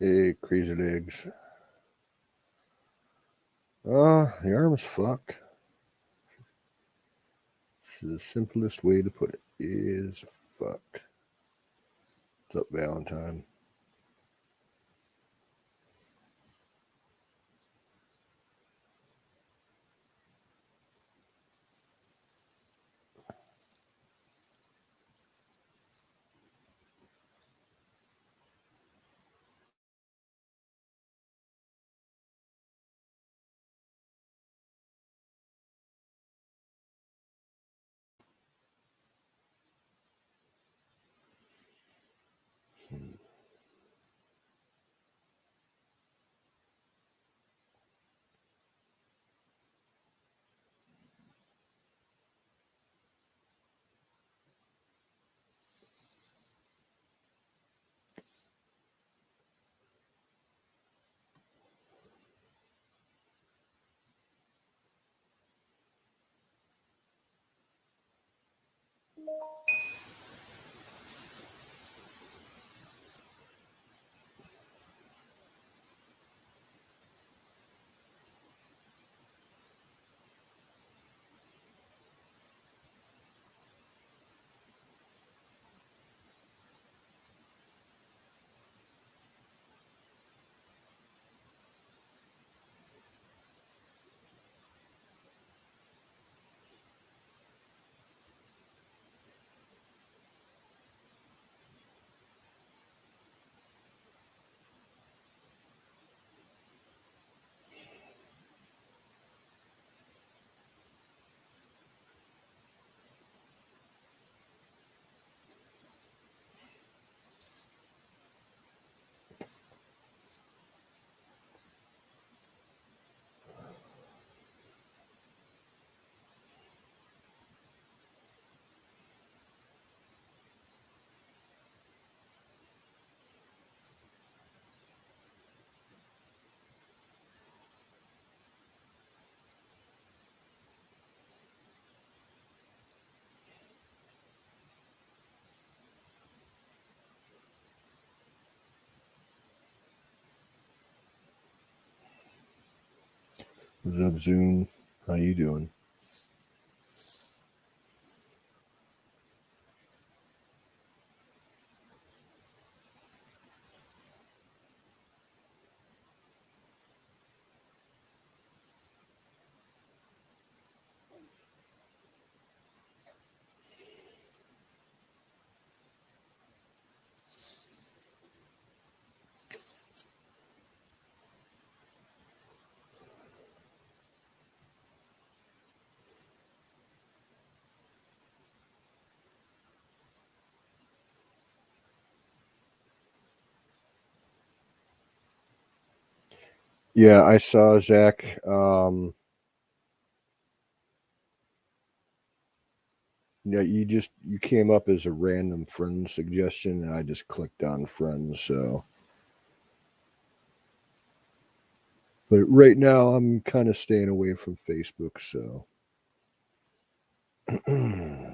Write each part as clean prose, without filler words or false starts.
Hey, crazy legs. The arm's fucked. It's the simplest way to put it. Is fucked. What's up, Valentine? What's up, Zoom? How you doing? Yeah, I saw Zach. Yeah, you came up as a random friend suggestion, and I just clicked on friends. So, but right now I'm kind of staying away from Facebook. So, yeah,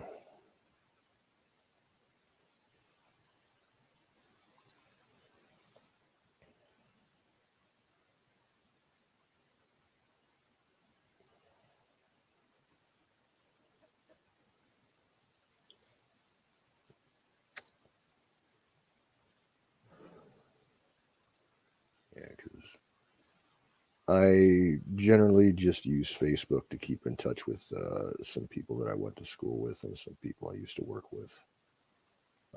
because I generally just use Facebook to keep in touch with some people that I went to school with and some people I used to work with.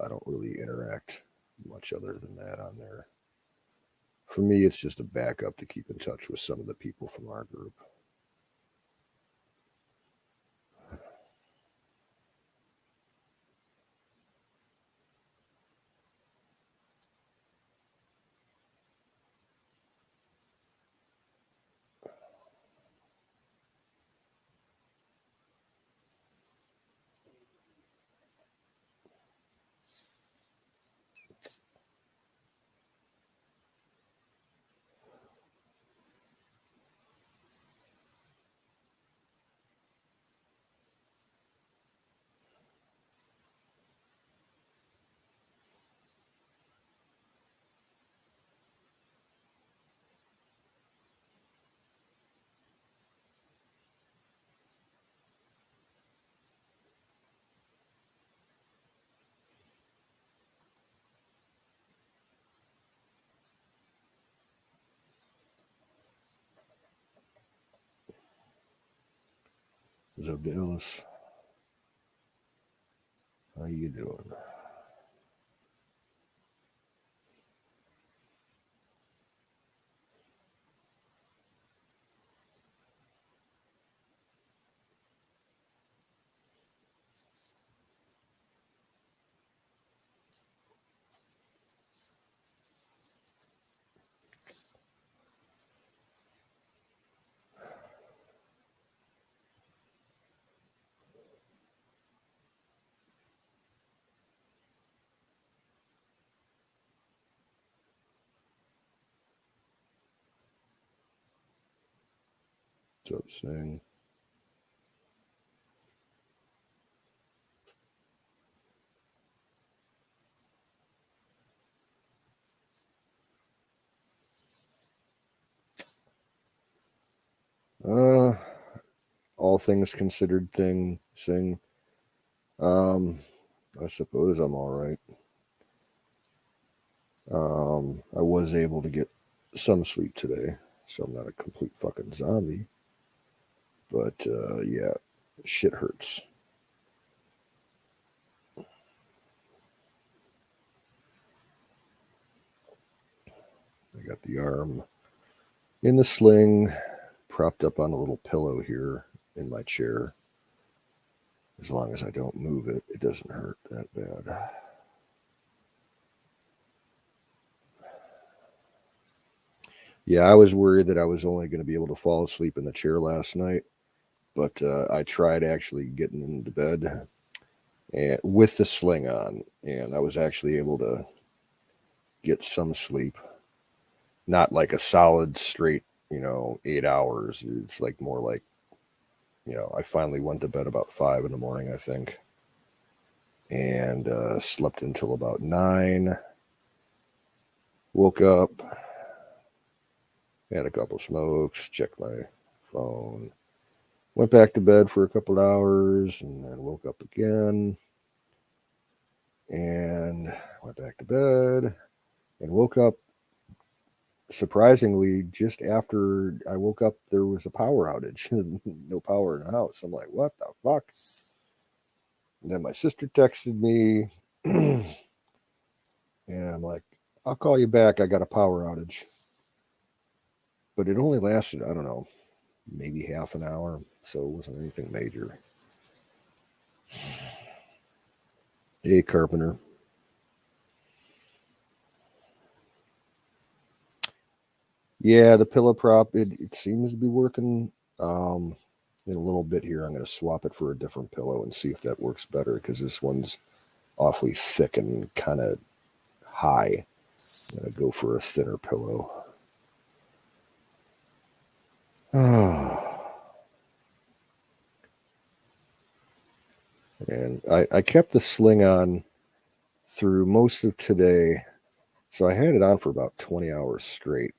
I don't really interact much other than that on there. For me, it's just a backup to keep in touch with some of the people from our group. What's up, Dallas? How you doing? What's up, Sting? All things considered, Sing. I suppose I'm all right. I was able to get some sleep today, so I'm not a complete fucking zombie. But yeah, shit hurts. I got the arm in the sling, propped up on a little pillow here in my chair. As long as I don't move it, it doesn't hurt that bad. Yeah, I was worried that I was only going to be able to fall asleep in the chair last night, but I tried actually getting into bed and with the sling on, and I was actually able to get some sleep. Not like a solid straight, 8 hours. It's like more like, I finally went to bed about 5 in the morning, I think, and slept until about 9. Woke up, had a couple smokes, checked my phone, went back to bed for a couple of hours, and then woke up again, and went back to bed, and woke up. Surprisingly, just after I woke up, there was a power outage. No power in the house. I'm like, what the fuck? And then my sister texted me, and I'm like, I'll call you back. I got a power outage. But it only lasted, I don't know, maybe half an hour. So it wasn't anything major. Hey, Carpenter. Yeah, the pillow prop, it seems to be working. In a little bit here, I'm going to swap it for a different pillow and see if that works better because this one's awfully thick and kind of high. I'm going to go for a thinner pillow. And I kept the sling on through most of today. So I had it on for about 20 hours straight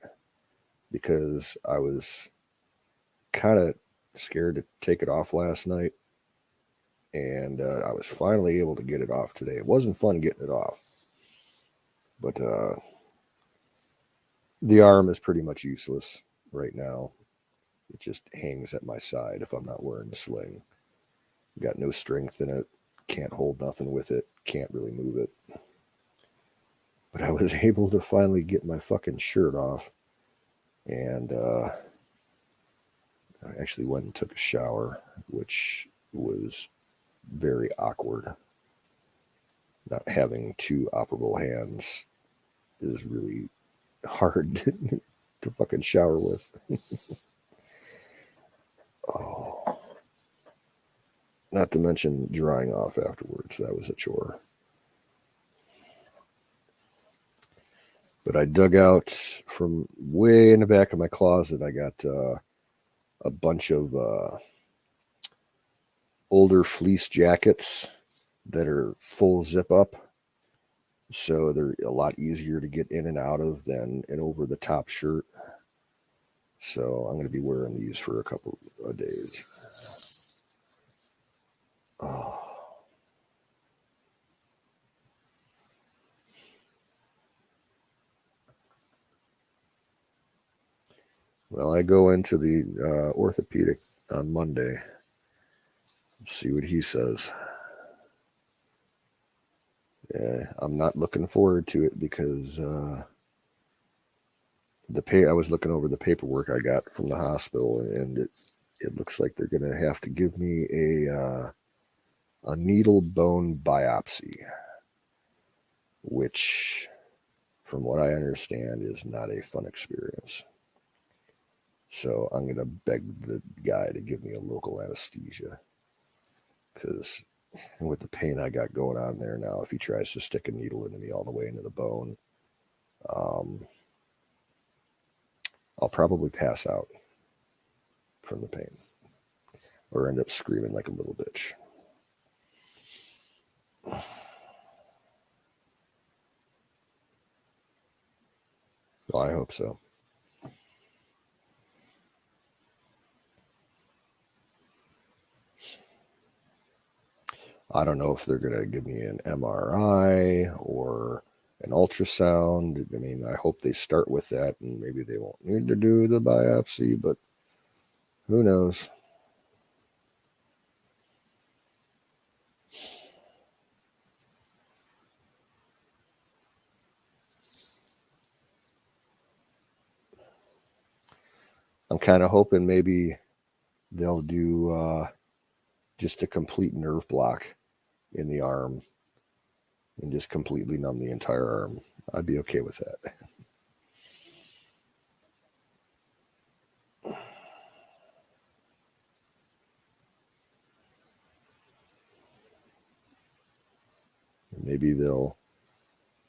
because I was kind of scared to take it off last night. And I was finally able to get it off today. It wasn't fun getting it off. But the arm is pretty much useless right now. It just hangs at my side if I'm not wearing the sling. Got no strength in it. Can't hold nothing with it. Can't really move it. But I was able to finally get my fucking shirt off. And I actually went and took a shower, which was very awkward. Not having two operable hands is really hard to fucking shower with. Oh. Not to mention drying off afterwards. That was a chore. But I dug out from way in the back of my closet. I got a bunch of older fleece jackets that are full zip up. So they're a lot easier to get in and out of than an over the top shirt. So I'm going to be wearing these for a couple of days. Oh. Well, I go into the orthopedic on Monday. See what he says. Yeah, I'm not looking forward to it because I was looking over the paperwork I got from the hospital, and it looks like they're going to have to give me a needle bone biopsy, which, from what I understand, is not a fun experience. So I'm going to beg the guy to give me a local anesthesia, because with the pain I got going on there now, if he tries to stick a needle into me all the way into the bone, I'll probably pass out from the pain or end up screaming like a little bitch. Well, I hope so. I don't know if they're going to give me an MRI or an ultrasound. I mean, I hope they start with that, and maybe they won't need to do the biopsy, but who knows? I'm kind of hoping maybe they'll do just a complete nerve block in the arm and just completely numb the entire arm. I'd be okay with that. Maybe they'll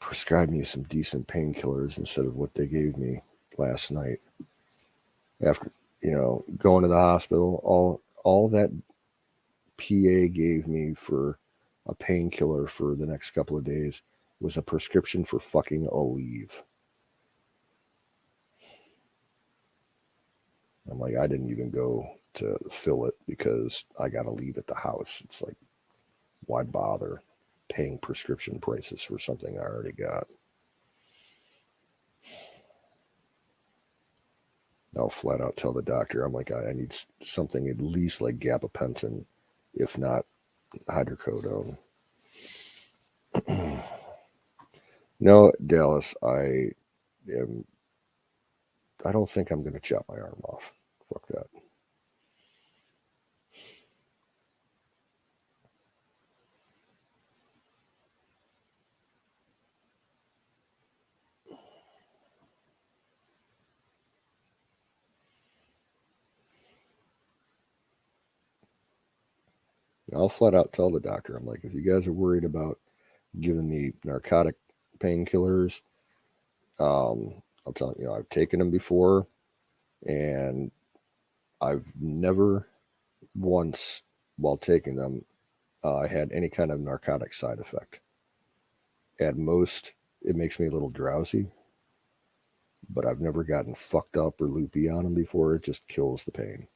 prescribe me some decent painkillers instead of what they gave me last night. After, going to the hospital, all that PA gave me for a painkiller for the next couple of days was a prescription for fucking Aleve. I'm like, I didn't even go to fill it because I got to leave at the house. It's like, why bother paying prescription prices for something I already got? I'll flat out tell the doctor, I'm like, I need something at least like gabapentin, if not hydrocodone. No, Dallas, I don't think I'm going to chop my arm off. Fuck that. I'll flat out tell the doctor, I'm like, if you guys are worried about giving me narcotic painkillers, I'll tell you, I've taken them before, and I've never once, while taking them, had any kind of narcotic side effect. At most, it makes me a little drowsy, but I've never gotten fucked up or loopy on them before. It just kills the pain.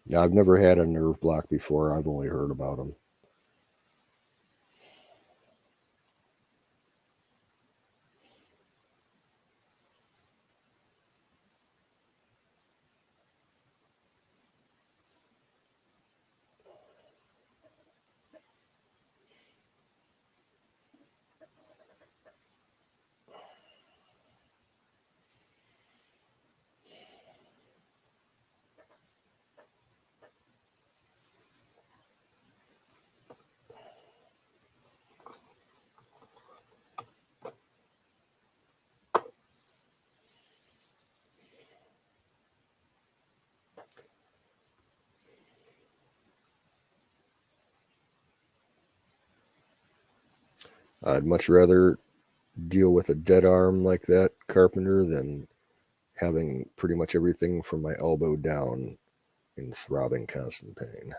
Now, I've never had a nerve block before. I've only heard about them. I'd much rather deal with a dead arm like that, Carpenter, than having pretty much everything from my elbow down in throbbing constant pain.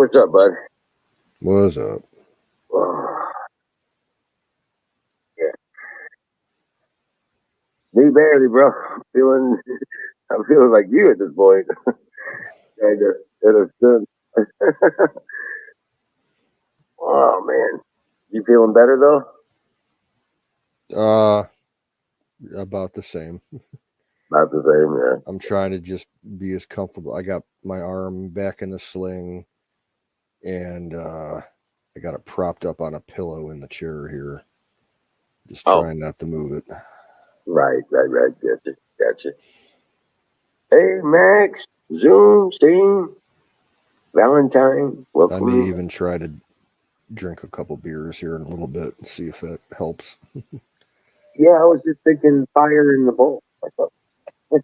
what's up, bud? What's up? Yeah. Me barely, bro. I'm feeling like you at this point. Kind of, in a sense. Oh man, you feeling better though? About the same. Not the same, yeah. I'm trying to just be as comfortable. I got my arm back in the sling, and I got it propped up on a pillow in the chair here. Just trying not to move it. Right. Gotcha. Hey, Max, Zoom, Steam, Valentine, welcome. I may even try to drink a couple beers here in a little bit and see if that helps. Yeah, I was just thinking fire in the bowl. I'm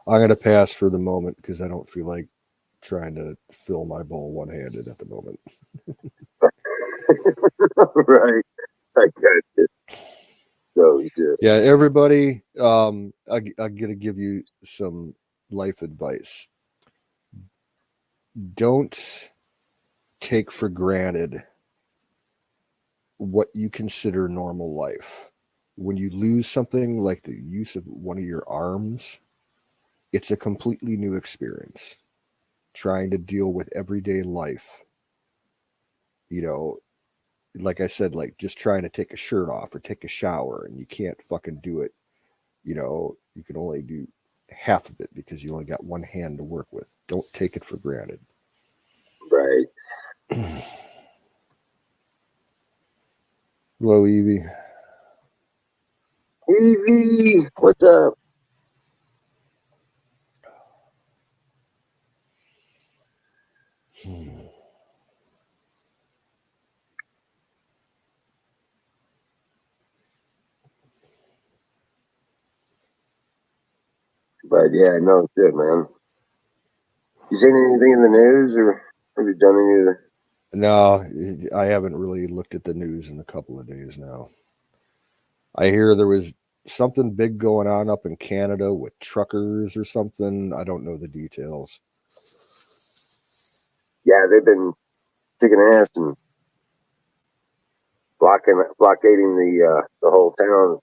going to pass for the moment because I don't feel like trying to fill my bowl one-handed at the moment. Right. I got you. So, yeah, everybody, I'm going to give you some life advice. Don't take for granted what you consider normal life. When you lose something like the use of one of your arms, it's a completely new experience. Trying to deal with everyday life, like I said, like just trying to take a shirt off or take a shower and you can't fucking do it. You can only do half of it because you only got one hand to work with. Don't take it for granted. Right. Hello, Evie. Evie, what's up? But yeah, no, it's good, man. You seen anything in the news, or have you done any of the? No, I haven't really looked at the news in a couple of days now. I hear there was something big going on up in Canada with truckers or something. I don't know the details. Yeah, they've been kicking ass and blockading the whole town.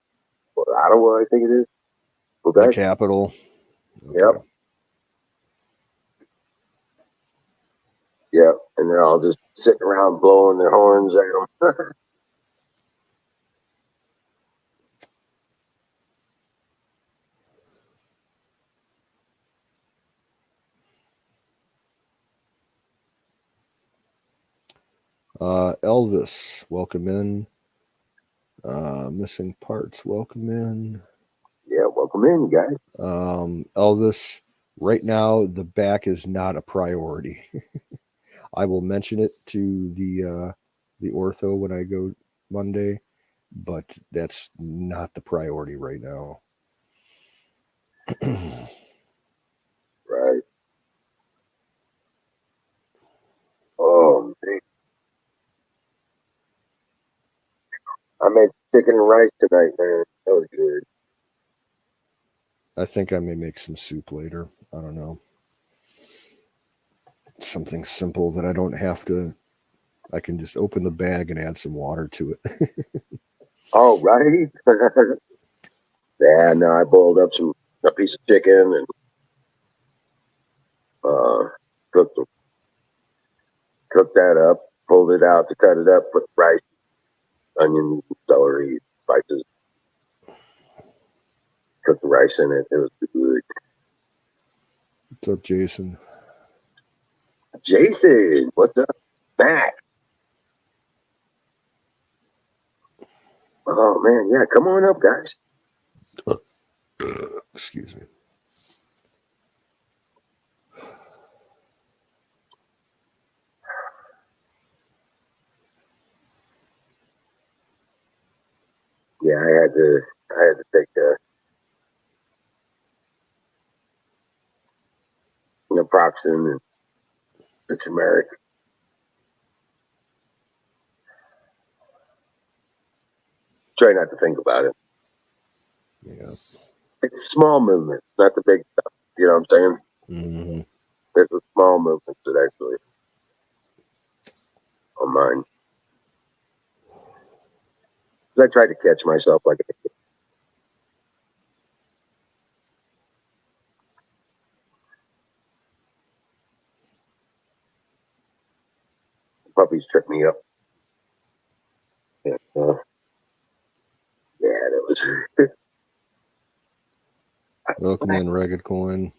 Ottawa, I think it is. The capital. Okay. Yep. And they're all just sitting around blowing their horns at them. Elvis, welcome in. Missing parts, welcome in. Yeah, welcome in, guys. Elvis, right now the back is not a priority. I will mention it to the ortho when I go Monday, but that's not the priority right now. Right. Oh man. I made chicken and rice tonight, man. That was good. I think I may make some soup later. I don't know. Something simple that I don't have to. I can just open the bag and add some water to it. Oh, right. Yeah, no, I boiled up a piece of chicken and cooked that up, pulled it out to cut it up, put rice, onions, celery, spices, cooked the rice in it. It was good. What's up, Jason? Jason, what's up? Matt. Oh man, yeah, come on up, guys. Excuse me. Yeah, I had to take naproxen and the turmeric. Try not to think about it. Yeah. It's small movements, not the big stuff. You know what I'm saying? Mm-hmm. It's the small movements that actually on mine. Because I tried to catch myself like the puppies tripped me up. And, yeah, that was. Welcome in, Ragged Coin.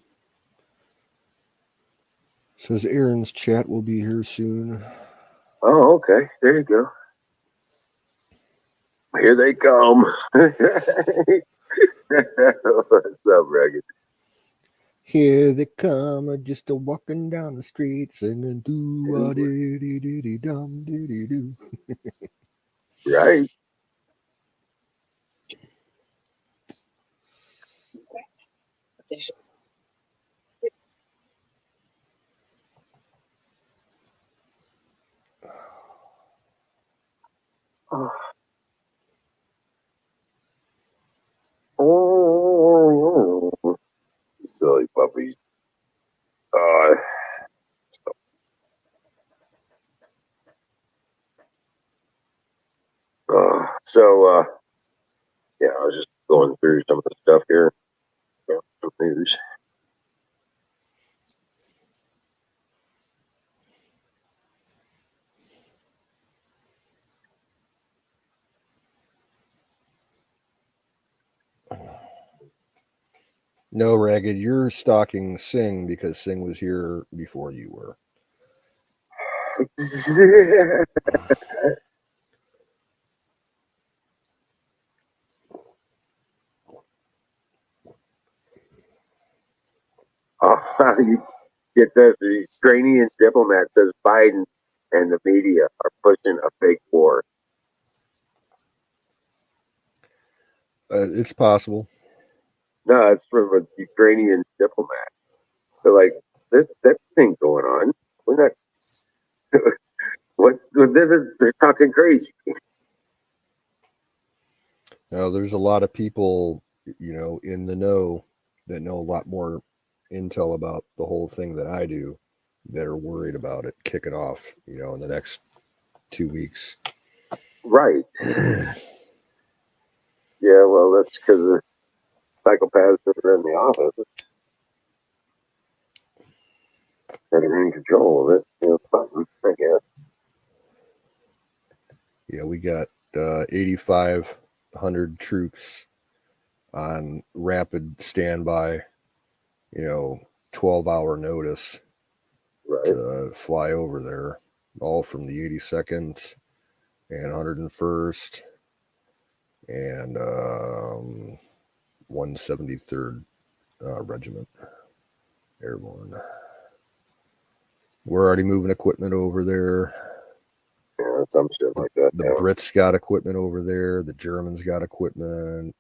Says Aaron's chat will be here soon. Oh, okay. There you go. Here they come. What's up, Ragged? Here they come, just a walking down the street, singing doo dee dee dee dee dum dee dee doo. Right. Oh, silly puppies. So, yeah, I was just going through some of the stuff here. Some news. No, Ragged, you're stalking Singh because Singh was here before you were. You get this. The Ukrainian diplomat says Biden and the media are pushing a fake war. It's possible. No, it's from a Ukrainian diplomat. They're like, that thing going on. We're not. They're talking crazy. Now, there's a lot of people, in the know that know a lot more intel about the whole thing than I do that are worried about it kicking off, in the next 2 weeks. Right. Yeah, well, that's because the psychopaths that are in the office that are in control of it. I guess. Yeah, we got 8,500 troops on rapid standby, 12-hour notice Right. to fly over there, all from the 82nd and 101st and 173rd Regiment Airborne. We're already moving equipment over there. Yeah, some shit like that. The Brits got equipment over there. The Germans got equipment.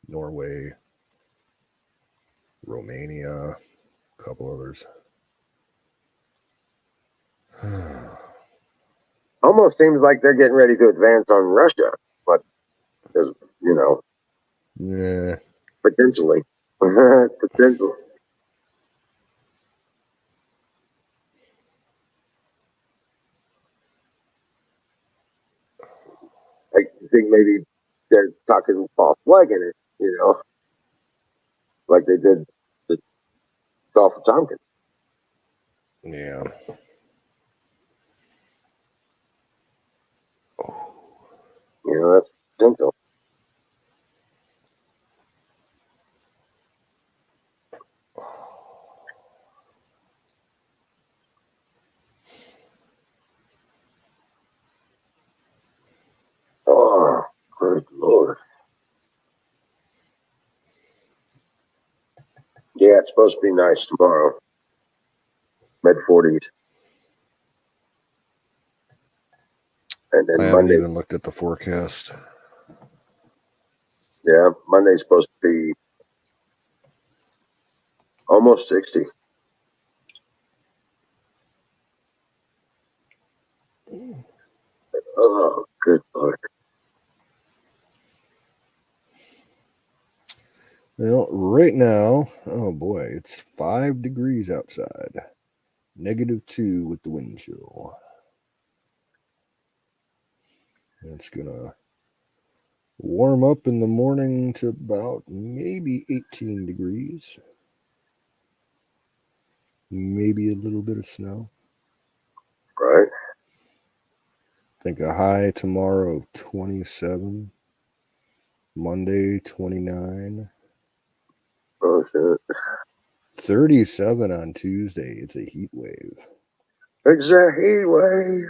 Norway, Romania, a couple others. Almost seems like they're getting ready to advance on Russia, but as Yeah. potentially. Potentially. I think maybe they're talking false flagging it, like they did the Gulf of Tonkin. Yeah. That's potential. Oh, good Lord. Yeah, it's supposed to be nice tomorrow. Mid-40s. And then I haven't Monday. even looked at the forecast. Yeah, Monday's supposed to be almost 60. Oh, good Lord. Well, right now, oh boy, it's 5 degrees outside. -2 with the wind chill. And it's gonna warm up in the morning to about maybe 18 degrees. Maybe a little bit of snow. Right. I think a high tomorrow of 27. Monday 29. Oh shit. 37 on Tuesday. It's a heat wave. It's a heat wave.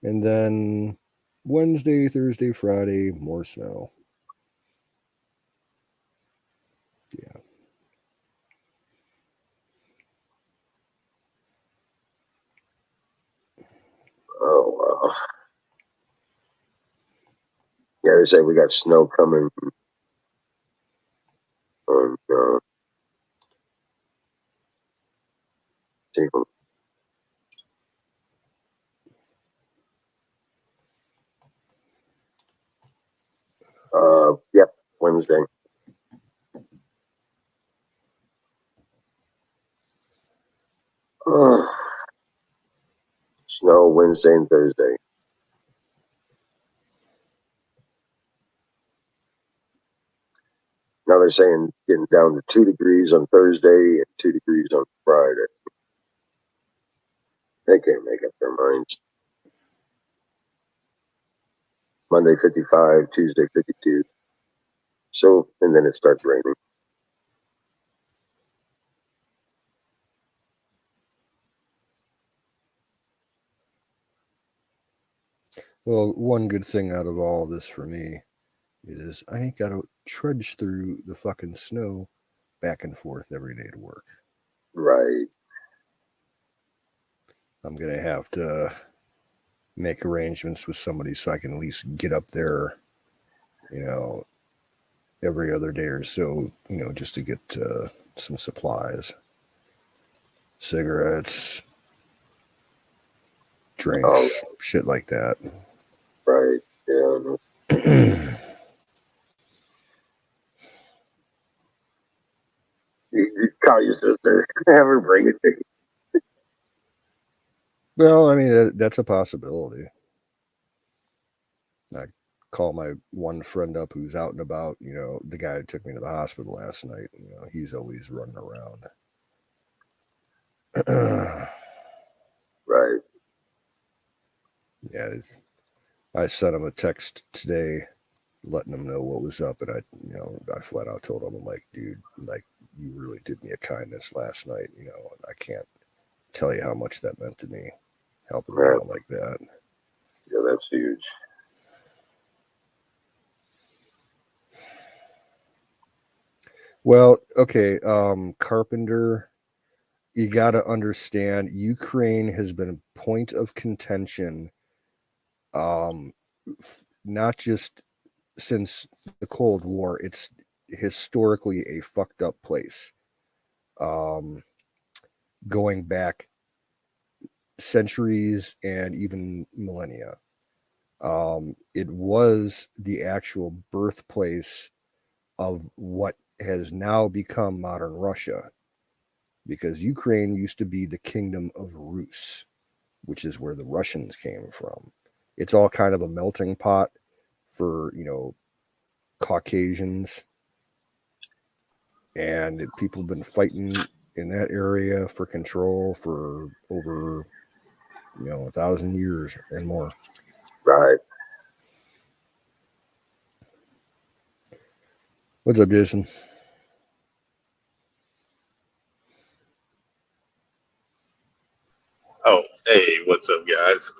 And then Wednesday, Thursday, Friday, more snow. Yeah. Oh wow. Yeah, they say we got snow coming on yep, Wednesday. Snow Wednesday and Thursday. Now they're saying getting down to 2 degrees on Thursday and 2 degrees on Friday. They can't make up their minds. Monday 55, Tuesday 52. So, and then it starts raining. Well, one good thing out of all this for me is I ain't got to trudge through the fucking snow back and forth every day to work. Right. I'm going to have to make arrangements with somebody so I can at least get up there, every other day or so, just to get some supplies, cigarettes, drinks, shit like that. Right. Yeah. You call your sister, have her bring it to you. Well, I mean, that's a possibility. I call my one friend up who's out and about, the guy who took me to the hospital last night. He's always running around. Right. Yeah, I sent him a text today letting him know what was up, and I flat out told him, I'm like, dude, like, you really did me a kindness last night. I can't tell you how much that meant to me, helping me out like that. Yeah, that's huge. Well, okay, Carpenter, you got to understand, Ukraine has been a point of contention, not just since the Cold War. It's historically a fucked up place. Going back centuries and even millennia. It was the actual birthplace of what has now become modern Russia, because Ukraine used to be the kingdom of Rus, which is where the Russians came from. It's all kind of a melting pot for, Caucasians, and people have been fighting in that area for control for over 1,000 years and more. Right. What's up, Jason? Oh, hey, what's up, guys?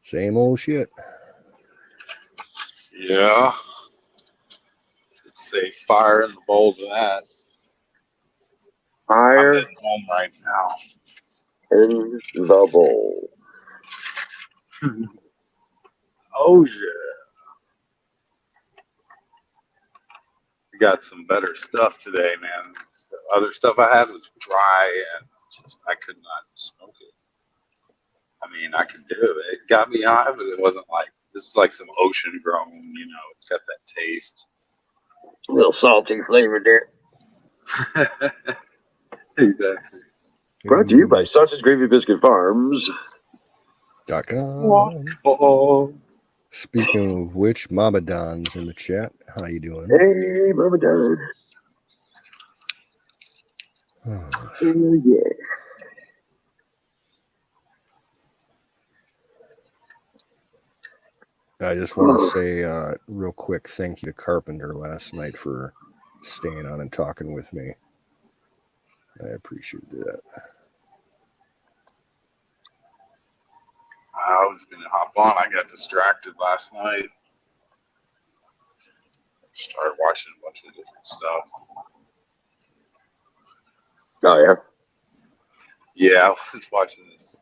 Same old shit. Yeah. Let's say fire in the bowls of that. I'm Fire heading home right now. in the bowl. Oh, yeah. We got some better stuff today, man. The other stuff I had was dry and just, I could not smoke it. I mean, I could do it. It got me high, but it wasn't like, this is like some ocean grown, it's got that taste. A little salty flavor there. Exactly. Brought to you by Sausage Gravy Biscuit Farms. .com. Oh, Speaking of which, Mama Don's in the chat. How you doing? Hey, Mama Don. Oh, yeah. I just want to say real quick thank you to Carpenter last night for staying on and talking with me. I appreciate that. I was gonna hop on. I got distracted last night. Started watching a bunch of different stuff. Oh, yeah. Yeah, I was watching this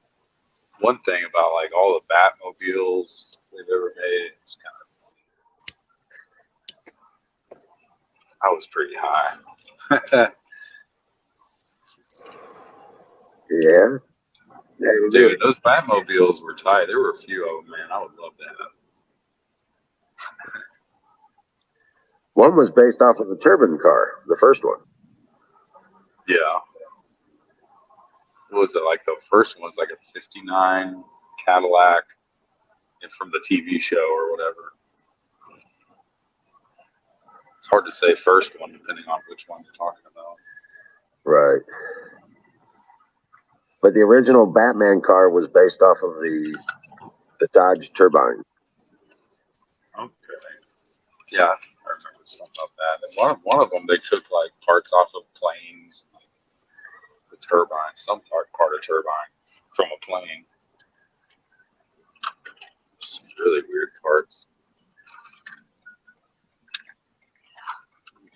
one thing about like all the Batmobiles they've ever made. It's kind of, I was pretty high. Yeah. Dude, those Batmobiles were tight. There were a few of them, man. I would love that. One was based off of the Turbine car, the first one. Yeah. What was it like? The first one was like a '59 Cadillac from the TV show or whatever. It's hard to say first one depending on which one you're talking about. Right. But the original Batman car was based off of the Dodge Turbine. Okay. Yeah, I remember something about that. And one of them, they took like parts off of planes, the turbine, some part of turbine from a plane. Some really weird parts.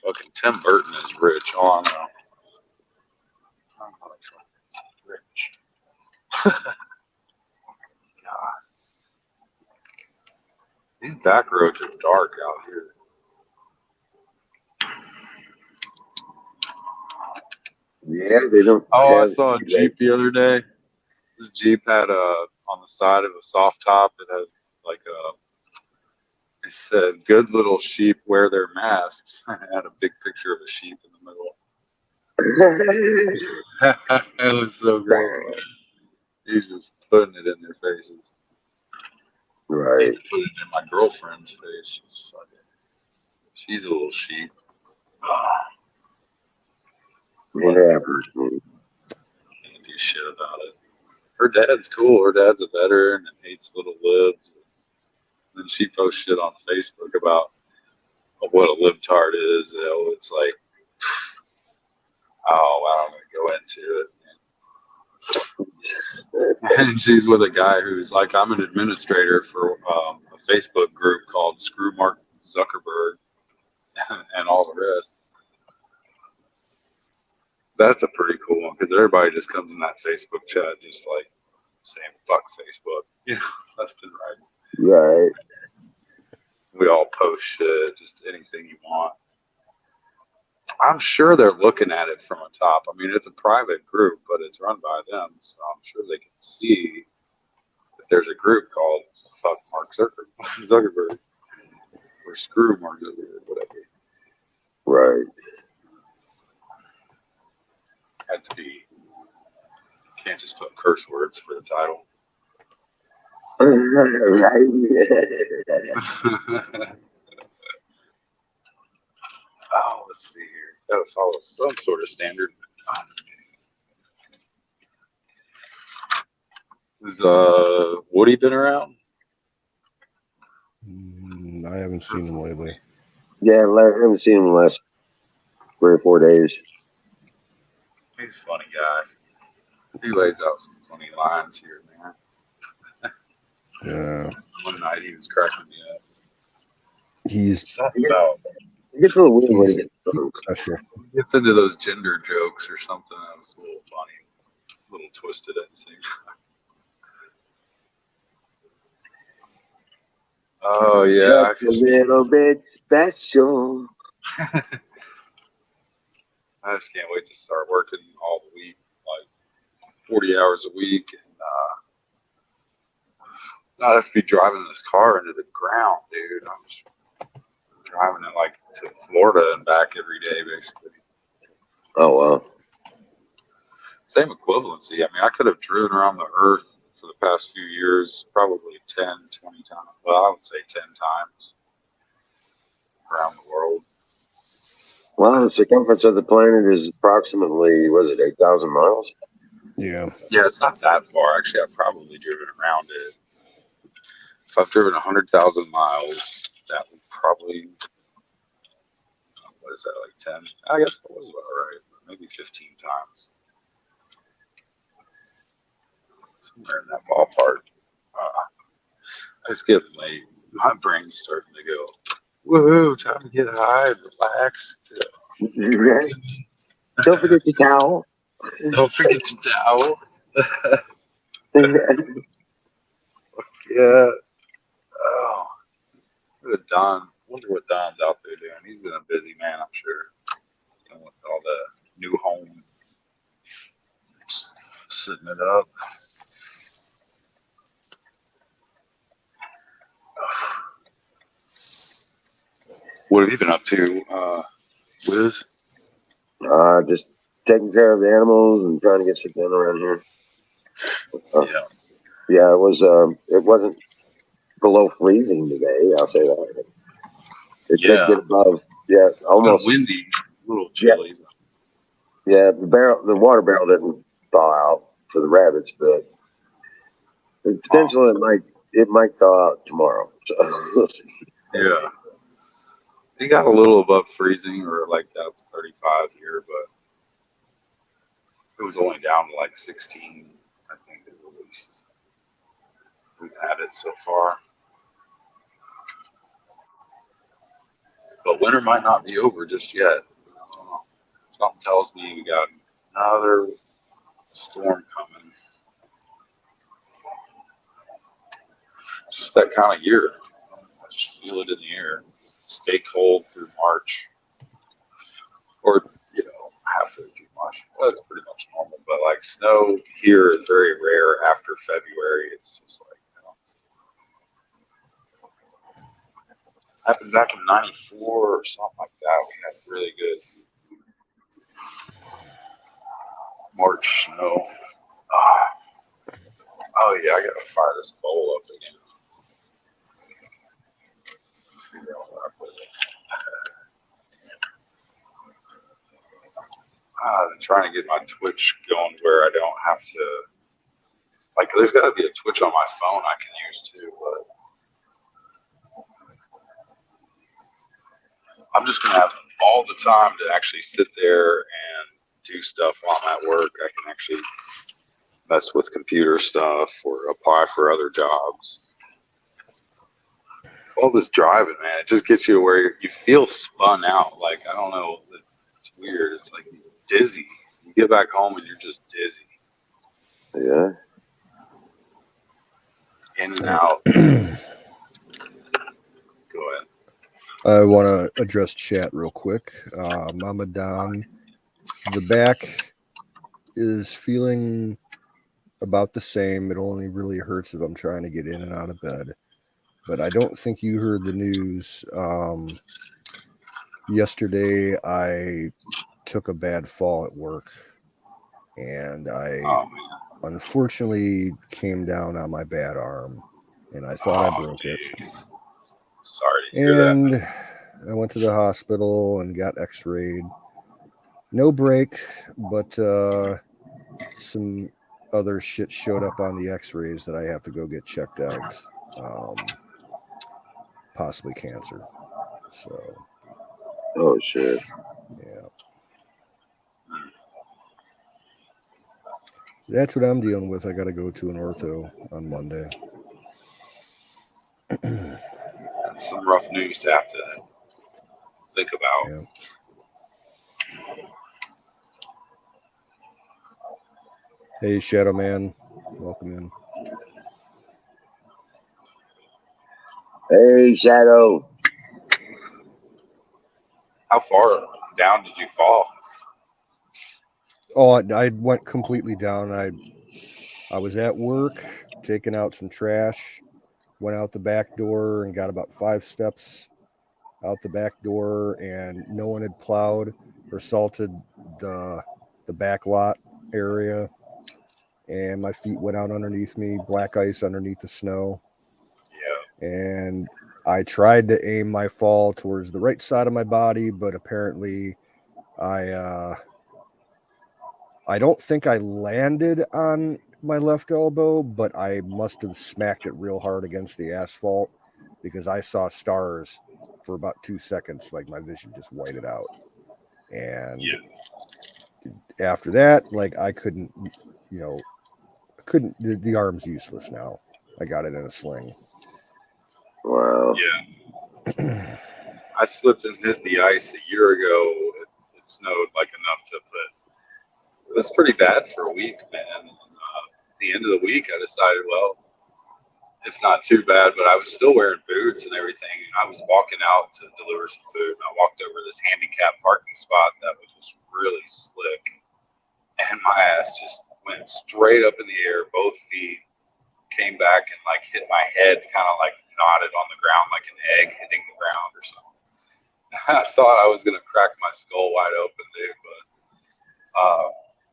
Fucking Tim Burton is rich. Oh, I know. I'm not rich. God. These back roads are dark out here. Yeah, they don't. Oh, I have saw a Jeep the other day. This Jeep had on the side of a soft top, it had like it said, "Good little sheep wear their masks." It had a big picture of a sheep in the middle. It was so great. He's just putting it in their faces. Right. He put it in my girlfriend's face. She's a little sheep. Yeah. Can't do shit about it. Her dad's cool. Her dad's a veteran and hates little libs. And then she posts shit on Facebook about what a libtard is. You know, it's like, oh, I don't want to go into it. And she's with a guy who's like, I'm an administrator for a Facebook group called Screw Mark Zuckerberg and all the rest. That's a pretty cool one because everybody just comes in that Facebook chat just like saying fuck Facebook, you know, left and right. Right. We all post shit, just anything you want. I'm sure they're looking at it from a top. I mean, it's a private group, but it's run by them, so I'm sure they can see that there's a group called Fuck Mark Zuckerberg or Screw Mark Zuckerberg, whatever. Right. Had to be. Can't just put curse words for the title. Right. Oh, let's see here. Gotta follow some sort of standard. Has Woody been around? I haven't seen him lately. Yeah, I haven't seen him in the last 3 or 4 days. He's a funny guy. He lays out some funny lines here and there. Yeah. One night he was cracking me up. He's Something about It gets a little weird when he gets drunk. special. he gets into those gender jokes or something that was a little funny, a little twisted at the same time. Oh yeah, Just a little bit special. I just can't wait to start working all the week, like 40 hours a week, and not have to be driving this car into the ground, dude. I'm just driving it like to Florida and back every day, basically. Oh, wow. same equivalency. I mean, I could have driven around the earth for the past few years, probably 10, 20 times. Well, I would say 10 times around the world. Well, the circumference of the planet is approximately, was it 8,000 miles? Yeah. Yeah, it's not that far. Actually, I've probably driven around it. If I've driven 100,000 miles, that would probably, what is that, like 10? I guess that was about right. Maybe 15 times. Somewhere in that ballpark. It's getting late. My brain's starting to go, woohoo, time to get high and relax. Right. Don't forget your towel. Don't forget your towel. Yeah. Oh, look at Don. Wonder what Don's out there doing. He's been a busy man, I'm sure. You know, with all the new home, setting it up. What have you been up to, Wiz? Just taking care of the animals and trying to get shit done around here. Yeah. Yeah, it wasn't below freezing today. I'll say that. It did get above. Yeah, almost. It's been windy, a little chilly. Yeah, the water barrel didn't thaw out for the rabbits, but potentially it might thaw out tomorrow. So we'll see. Yeah. It got a little above freezing, or like down to 35 here, but it was only down to like 16, I think, is the least we've had it so far. But winter might not be over just yet. I don't know. Something tells me we got another storm coming. Just that kind of year. I just feel it in the air. Stay cold through March. Or, halfway through March. Well, it's pretty much normal. But like snow here is very rare after February. It's just like, happened back in '94 or something like that. We had really good March snow. Oh yeah, I gotta fire this bowl up again. Figure out what I put in. I'm trying to get my Twitch going where I don't have to. Like, there's got to be a Twitch on my phone I can use too, but I'm just gonna have all the time to actually sit there and do stuff while I'm at work. I can actually mess with computer stuff or apply for other jobs. All this driving, man, it just gets you where you feel spun out. Like, I don't know, it's weird. It's like dizzy. You get back home and you're just dizzy. Yeah. In and out. Go ahead. I want to address chat real quick. Mama Don, the back is feeling about the same. It only really hurts if I'm trying to get in and out of bed. But I don't think you heard the news. Yesterday, I took a bad fall at work, and I unfortunately came down on my bad arm, and I thought I broke it. Sorry to hear that. And I went to the hospital and got x-rayed. No break, but some other shit showed up on the x-rays that I have to go get checked out. Possibly cancer. So. Oh shit. Yeah. That's what I'm dealing with. I got to go to an ortho on Monday. That's some rough news to have to think about. Yeah. Hey, Shadow Man. Welcome in. Hey, Shadow. How far down did you fall? Oh, I went completely down. I was at work taking out some trash, went out the back door and got about 5 steps out the back door, and no one had plowed or salted the back lot. area, and my feet went out underneath me, black ice underneath the snow. Yeah. And I tried to aim my fall towards the right side of my body, but apparently I don't think I landed on my left elbow, but I must have smacked it real hard against the asphalt because I saw stars for about 2 seconds, like my vision just whited out. And after that, like I couldn't, the arm's useless now. I got it in a sling. Wow. Yeah. I slipped and hit the ice a year ago. It snowed like enough to put. It was pretty bad for a week, man. At the end of the week, I decided, well, it's not too bad, but I was still wearing boots and everything. I was walking out to deliver some food, and I walked over this handicapped parking spot that was just really slick, and my ass just went straight up in the air. Both feet came back and like hit my head, kind of like knotted on the ground like an egg hitting the ground or something. I thought I was gonna crack my skull wide open, dude, but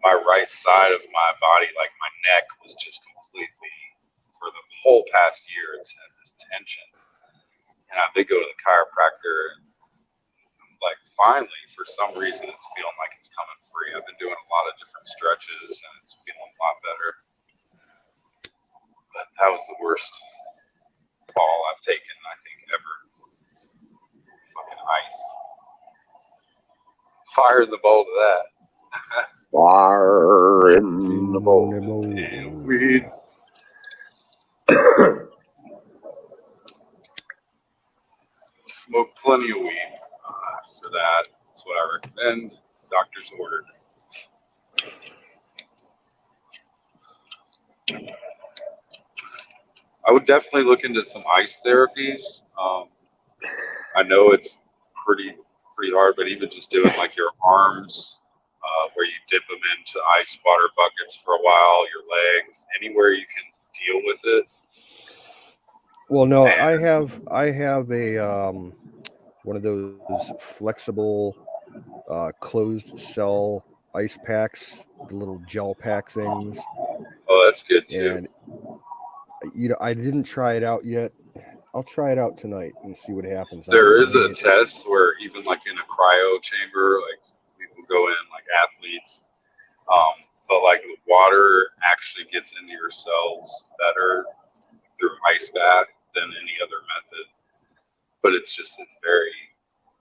my right side of my body, like my neck, was just completely, for the whole past year, it's had this tension. And I did go to the chiropractor, and like finally, for some reason, it's feeling like it's coming free. I've been doing a lot of different stretches, and it's feeling a lot better. But that was the worst fall I've taken, I think, ever. Fucking ice. Fire in the bowl to that. Fire in the bowl. And weed. Smoke plenty of weed for that. That's what I recommend. Doctor's ordered. I would definitely look into some ice therapies. I know it's pretty hard, but even just doing like your arms, where you dip them into ice water buckets for a while, your legs, anywhere you can deal with it. Well, no, I have a one of those flexible closed cell ice packs, the little gel pack things. Oh, that's good too. And I didn't try it out yet. I'll try it out tonight and see what happens. There is a test where even like in a cryo chamber, like people go in, like athletes, but like the water actually gets into your cells better through ice bath than any other method. But it's very,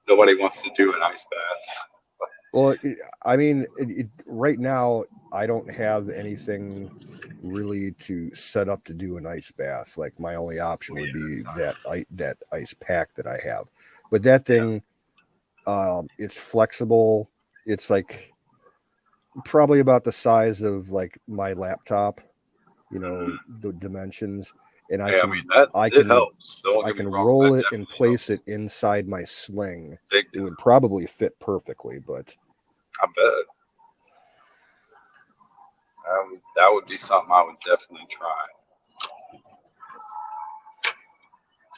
nobody wants to do an ice bath. Well, I mean, right now I don't have anything really to set up to do an ice bath. Like my only option would be that ice pack that I have. But that thing, it's flexible. It's like probably about the size of like my laptop, the dimensions. And it helps. I can roll it and place it inside my sling. It would probably fit perfectly, but I bet. That would be something I would definitely try.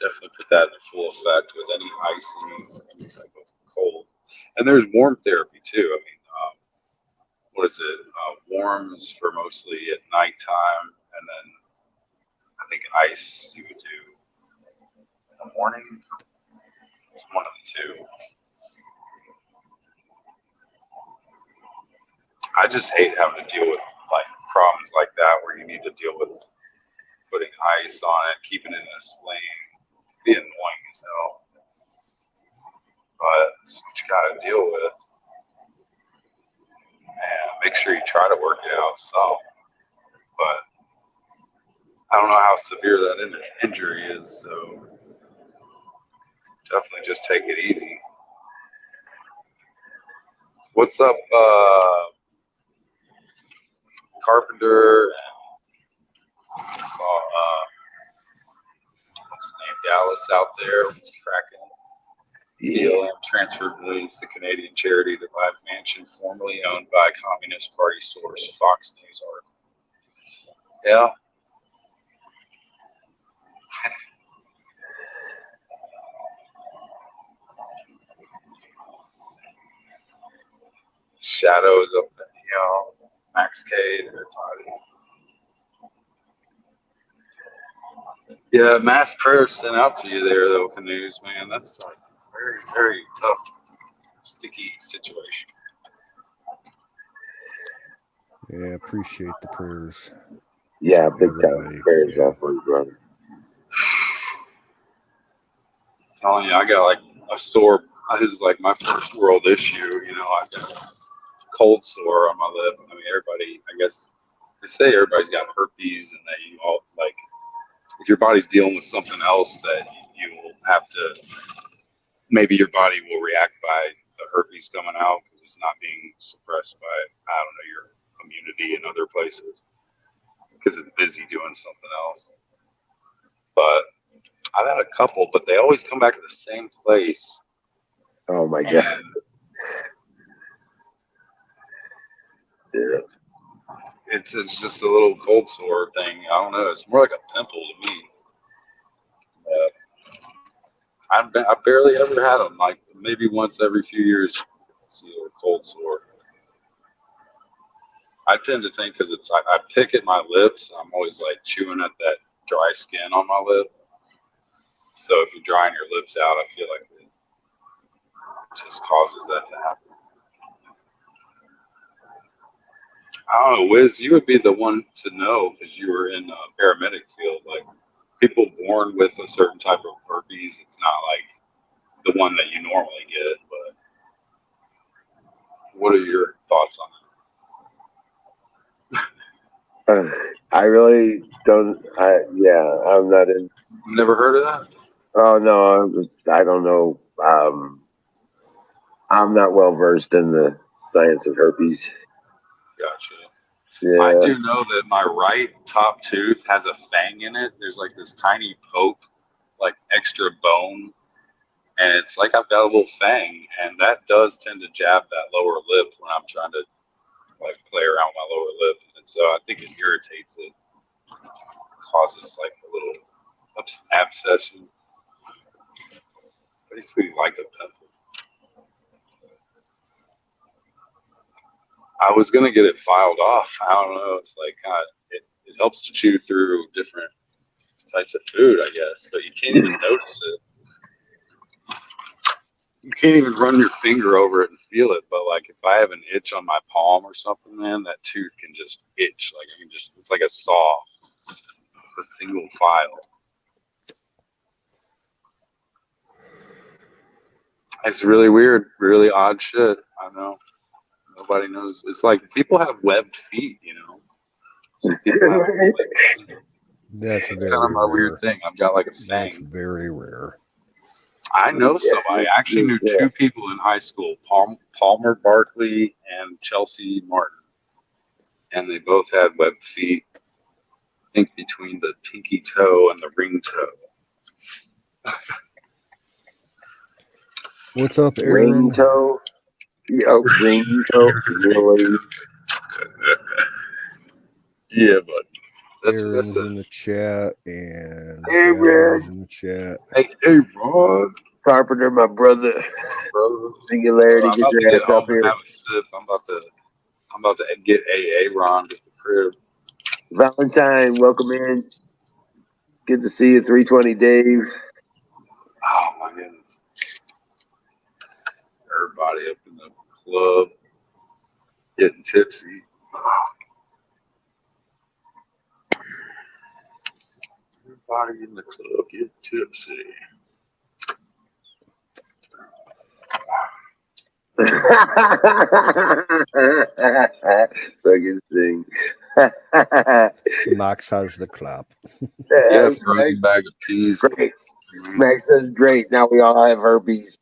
Definitely put that in full effect with any icing, any type of cold. And there's warm therapy too. I mean, what is it? Warms for mostly at nighttime, and then I think ice you would do in the morning. It's one of the two. I just hate having to deal with like problems like that where you need to deal with putting ice on it, keeping it in a sling. It'd be annoying as hell. But it's what you gotta deal with. And make sure you try to work it out some. But I don't know how severe that injury is, so definitely just take it easy. What's up, Carpenter? Saw, what's his name? Dallas out there. What's cracking? BLM transferred millions to Canadian charity The Black Mansion, formerly owned by Communist Party source Fox News article. Yeah. Shadows up, Max K, they're tired. Yeah, mass prayers sent out to you there, though, Canoes, man. That's like very, very tough, sticky situation. Yeah, appreciate the prayers. Yeah, big time Everybody, prayers yeah. out for you, brother. Telling you, I got like a sore. This is like my first world issue. You know, I got a cold sore on my lip. I mean, everybody, I guess they say everybody's got herpes, and that you all like if your body's dealing with something else, that you will have to. Maybe your body will react by the herpes coming out because it's not being suppressed by I don't know your immunity in other places because it's busy doing something else. But I've had a couple, but they always come back to the same place. Oh my God. Yeah. It's just a little cold sore thing. I don't know. It's more like a pimple to me. I barely ever had them. Like maybe once every few years, see a cold sore. I tend to think because it's I pick at my lips. I'm always like chewing at that dry skin on my lip. So if you're drying your lips out, I feel like it just causes that to happen. I don't know, Wiz, you would be the one to know because you were in a paramedic field. Like people born with a certain type of herpes, it's not like the one that you normally get. But what are your thoughts on I really don't. I'm not in. that? Never heard of that? Oh no, I don't know. I'm not well versed in the science of herpes. Gotcha. I Yeah. do know that my right top tooth has a fang in it. There's like this tiny poke, like extra bone, and it's like I've got a little fang, and that does tend to jab that lower lip when I'm trying to like play around with my lower lip, and so I think it irritates it, causes like a little abscession, basically like a pimple. I was gonna get it filed off. I don't know. It's like it helps to chew through different types of food, I guess, but you can't even notice it. You can't even run your finger over it and feel it. But like if I have an itch on my palm or something, man, that tooth can just itch. Like I can just it's like a saw. It's a single file. It's really weird, really odd shit. I know. Nobody knows. It's like people have webbed feet, you know. Some people have webbed feet. That's It's very kind of my rare. weird thing. I've got like a That's fang. very rare. I know somebody. I actually knew two people in high school, Palmer Barkley and Chelsea Martin. And they both had webbed feet, I think between the pinky toe and the ring toe. What's up, Aaron? Ring toe. Ring toe. Really? Yeah, but Aaron's that's in the chat, and Hey, Adam's man. in the chat. Hey, Ron. Carpenter, my brother. Brother. Singularity, I'm get about to your get ass home up and here. have a sip. I'm about to get Ron to the crib. Valentine, welcome in. Good to see you, 320 Dave. Oh my goodness. Everybody up in the club getting tipsy. Everybody in the club getting tipsy. Fucking sing. Max has the clap. Yeah, Right. frozen bag of peas. Great. Max says great. Now we all have herpes.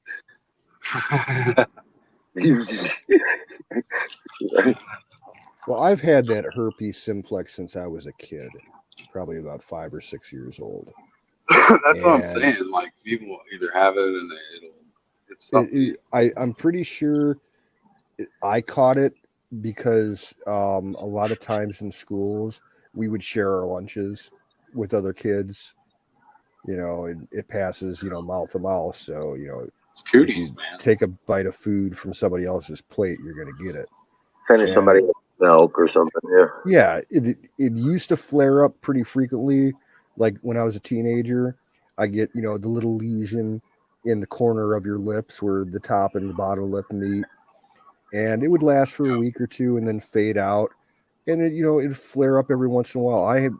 Well, I've had that herpes simplex since I was a kid, probably about 5 or 6 years old. That's what I'm saying. Like people either have it and it's something. I'm pretty sure I caught it because a lot of times in schools we would share our lunches with other kids. You know, it passes, mouth to mouth. So, It's if cooties, you man. take a bite of food from somebody else's plate, you're going to get it. Finish somebody else's elk or something. Yeah. Yeah, it used to flare up pretty frequently. Like when I was a teenager, I get, the little lesion in the corner of your lips where the top and the bottom lip meet. And it would last for a week or two and then fade out. And it'd flare up every once in a while.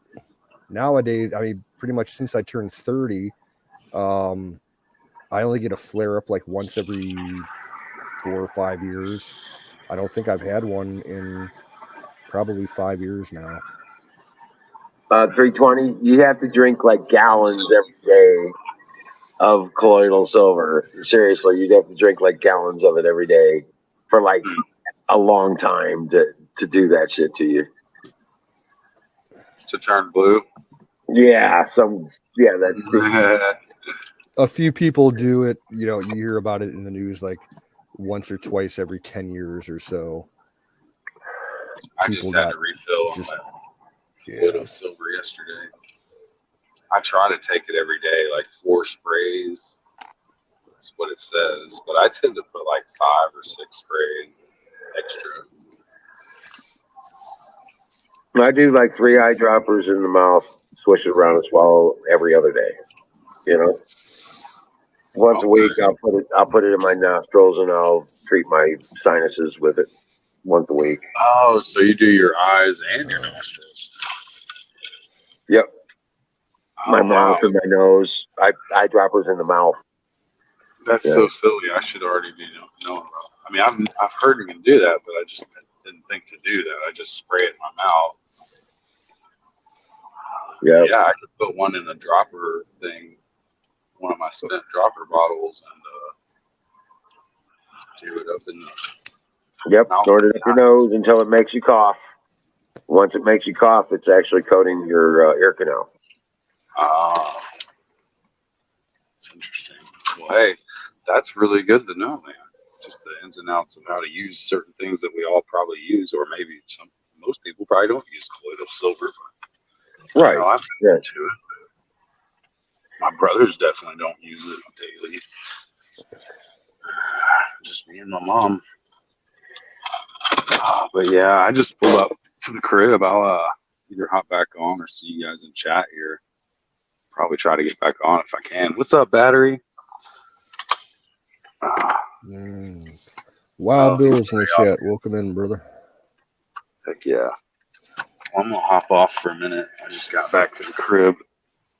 Nowadays, I mean, pretty much since I turned 30, I only get a flare up like once every 4 or 5 years. I don't think I've had one in probably 5 years now. 320. You have to drink like gallons every day of colloidal silver. Seriously, you'd have to drink like gallons of it every day for like a long time to do that shit to you. To turn blue. Yeah, that's A few people do it. You hear about it in the news like once or twice every 10 years or so. I just had to refill on that colloidal silver yesterday. I try to take it every day, like 4 sprays. That's what it says. But I tend to put like 5 or 6 sprays extra. I do like 3 eyedroppers in the mouth, swish it around and swallow every other day. Once a week, I'll put it in my nostrils and I'll treat my sinuses with it once a week. Oh, so you do your eyes and your nostrils? Yep. Oh, My mouth and my nose. Eyedroppers in the mouth. That's so silly. I should already be knowing about it. I mean, I've heard you can do that, but I just didn't think to do that. I just spray it in my mouth. Yeah. Yeah, I could put one in a dropper thing, one of my spent dropper bottles, and do it up in the Yep, snort it up your nose until it makes you cough. Once it makes you cough, it's actually coating your ear canal. Ah, that's interesting. Well, hey, that's really good to know, man. Just the ins and outs of how to use certain things that we all probably use, or maybe most people probably don't use colloidal silver. But, right. I've been into it. My brothers definitely don't use it daily. Just me and my mom. But yeah, I just pulled up to the crib. I'll either hop back on or see you guys in chat here. Probably try to get back on if I can. What's up, Battery? Wild Bill's in the chat. Welcome in, brother. Heck yeah. Well, I'm going to hop off for a minute. I just got back to the crib.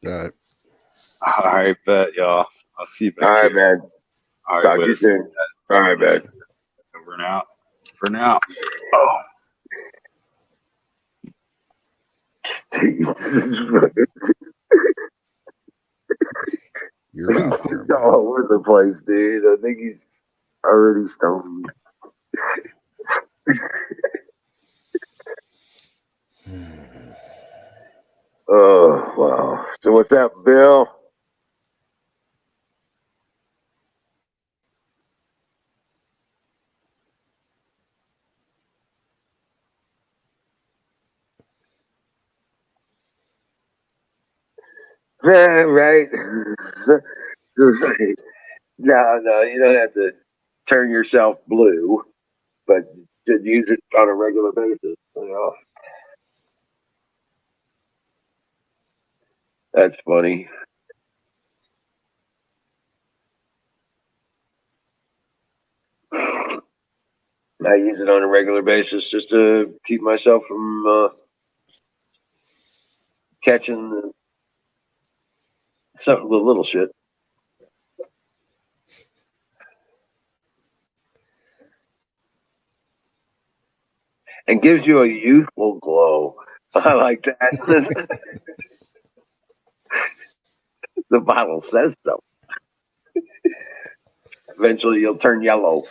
All right, bet, y'all. I'll see you back All right, here. man. All right, talk to you soon. All right, man. Over and out. For now. Oh. You're out there, all over the place, dude. I think he's already stoned. Oh, wow. So what's up, Bill? Right. Right. No, you don't have to turn yourself blue, but you should use it on a regular basis. That's funny. I use it on a regular basis just to keep myself from catching the little shit. And gives you a youthful glow. I like that. The bottle says so. Eventually, you'll turn yellow.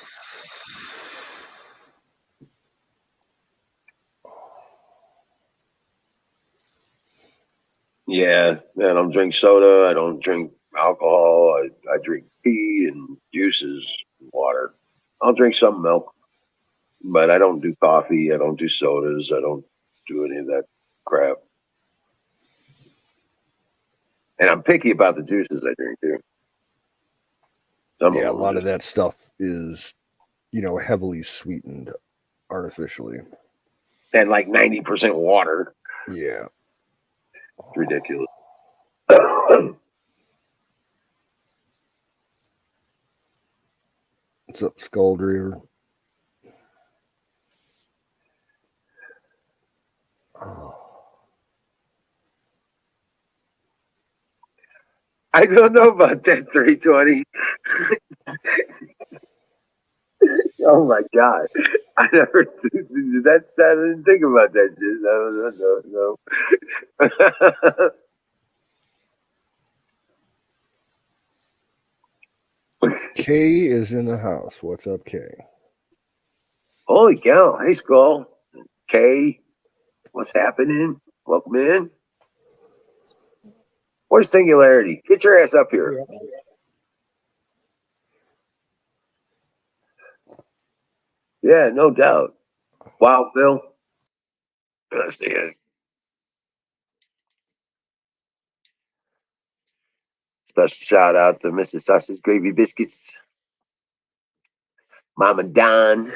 Yeah, I don't drink soda. I don't drink alcohol. I drink tea and juices and water. I'll drink some milk, but I don't do coffee. I don't do sodas. I don't do any of that crap. And I'm picky about the juices I drink too. a lot of that stuff is, heavily sweetened artificially. and like 90% water. Yeah. It's ridiculous. What's up, Scoldriver? Oh. I don't know about that 320. Oh my god! I never that. I didn't think about that shit. No. Kay is in the house. What's up, Kay? Holy cow! Hey, Skull. Kay, what's happening? Welcome in. Where's Singularity? Get your ass up here. Yeah, no doubt. Wow, Phil. Let's see it. Special shout out to Mrs. Sausage Gravy Biscuits, Mama Don.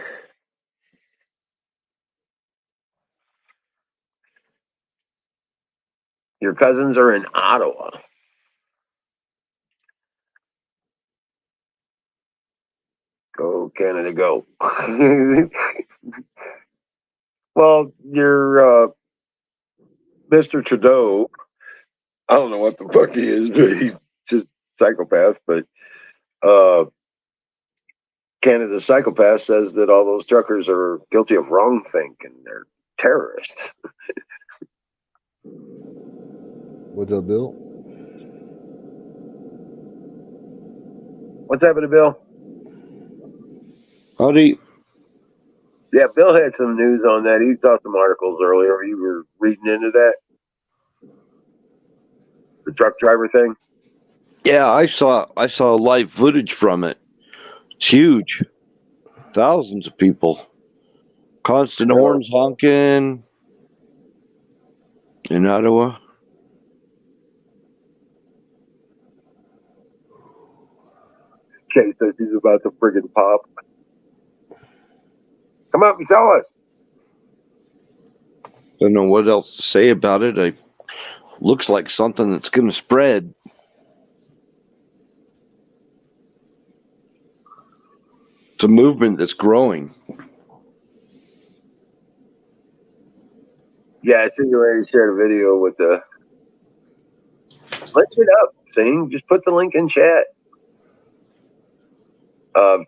Your cousins are in Ottawa. Go Canada, go. Well, your Mr. Trudeau, I don't know what the fuck he is, but he's just psychopath. But uh, Canada's psychopath says that all those truckers are guilty of wrong thinking. They're terrorists. What's up, Bill? What's happening, Bill? Howdy. Yeah, Bill had some news on that. He saw some articles earlier. You were reading into that? The truck driver thing? Yeah, I saw live footage from it. It's huge. Thousands of people. Constant horns honking in Ottawa. Kay says he's about to friggin' pop. Come up and tell us. Don't know what else to say about it. It looks like something that's going to spread. It's a movement that's growing. Yeah, Singularity shared a video with the. Link it up, Sing. Just put the link in chat.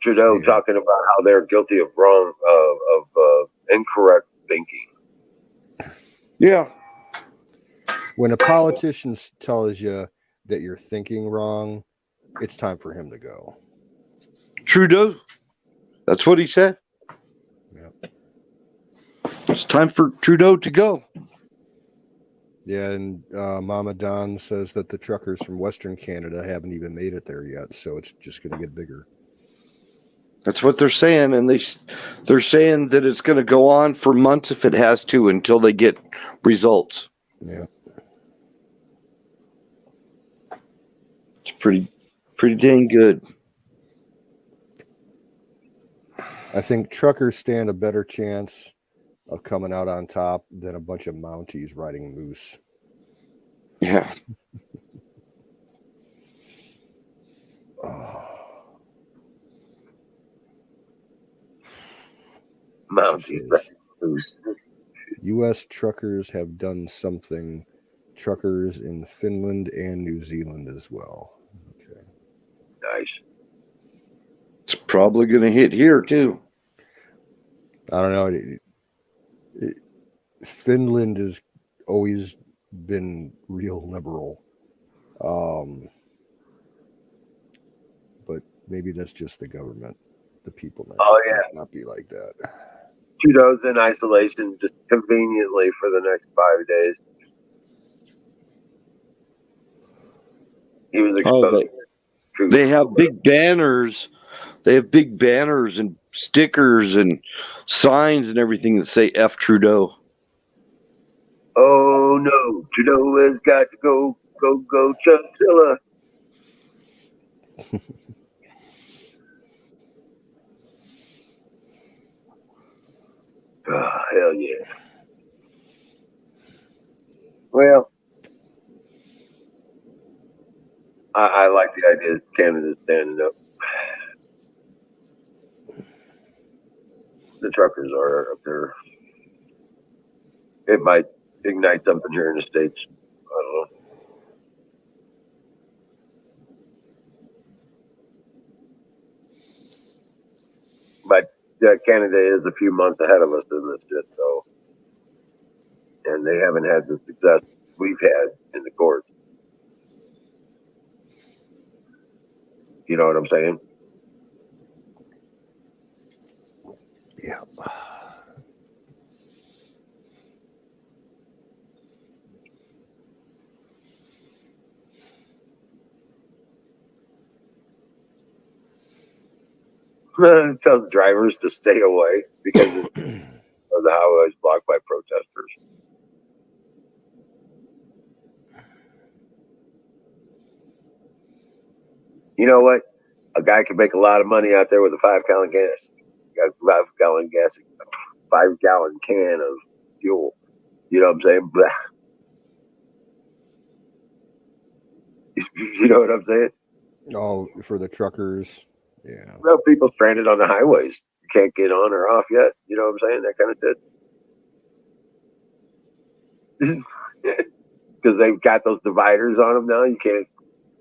Trudeau talking about how they're guilty of wrong, of incorrect thinking. Yeah. When a politician tells you that you're thinking wrong, it's time for him to go. Trudeau. That's what he said. Yeah. It's time for Trudeau to go. Yeah, and Mama Don says that the truckers from Western Canada haven't even made it there yet, so it's just going to get bigger. That's what they're saying, and they're saying that it's going to go on for months if it has to until they get results. Yeah. It's pretty dang good. I think truckers stand a better chance of coming out on top than a bunch of Mounties riding moose. Yeah. U.S. truckers have done something. Truckers in Finland and New Zealand as well. Okay. Nice. It's probably going to hit here too. I don't know. Finland has always been real liberal. But maybe that's just the government. The people might not be like that. Trudeau's in isolation just conveniently for the next 5 days. He was exposed. They have big banners. They have big banners and stickers and signs and everything that say F Trudeau. Oh no, Trudeau has got to go Chunchilla. Oh, hell yeah. I like the idea of Canada standing up. The truckers are up there. It might ignite something here in the States. I don't know. But Canada is a few months ahead of us in this shit, so. And they haven't had the success we've had in the courts. You know what I'm saying? Yeah. It tells drivers to stay away because of the highway is blocked by protesters. You know what? A guy can make a lot of money out there with a 5-gallon gas. Got a 5-gallon gas, 5-gallon can of fuel. You know what I'm saying? Blah. You know what I'm saying? Oh, for the truckers. Yeah. Well, people stranded on the highways. You can't get on or off yet. You know what I'm saying? That kind of shit. Because they've got those dividers on them now. You can't,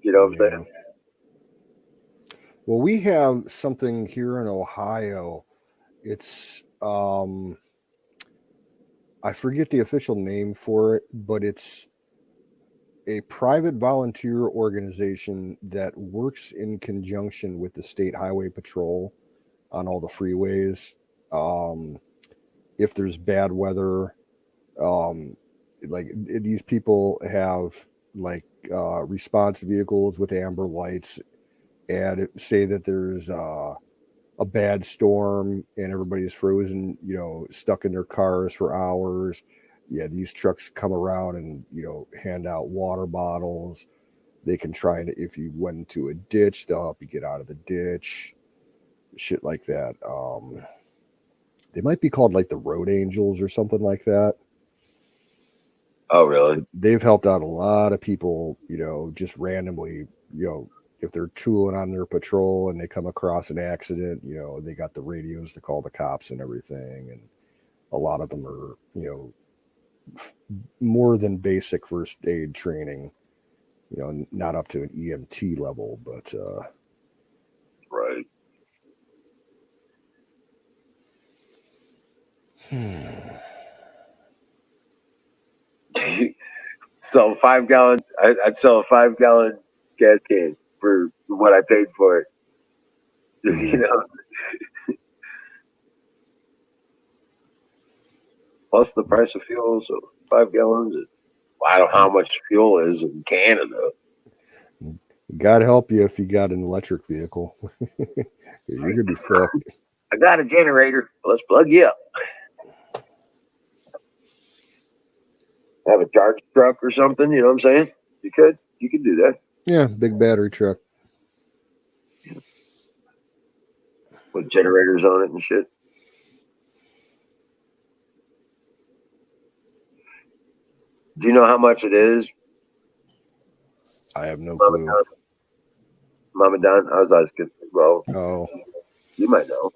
you know what I'm saying? Well, we have something here in Ohio. It's I forget the official name for it, but it's a private volunteer organization that works in conjunction with the state highway patrol on all the freeways. If there's bad weather, like these people have like response vehicles with amber lights, and say that there's a bad storm and everybody's frozen, stuck in their cars for hours. Yeah, these trucks come around and, hand out water bottles. They can try and, if you went into a ditch, they'll help you get out of the ditch, shit like that. They might be called like the Road Angels or something like that. Oh, really? They've helped out a lot of people, just randomly, if they're tooling on their patrol and they come across an accident, they got the radios to call the cops and everything. And a lot of them are, more than basic first aid training, not up to an EMT level, but Right. So 5-gallon, I'd sell a 5-gallon gas can for what I paid for it. You know, plus the price of fuel. So 5 gallons. Well, I don't know how much fuel is in Canada. God help you if you got an electric vehicle. You're gonna be fucked. I got a generator. Let's plug you up. Have a charge truck or something. You know what I'm saying? You could do that Yeah, big battery truck. with generators on it and shit. Do you know how much it is, I have no Mama clue. Don? Mama Don, I was asking. Well, Oh, you might know.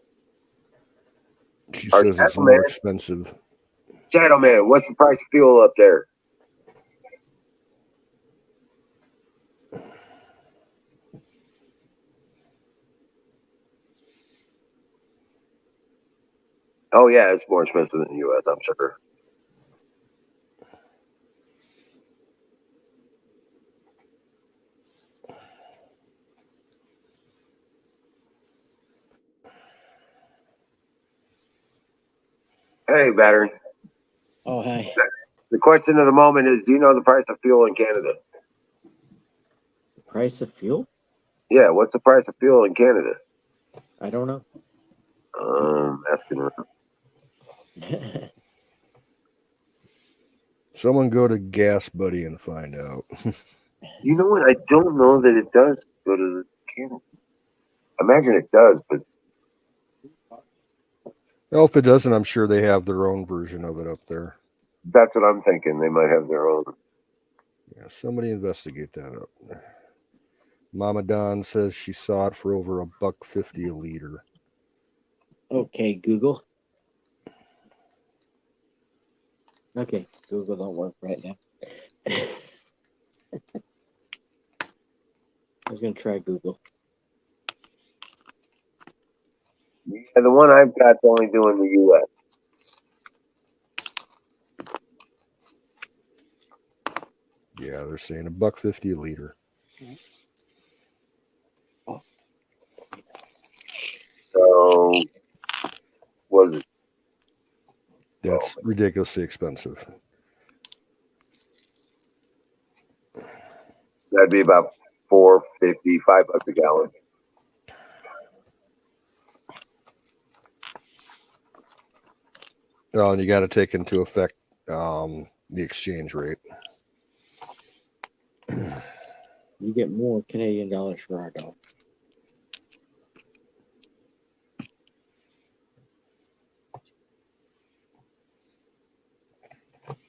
she Our says it's Shadow more Man. expensive. Shadow Man, what's the price of fuel up there? Oh yeah, it's more expensive than the U.S. I'm sure. Hey, battery. Oh, hi. The question of the moment is: do you know the price of fuel in Canada? Price of fuel? Yeah, what's the price of fuel in Canada? I don't know. Asking around. Someone go to Gas Buddy and find out. You know what? I don't know that it does go to Canada. Imagine it does, but Well, if it doesn't, I'm sure they have their own version of it up there. that's what I'm thinking. They might have their own. Yeah, somebody investigate that up. Mama Don says she saw it for over $1.50 a liter. Okay, Google. Okay, Google don't work right now. I was gonna try Google. Yeah, the one I've got only doing the U.S. Yeah, they're saying $1.50 a liter. So, was it? That's ridiculously expensive. That'd be about $4.50, $5 a gallon. Oh, and you got to take into effect the exchange rate. You get more Canadian dollars for our dog.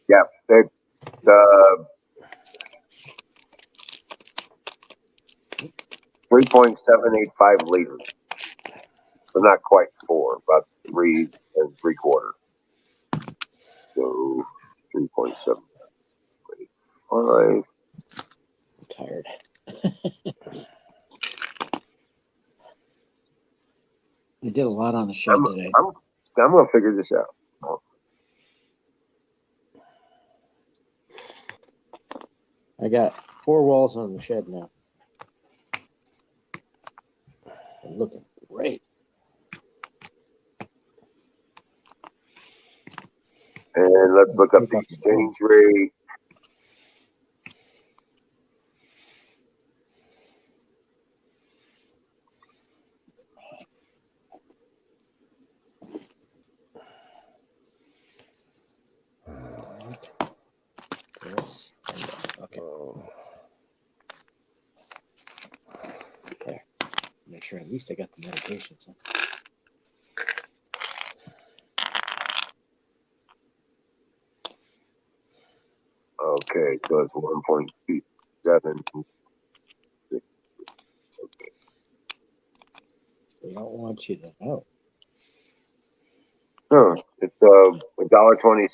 Yeah, it's 3.785 liters. So not quite 4, about 3 3/4. So 3.785. I'm tired. We did a lot on the shed today. I'm gonna figure this out. I got 4 walls on the shed now. They're looking great. And let's look up the exchange rate. Yes. Okay. There. Make sure at least I got the medications. Okay, so it's 1.27. Okay. They don't want you to know. It's $1.20,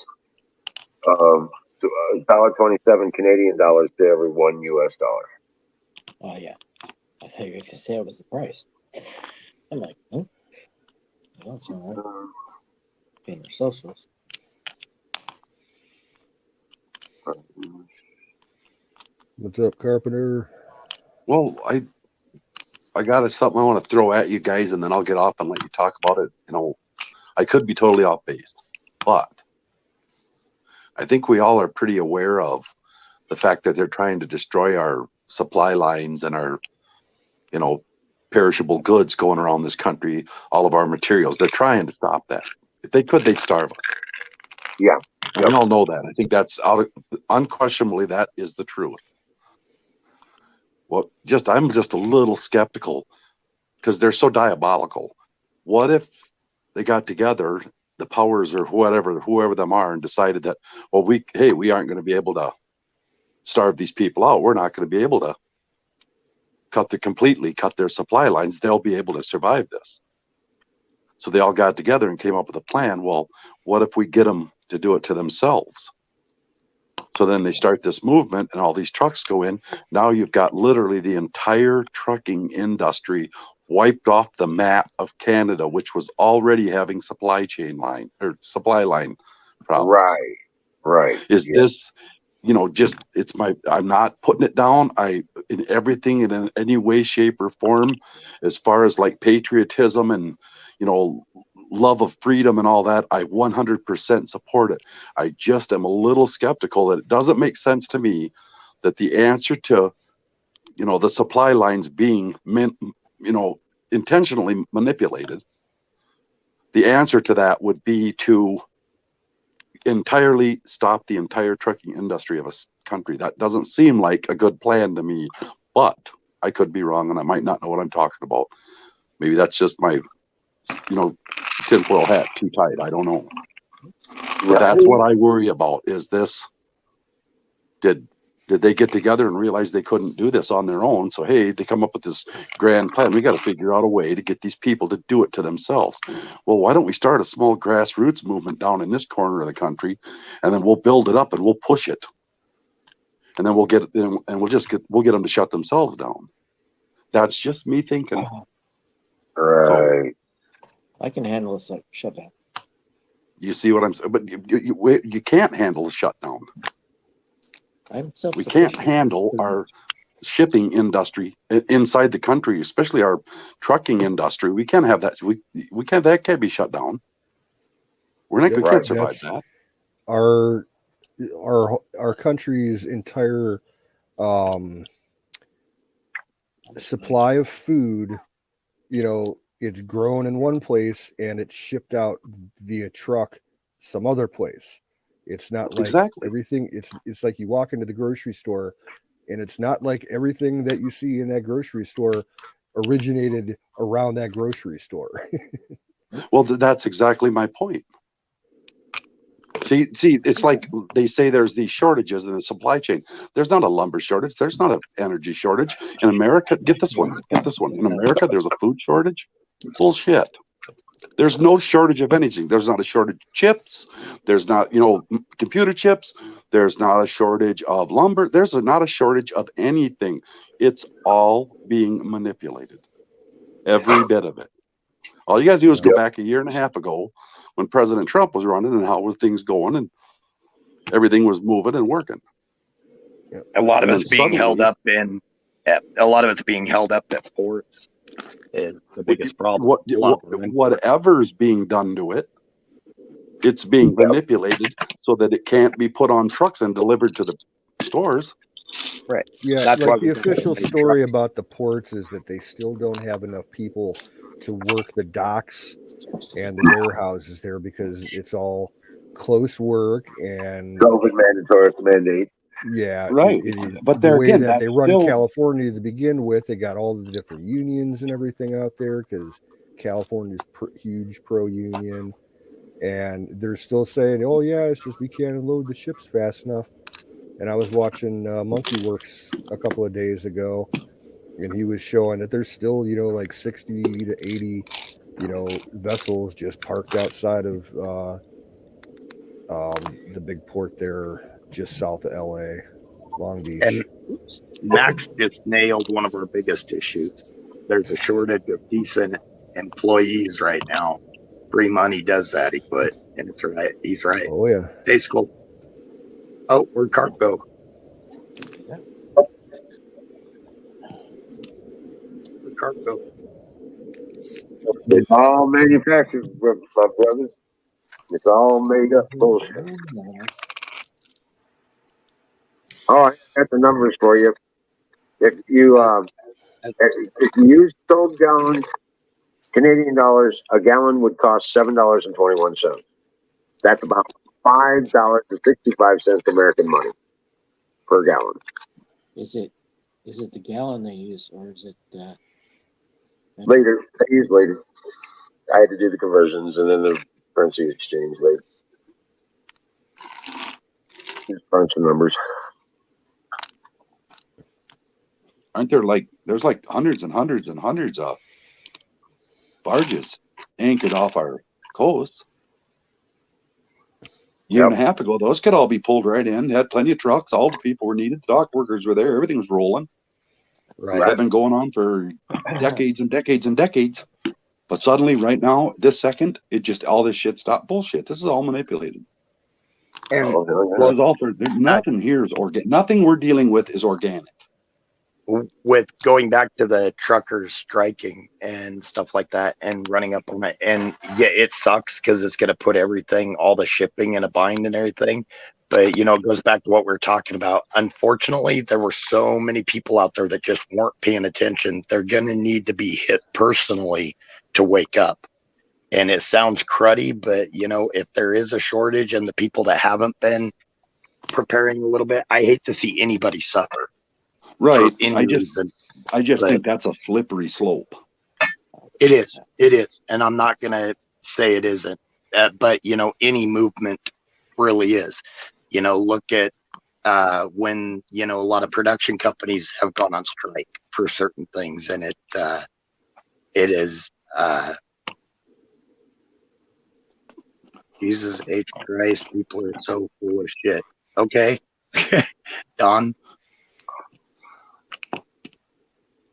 $1.27 Canadian dollars to every $1 US dollar. Oh yeah. I thought you were gonna say it was the price. I'm like, huh? That's all right. Paying our socials. What's up, Carpenter? Well, I got something I want to throw at you guys, and then I'll get off and let you talk about it. You know, I could be totally off base, but I think we all are pretty aware of the fact that they're trying to destroy our supply lines and our, you know, perishable goods going around this country, all of our materials. They're trying to stop that. If they could, they'd starve us. Yeah. And we all know that. I think that's unquestionably that is the truth. Well, I'm just a little skeptical because they're so diabolical. What if they got together, the powers or whoever them are, and decided that, well, we aren't going to be able to starve these people out. We're not going to be able to completely cut their supply lines. They'll be able to survive this. So they all got together and came up with a plan. Well, what if we get them to do it to themselves? So then they start this movement and all these trucks go in. Now you've got literally the entire trucking industry wiped off the map of Canada, which was already having supply line problems. Right. Is this, I'm not putting it down. In everything in any way, shape, or form, as far as like patriotism and, love of freedom and all that, I 100% support it. I just am a little skeptical that it doesn't make sense to me that the answer to, the supply lines being intentionally manipulated, the answer to that would be to entirely stop the entire trucking industry of a country. That doesn't seem like a good plan to me, but I could be wrong and I might not know what I'm talking about. Maybe that's just my, tinfoil hat too tight. I don't know. But that's what I worry about. Is this, did Did they get together and realize they couldn't do this on their own? So, hey, they come up with this grand plan. We got to figure out a way to get these people to do it to themselves. Well, why don't we start a small grassroots movement down in this corner of the country, and then we'll build it up and we'll push it, and then we'll get them to shut themselves down. That's just me thinking. Right. I can handle a shutdown. You see what I'm saying? But you can't handle a shutdown. I'm We self-sufficient. can't handle our shipping industry inside the country, especially our trucking industry. We can't have that. We can't. That can't be shut down. We're not. Yeah, We right. can't survive That's- that. Our country's entire supply of food, you know, it's grown in one place and it's shipped out via truck some other place. It's not like Exactly. everything. It's like you walk into the grocery store, and it's not like everything that you see in that grocery store originated around that grocery store. Well, that's exactly my point. See, it's like they say there's these shortages in the supply chain. There's not a lumber shortage. There's not an energy shortage in America. Get this one. In America, there's a food shortage. Bullshit. There's no shortage of anything. There's not a shortage of chips. There's not, computer chips. There's not a shortage of lumber. There's not a shortage of anything. It's all being manipulated. Every bit of it. All you got to do is go back a year and a half ago when President Trump was running and how was things going and everything was moving and working. A lot of And it's then being held suddenly- up a lot of it's being held up at ports is the biggest problem. Whatever's being done to it, it's being manipulated so that it can't be put on trucks and delivered to the stores. Right. Yeah, That's why like the we official make story trucks. about the ports is that they still don't have enough people to work the docks and the warehouses there because it's all close work and COVID mandate. yeah, Right. But the there way again, that they that's run still- California to begin with, they got all the different unions and everything out there because California's huge pro-union, and they're still saying, "Oh yeah, it's just we can't unload the ships fast enough." And I was watching Monkey Works a couple of days ago, and he was showing that there's still, like 60 to 80, vessels just parked outside of the big port there just south of LA, Long Beach. And Max just nailed one of our biggest issues. There's a shortage of decent employees right now. Free money does that, he put, and it's right. He's right. Oh yeah. Day school. Oh, where'd Carp go? Where'd Carp go? It's all manufactured, my brothers. It's all made up bullshit. Oh, I got the numbers for you. If you use sold gallons, Canadian dollars, a gallon would cost $7.21. That's about $5.65 American money per gallon. Is it the gallon they use, or is it Later, I use later. I had to do the conversions and then the currency exchange later. Just crunch some numbers. Aren't there there's hundreds and hundreds and hundreds of barges anchored off our coast? Year and a half ago, those could all be pulled right in. They had plenty of trucks. All the people were needed. The dock workers were there. Everything was rolling. Right. That's been going on for decades and decades and decades. But suddenly, right now, this second, it just all this shit stopped. Bullshit. This is all manipulated. And This is all for nothing here is organic. Nothing we're dealing with is organic. with going back to the truckers striking and stuff like that and running up on it, and yeah, it sucks because it's going to put everything, all the shipping in a bind and everything. But it goes back to what we were talking about. Unfortunately, there were so many people out there that just weren't paying attention. They're going to need to be hit personally to wake up. And it sounds cruddy, but if there is a shortage and the people that haven't been preparing a little bit, I hate to see anybody suffer. Right. For any I just reason. think that's a slippery slope. It is. And I'm not going to say it isn't, but any movement really is. Look at when a lot of production companies have gone on strike for certain things, and it is Jesus H Christ, people are so full of shit. Okay. Don.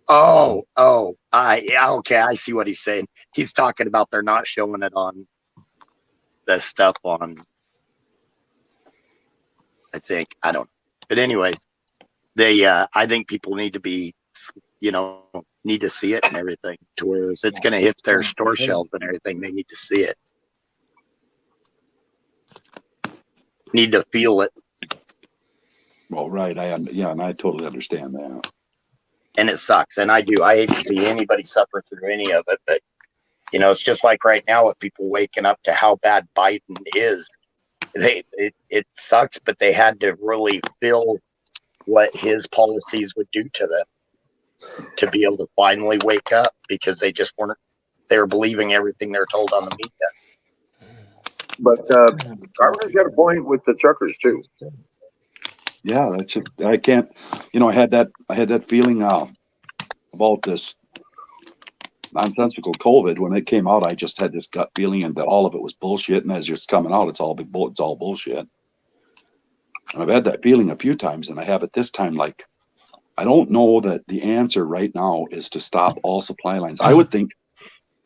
Yeah, okay, I see what he's saying. He's talking about they're not showing it on the stuff on, I think, I don't know. But anyways, I think people need to be, need to see it and everything, to where if it's going to hit their store shelves and everything, they need to see it. Need to feel it. Well, right. And I totally understand that. And it sucks. And I hate to see anybody suffer through any of it. But, it's just like right now with people waking up to how bad Biden is. It sucks, but they had to really feel what his policies would do to them to be able to finally wake up, because they just weren't, they were believing everything they're told on the media. But Carver's got a point with the truckers too. Yeah, I can't. I had that feeling about this nonsensical COVID when it came out. I just had this gut feeling, and that all of it was bullshit. And as it's coming out, it's all bullshit. And I've had that feeling a few times, and I have it this time. Like, I don't know that the answer right now is to stop all supply lines. I would think,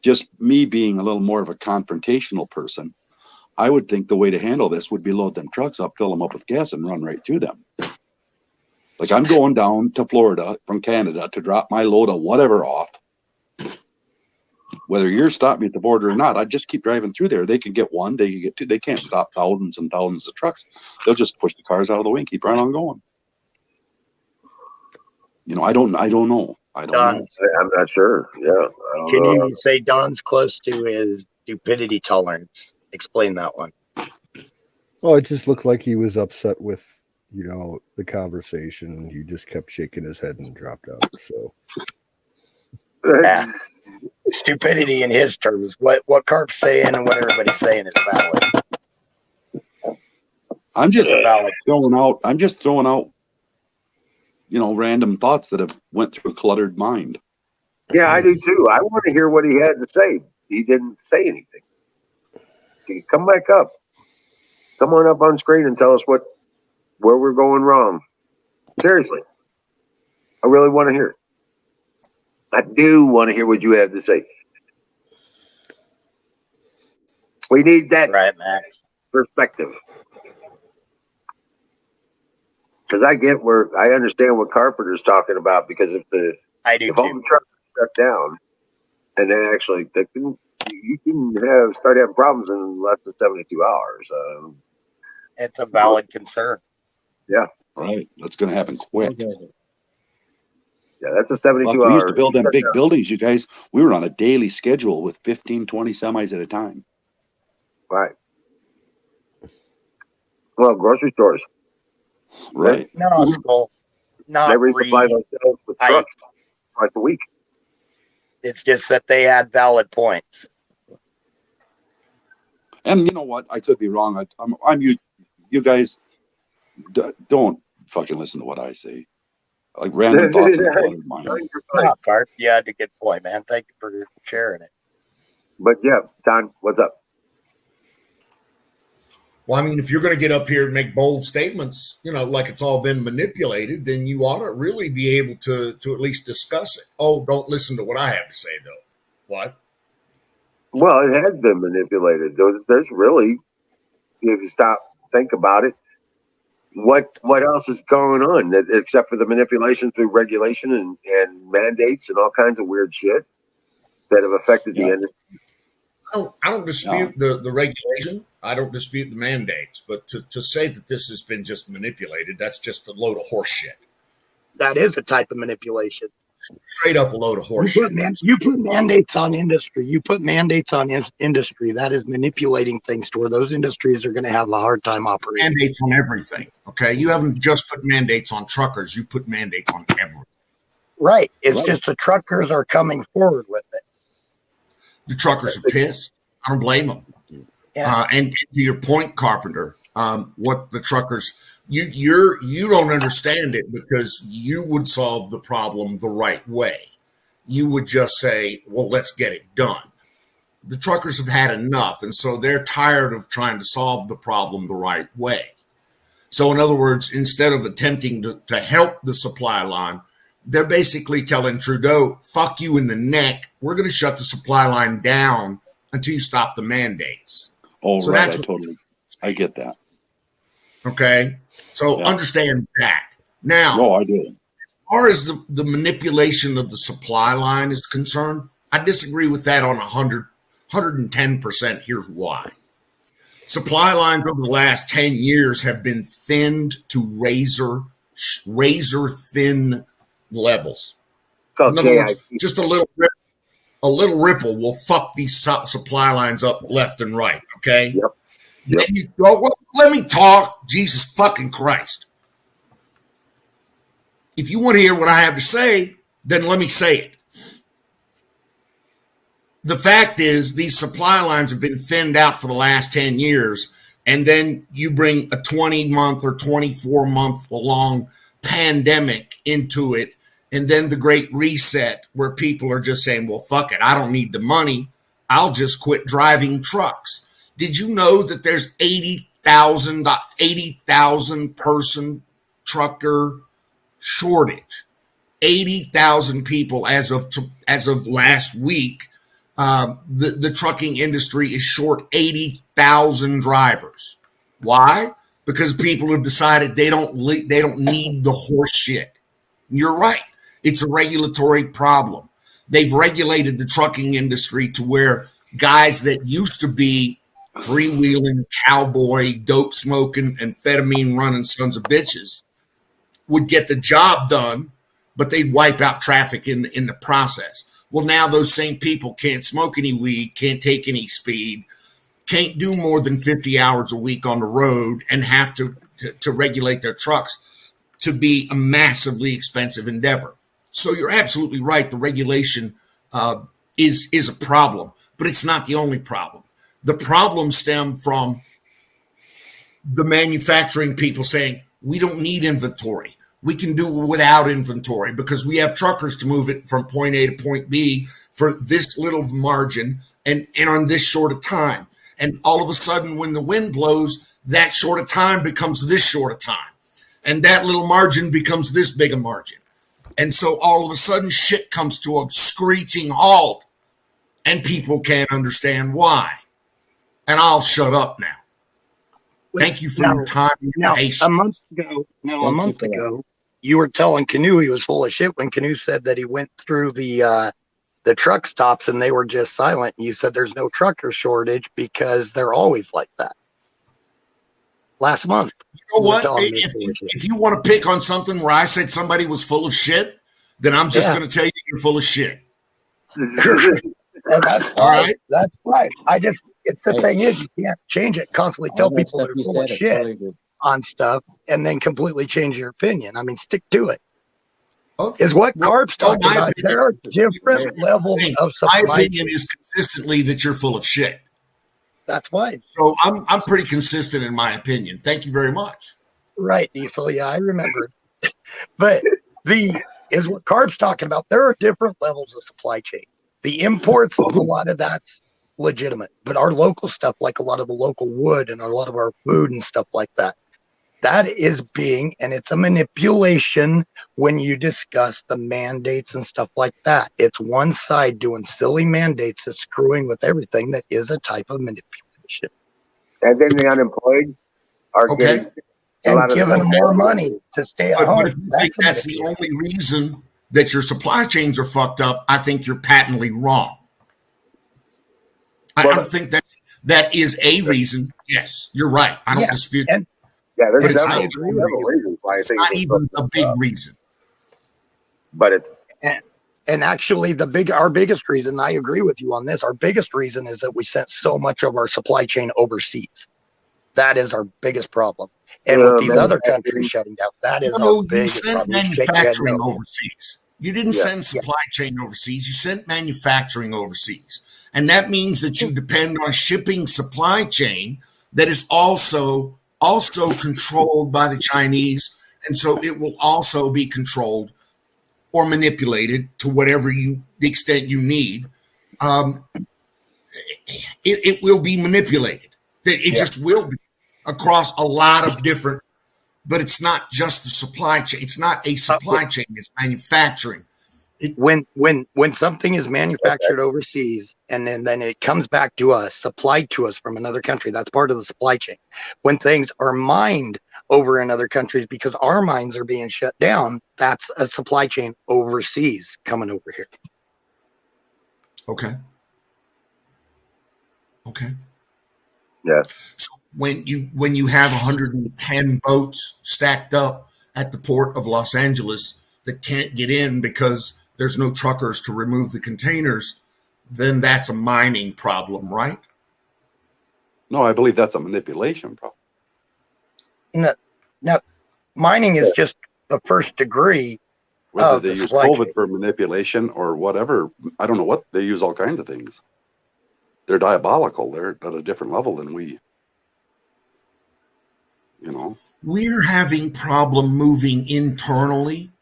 just me being a little more of a confrontational person, I would think the way to handle this would be load them trucks up, fill them up with gas, and run right to them. Like, I'm going down to Florida from Canada to drop my load of whatever off. Whether you're stopping me at the border or not, I just keep driving through there. They can get one, they can get two. They can't stop thousands and thousands of trucks. They'll just push the cars out of the way and keep right on going. I don't know. I don't know. I'm not sure. Yeah. Can you say Don's close to his stupidity tolerance? Explain that one. Well, it just looked like he was upset with, the conversation. He just kept shaking his head and dropped out. So stupidity in his terms. What Carp's saying and what everybody's saying is valid. I'm just throwing out random thoughts that have went through a cluttered mind. Yeah, I do too. I want to hear what he had to say. He didn't say anything. Come back up. Come on up on screen and tell us where we're going wrong. Seriously. I really want to hear it. I do want to hear what you have to say. We need that perspective. Because I understand what Carpenter's talking about, because if all the trucks are shut down, and then actually you can start having problems in less than 72 hours. It's a valid concern. Yeah. Right. That's going to happen quick. Yeah, that's a 72 hour. We used to build them big buildings, you guys. We were on a daily schedule with 15, 20 semis at a time. Right. Well, grocery stores. Right. No, school. Not they resupply themselves with trucks twice a week. It's just that they had valid points. And you know what? I could be wrong. I'm you guys don't fucking listen to what I say. Like random thoughts in the mind. Carp, you had a good point, man. Thank you for sharing it. But yeah, Don, what's up? Well, I mean, if you're going to get up here and make bold statements, like it's all been manipulated, then you ought to really be able to at least discuss it. Oh, don't listen to what I have to say, though. What? Well, it has been manipulated. There's really, if you think about it, what else is going on except for the manipulation through regulation and mandates and all kinds of weird shit that have affected the industry? I don't dispute the regulation. I don't dispute the mandates. But to say that this has been just manipulated, that's just a load of horse shit. That is a type of manipulation. Straight up a load of horse shit. You put mandates on industry. You put mandates on industry. That is manipulating things to where those industries are going to have a hard time operating. Mandates on everything. Okay, you haven't just put mandates on truckers. You've put mandates on everything. Right. It's just the truckers are coming forward with it. The truckers are pissed. I don't blame them. Yeah. And to your point, Carpenter, what the truckers, You don't understand it because you would solve the problem the right way. You would just say, well, let's get it done. The truckers have had enough, and so they're tired of trying to solve the problem the right way. So, in other words, instead of attempting to help the supply line, they're basically telling Trudeau, fuck you in the neck. We're going to shut the supply line down until you stop the mandates. Oh, So right. that's I get that. okay. So Yeah. understand that. Now, No, I do. as far as the manipulation of the supply line is concerned, I disagree with that on 110%. Here's why. Supply lines over the last 10 years have been thinned to razor thin levels. In other words, just a little ripple will fuck these supply lines up left and right. Okay. Yep. Then you go, well, let me talk. Jesus fucking Christ. If you want to hear what I have to say, then let me say it. The fact is, these supply lines have been thinned out for the last 10 years, and then you bring a 20-month or 24-month long pandemic into it, and then the Great Reset, where people are just saying, well, fuck it, I don't need the money. I'll just quit driving trucks. Did you know that there's 80,000 person trucker shortage? 80,000 people as of last week. The trucking industry is short 80,000 drivers. Why? Because people have decided they don't need the horse shit. You're right. It's a regulatory problem. They've regulated the trucking industry to where guys that used to be freewheeling, cowboy, dope smoking, amphetamine running sons of bitches would get the job done, but they'd wipe out traffic in the process. Well, now those same people can't smoke any weed, can't take any speed, can't do more than 50 hours a week on the road, and have to regulate their trucks to be a massively expensive endeavor. So you're absolutely right. The regulation is a problem, but it's not the only problem. The problem stems from the manufacturing people saying, we don't need inventory. We can do without inventory because we have truckers to move it from point A to point B for this little margin and on this short of time. And all of a sudden, when the wind blows, that short of time becomes this short of time. And that little margin becomes this big a margin. And so all of a sudden, shit comes to a screeching halt, and people can't understand why. And I'll shut up now. Thank you for your time and your patience. A month ago, you were telling Canoe he was full of shit when Canoe said that he went through the truck stops and they were just silent. And you said there's no trucker shortage because they're always like that. Last month. You know what? If you want to pick on something where I said somebody was full of shit, then I'm just going to tell you you're full of shit. And that's fine. Right. That's fine. It's the thing is, you can't change it. Constantly tell people they're full of shit on stuff and then completely change your opinion. I mean, stick to it. Is what Carb's talking about. There are different levels of supply. My opinion is consistently that you're full of shit. That's fine. So I'm pretty consistent in my opinion. Thank you very much. Right, Diesel. Yeah, I remember. But is what Carb's talking about. There are different levels of supply chain. The imports, a lot of that's legitimate, but our local stuff, like a lot of the local wood and a lot of our food and stuff like that, that is and it's a manipulation when you discuss the mandates and stuff like that. It's one side doing silly mandates and screwing with everything that is a type of manipulation. And then the unemployed are getting and giving more money to stay at home. But if you think that's the only reason that your supply chains are fucked up, I think you're patently wrong. I don't think that is a reason. Yes, you're right. I don't dispute that. There's definitely several reasons why I think it's not even a big reason. But it's and actually our biggest reason, I agree with you on this, our biggest reason is that we sent so much of our supply chain overseas. That is our biggest problem. And with these other countries shutting down, that is our biggest problem. You sent manufacturing overseas. You didn't send supply chain overseas. You sent manufacturing overseas. And that means that you depend on a shipping supply chain that is also also controlled by the Chinese, and so it will also be controlled or manipulated to whatever the extent you need. Um, it will be manipulated. It just will be across a lot of different. But it's not just the supply chain. It's not a supply chain. It's manufacturing. When something is manufactured overseas and then it comes back to us, supplied to us from another country, that's part of the supply chain. When things are mined over in other countries because our mines are being shut down, that's a supply chain overseas coming over here. Okay. Yeah. So when you have 110 boats stacked up at the port of Los Angeles that can't get in because there's no truckers to remove the containers, then that's a mining problem, right? No, I believe that's a manipulation problem. No, mining is just the first degree. Whether they use COVID for manipulation or whatever, I don't know what they use. All kinds of things. They're diabolical. They're at a different level than we. We're having problem moving internally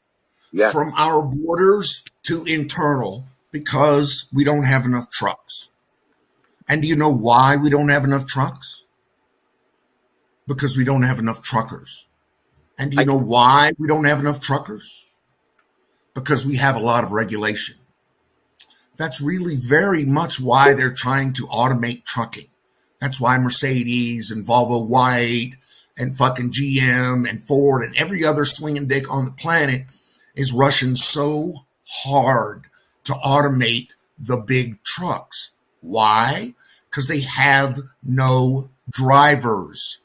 from our borders to internal because we don't have enough trucks. And do you know why we don't have enough trucks? Because we don't have enough truckers. And do you know why we don't have enough truckers? Because we have a lot of regulation. That's really very much why they're trying to automate trucking. That's why Mercedes and Volvo White and fucking GM and Ford and every other swinging dick on the planet is rushing so hard to automate the big trucks. Why? Because they have no drivers.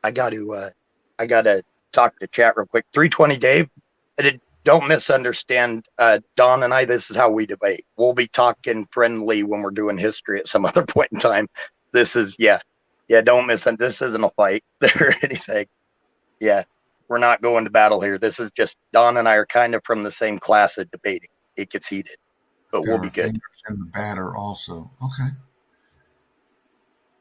I got to talk to chat real quick. 320 Dave, don't misunderstand Don and I. This is how we debate. We'll be talking friendly when we're doing history at some other point in time. This is don't misunderstand. This isn't a fight or anything. Yeah, we're not going to battle here. This is just Don and I are kind of from the same class of debating. It gets heated, but we'll be good. And the batter also. Okay.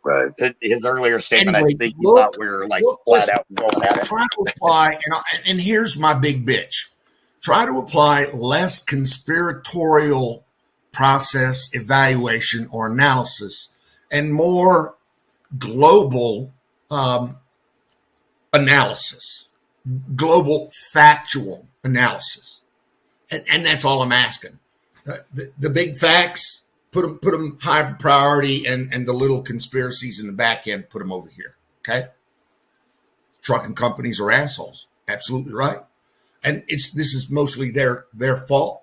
Right. His earlier statement, Anyway, I think you thought we were like flat out going at it. Try to apply, and here's my big bitch. Try to apply less conspiratorial process evaluation or analysis and more global analysis, global factual analysis. And that's all I'm asking. The big facts, put them high priority, and the little conspiracies in the back end, put them over here. Okay? Trucking companies are assholes. Absolutely right. And this is mostly their fault.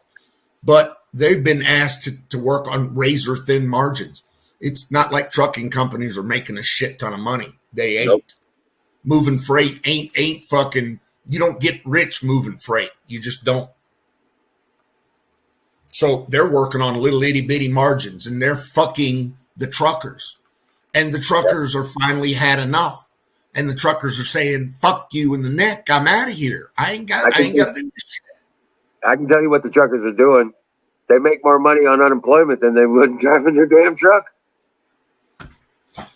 But they've been asked to work on razor thin margins. It's not like trucking companies are making a shit ton of money. They ain't. Nope. Moving freight ain't fucking, you don't get rich moving freight. You just don't. So they're working on little itty bitty margins, and they're fucking the truckers. And the truckers are finally had enough. And the truckers are saying, fuck you in the neck. I'm out of here. I ain't got to do this shit. I can tell you what the truckers are doing. They make more money on unemployment than they would driving their damn truck.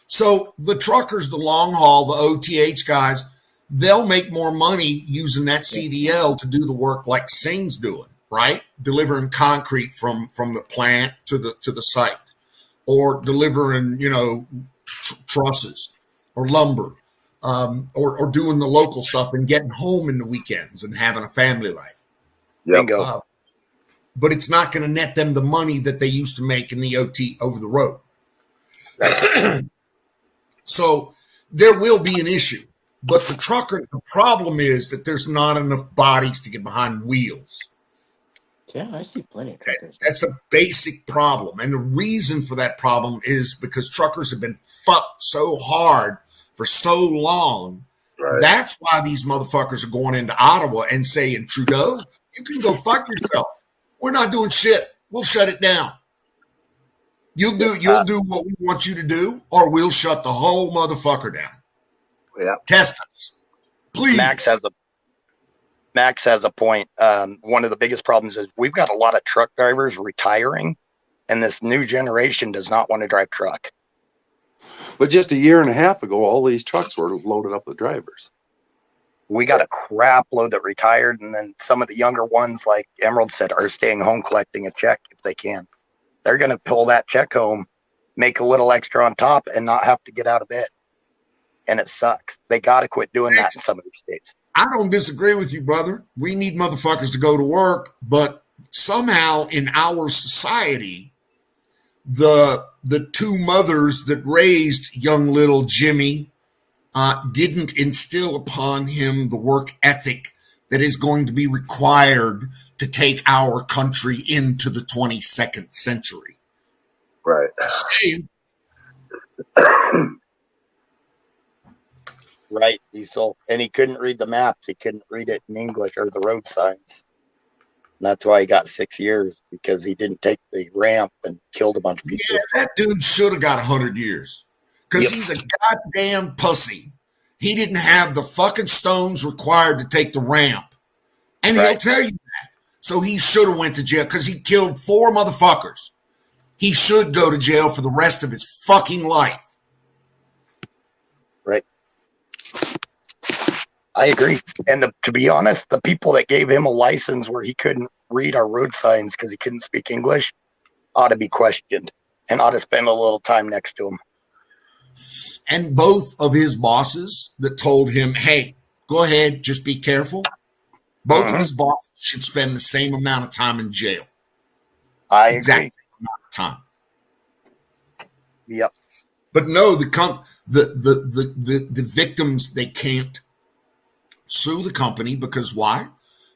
So the truckers, the long haul, the OTH guys, they'll make more money using that CDL to do the work like Sing's doing, right? Delivering concrete from the plant to the site, or delivering, trusses or lumber. Or doing the local stuff and getting home in the weekends and having a family life. Bingo. But it's not going to net them the money that they used to make in the OT over the road. So there will be an issue. But the problem is that there's not enough bodies to get behind wheels. Yeah, I see plenty of truckers. That's a basic problem. And the reason for that problem is because truckers have been fucked so hard for so long. Right. That's why these motherfuckers are going into Ottawa and saying, Trudeau, you can go fuck yourself. We're not doing shit. We'll shut it down. You'll do what we want you to do, or we'll shut the whole motherfucker down. Yeah. Test us. Please. Max has a point. One of the biggest problems is we've got a lot of truck drivers retiring, and this new generation does not want to drive truck. But just a year and a half ago, all these trucks were loaded up with drivers. We got a crap load that retired, and then some of the younger ones, like Emerald said, are staying home collecting a check if they can. They're going to pull that check home, make a little extra on top, and not have to get out of bed. And it sucks. They got to quit doing that in some of these states. I don't disagree with you, brother. We need motherfuckers to go to work, but somehow in our society, the two mothers that raised young little Jimmy didn't instill upon him the work ethic that is going to be required to take our country into the 22nd century. Right. Just saying. Right, Diesel. And he couldn't read the maps. He couldn't read it in English or the road signs. And that's why he got 6 years, because he didn't take the ramp and killed a bunch of people. Yeah, that dude should have got 100 years because Yep. he's a goddamn pussy. He didn't have the fucking stones required to take the ramp. And he'll Right. tell you that. So he should have went to jail because he killed 4 motherfuckers. He should go to jail for the rest of his fucking life. Right. I agree. And to be honest, the people that gave him a license where he couldn't read our road signs because he couldn't speak English ought to be questioned and ought to spend a little time next to him. And both of his bosses that told him, hey, go ahead, just be careful. Both of his bosses should spend the same amount of time in jail. I Exact agree. same amount of time. Yep. But no, the victims, they can't sue the company because why?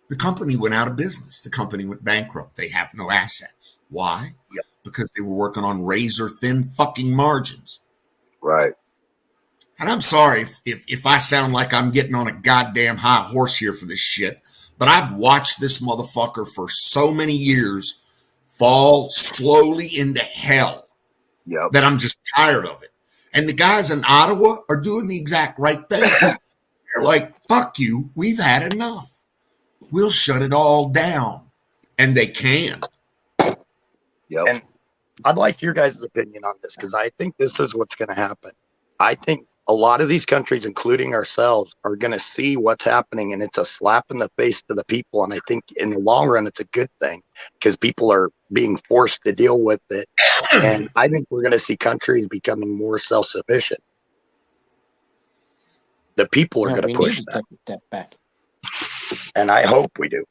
The company went out of business. The company went bankrupt. They have no assets. Why? Yep. Because they were working on razor thin fucking margins. Right. And I'm sorry if I sound like I'm getting on a goddamn high horse here for this shit, but I've watched this motherfucker for so many years fall slowly into hell Yep. that I'm just tired of it. And the guys in Ottawa are doing the exact right thing. They're like, fuck you, we've had enough. We'll shut it all down. And they can. Yep. And I'd like your guys' opinion on this, because I think this is what's going to happen. I think a lot of these countries, including ourselves, are going to see what's happening, and it's a slap in the face to the people. And I think in the long run, it's a good thing because people are being forced to deal with it. And I think we're going to see countries becoming more self-sufficient. The people are Yeah, going we to push need to that, take a step back. and I hope we do.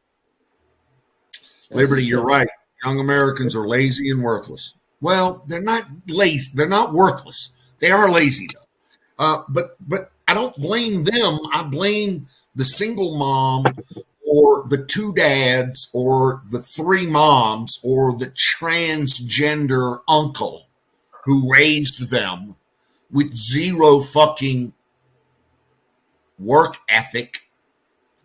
Liberty, you're right. Young Americans are lazy and worthless. Well, they're not lazy. They're not worthless. They are lazy, though. But I don't blame them. I blame the single mom or the 2 dads or the 3 moms or the transgender uncle who raised them with 0 fucking work ethic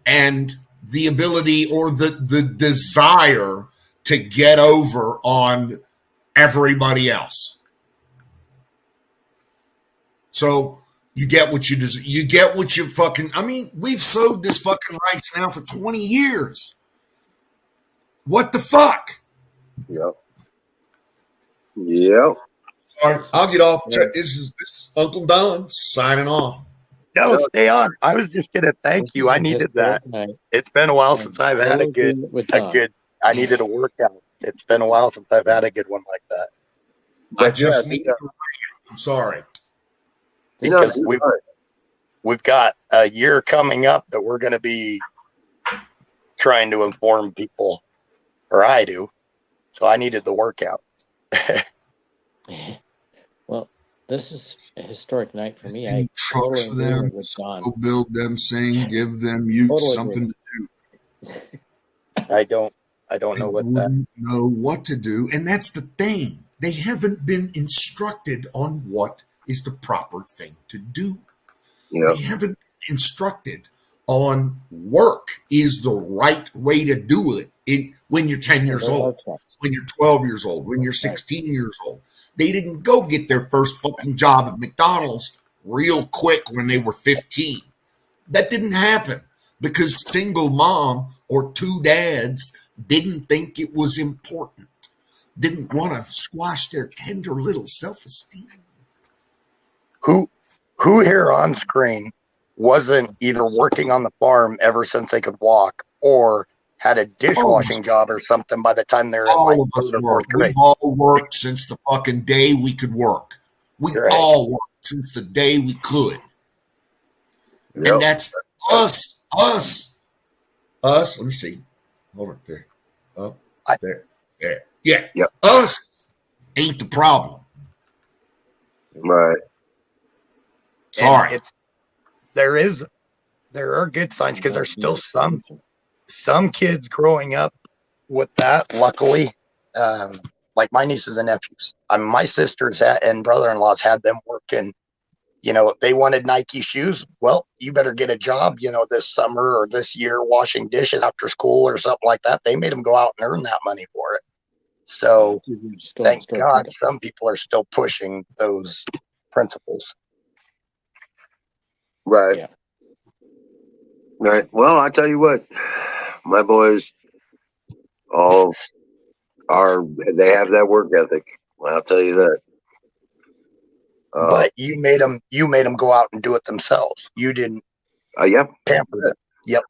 and the ability or the desire to get over on everybody else. So you get what you deserve. You get what you fucking. I mean, we've sowed this fucking rice now for 20 years. What the fuck? Yep. Yep. Sorry, I'll get off. This is Uncle Don signing off. No, stay on. I was just going to thank you. I needed that. It's been a while since I've had a good. I needed a workout. It's been a while since I've had a good one like that. I just need to. I'm sorry. Because we've got a year coming up that we're going to be trying to inform people, or I do. So I needed the workout. Well, this is a historic night for me. I Trucks for them, go build them, sing, give them youth something to do. I don't know what that. Know what to do, and that's the thing. They haven't been instructed on what is the proper thing to do. Yep. They haven't been instructed on work is the right way to do it when you're 10 years old, when you're 12 years old, when you're 16 years old. They didn't go get their first fucking job at McDonald's real quick when they were 15. That didn't happen because single mom or 2 dads didn't think it was important, didn't want to squash their tender little self-esteem. Who here on screen wasn't either working on the farm ever since they could walk or had a dishwashing job or something by the time they're in like All of us third or work. fourth grade? We've all worked since the fucking day we could work. We Right. all worked since the day we could. And Yep. that's us. Let me see. Hold it there. Up there. There. Yeah. Yep. Us ain't the problem. Right. Sorry. And there are good signs because there's still some kids growing up with that. Luckily, like my nieces and nephews, my sisters and brother-in-laws had them working. You know, they wanted Nike shoes. Well, you better get a job, you know, this summer or this year washing dishes after school or something like that. They made them go out and earn that money for it. So thank God some people are still pushing those principles. Right. Yeah. Right. Well, I tell you what, my boys all they have that work ethic. Well, I'll tell you that. But you made them go out and do it themselves. You didn't Yeah. pamper them. Yep.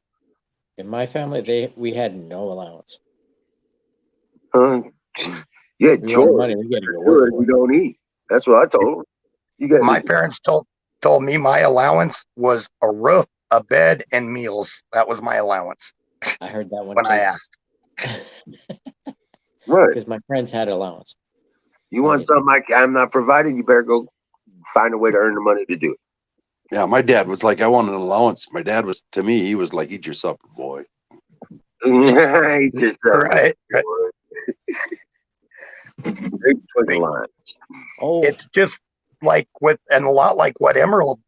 In my family, we had no allowance. Yeah, We wanted sure. money, we got to go work for We it. don't eat. That's what I told them. You got My parents told me my allowance was a roof, a bed, and meals. That was my allowance I heard that one when too. I asked. right. Because my friends had allowance. You want something I'm not providing, you better go find a way to earn the money to do it. Yeah, my dad was like, I want an allowance. My dad was, to me, he was like, eat your supper, boy. He just Right. Big between the lines. Oh, It's just like and a lot like what Emerald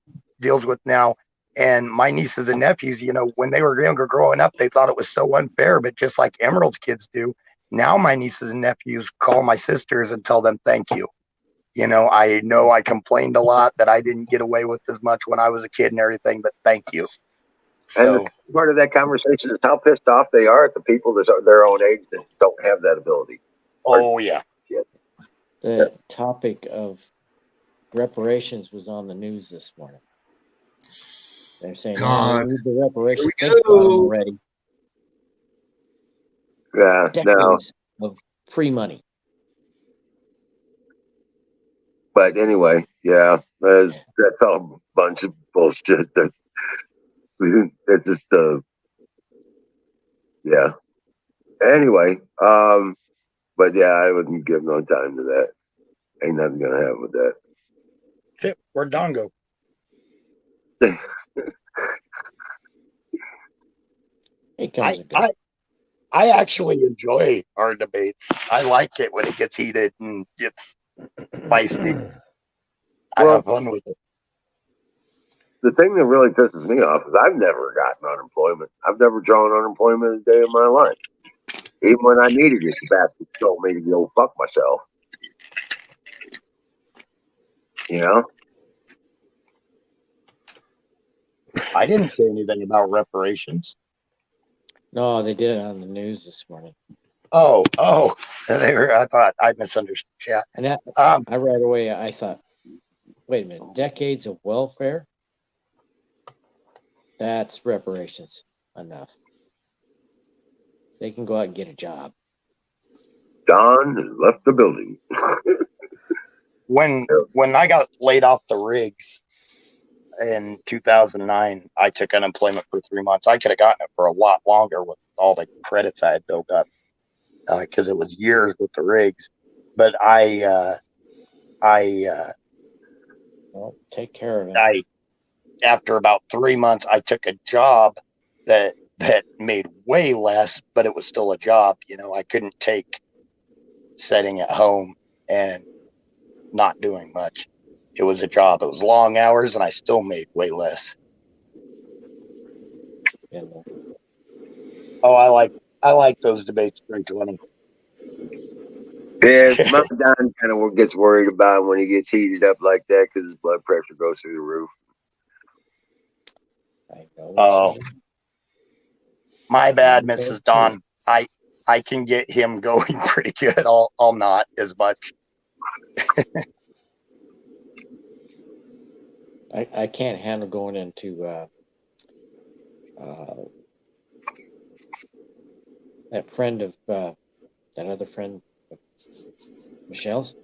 deals with now. And my nieces and nephews, you know, when they were younger growing up, they thought it was so unfair. But just like Emerald's kids do, now my nieces and nephews call my sisters and tell them thank you. You know I complained a lot that I didn't get away with as much when I was a kid and everything, but thank you. And part of that conversation is how pissed off they are at the people that are their own age that don't have that ability. Oh yeah. the topic of reparations was on the news this morning. They're saying, God. we need the reparations. Here we Think about them go. already. Yeah, no. Decades of free money. But anyway, yeah, that's all a bunch of bullshit. That's just yeah. Anyway, but yeah, I wouldn't give no time to that. Ain't nothing gonna happen with that. Shit, where'd Don go? It comes and goes. I actually enjoy our debates. I like it when it gets heated and gets feisty. I have fun with it. The thing that really pisses me off is I've never gotten unemployment. I've never drawn unemployment a day in my life. Even when I needed it, the bastard told me to go fuck myself. You know? I didn't say anything about reparations. No, they did it on the news this morning. Oh, I thought I misunderstood. Yeah. And that, I right away, I thought, wait a minute, decades of welfare? That's reparations enough. They can go out and get a job. Don has left the building. When I got laid off the rigs in 2009, I took unemployment for 3 months. I could have gotten it for a lot longer with all the credits I had built up because it was years with the rigs. But Well, take care of it. After about 3 months, I took a job that made way less, but it was still a job. You know, I couldn't take sitting at home and not doing much. It was a job. It was long hours, and I still made way less. Yeah. Oh, I like those debates. 320. Yeah, my Don kind of gets worried about when he gets heated up like that because his blood pressure goes through the roof. I know. Oh, my bad, Mrs. Dawn. I can get him going pretty good. I'll not as much. I can't handle going into that friend of that other friend, Michelle's.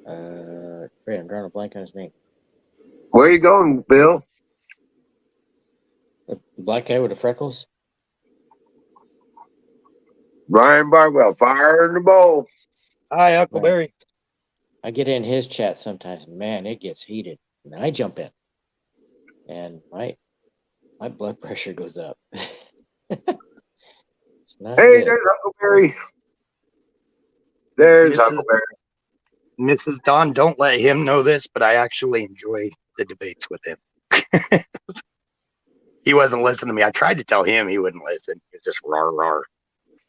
Great, I'm drawing a blank on his name. Where are you going, Bill? The black guy with the freckles. Brian Barwell, fire in the bowl. Hi, Huckleberry. I get in his chat sometimes, and man, it gets heated. And I jump in, and my blood pressure goes up. It's not Hey, good. there's Huckleberry. There's This is- Huckleberry. Mrs. Don, don't let him know this, but I actually enjoy the debates with him. He wasn't listening to me. I tried to tell him, he wouldn't listen. He was just rawr, rawr.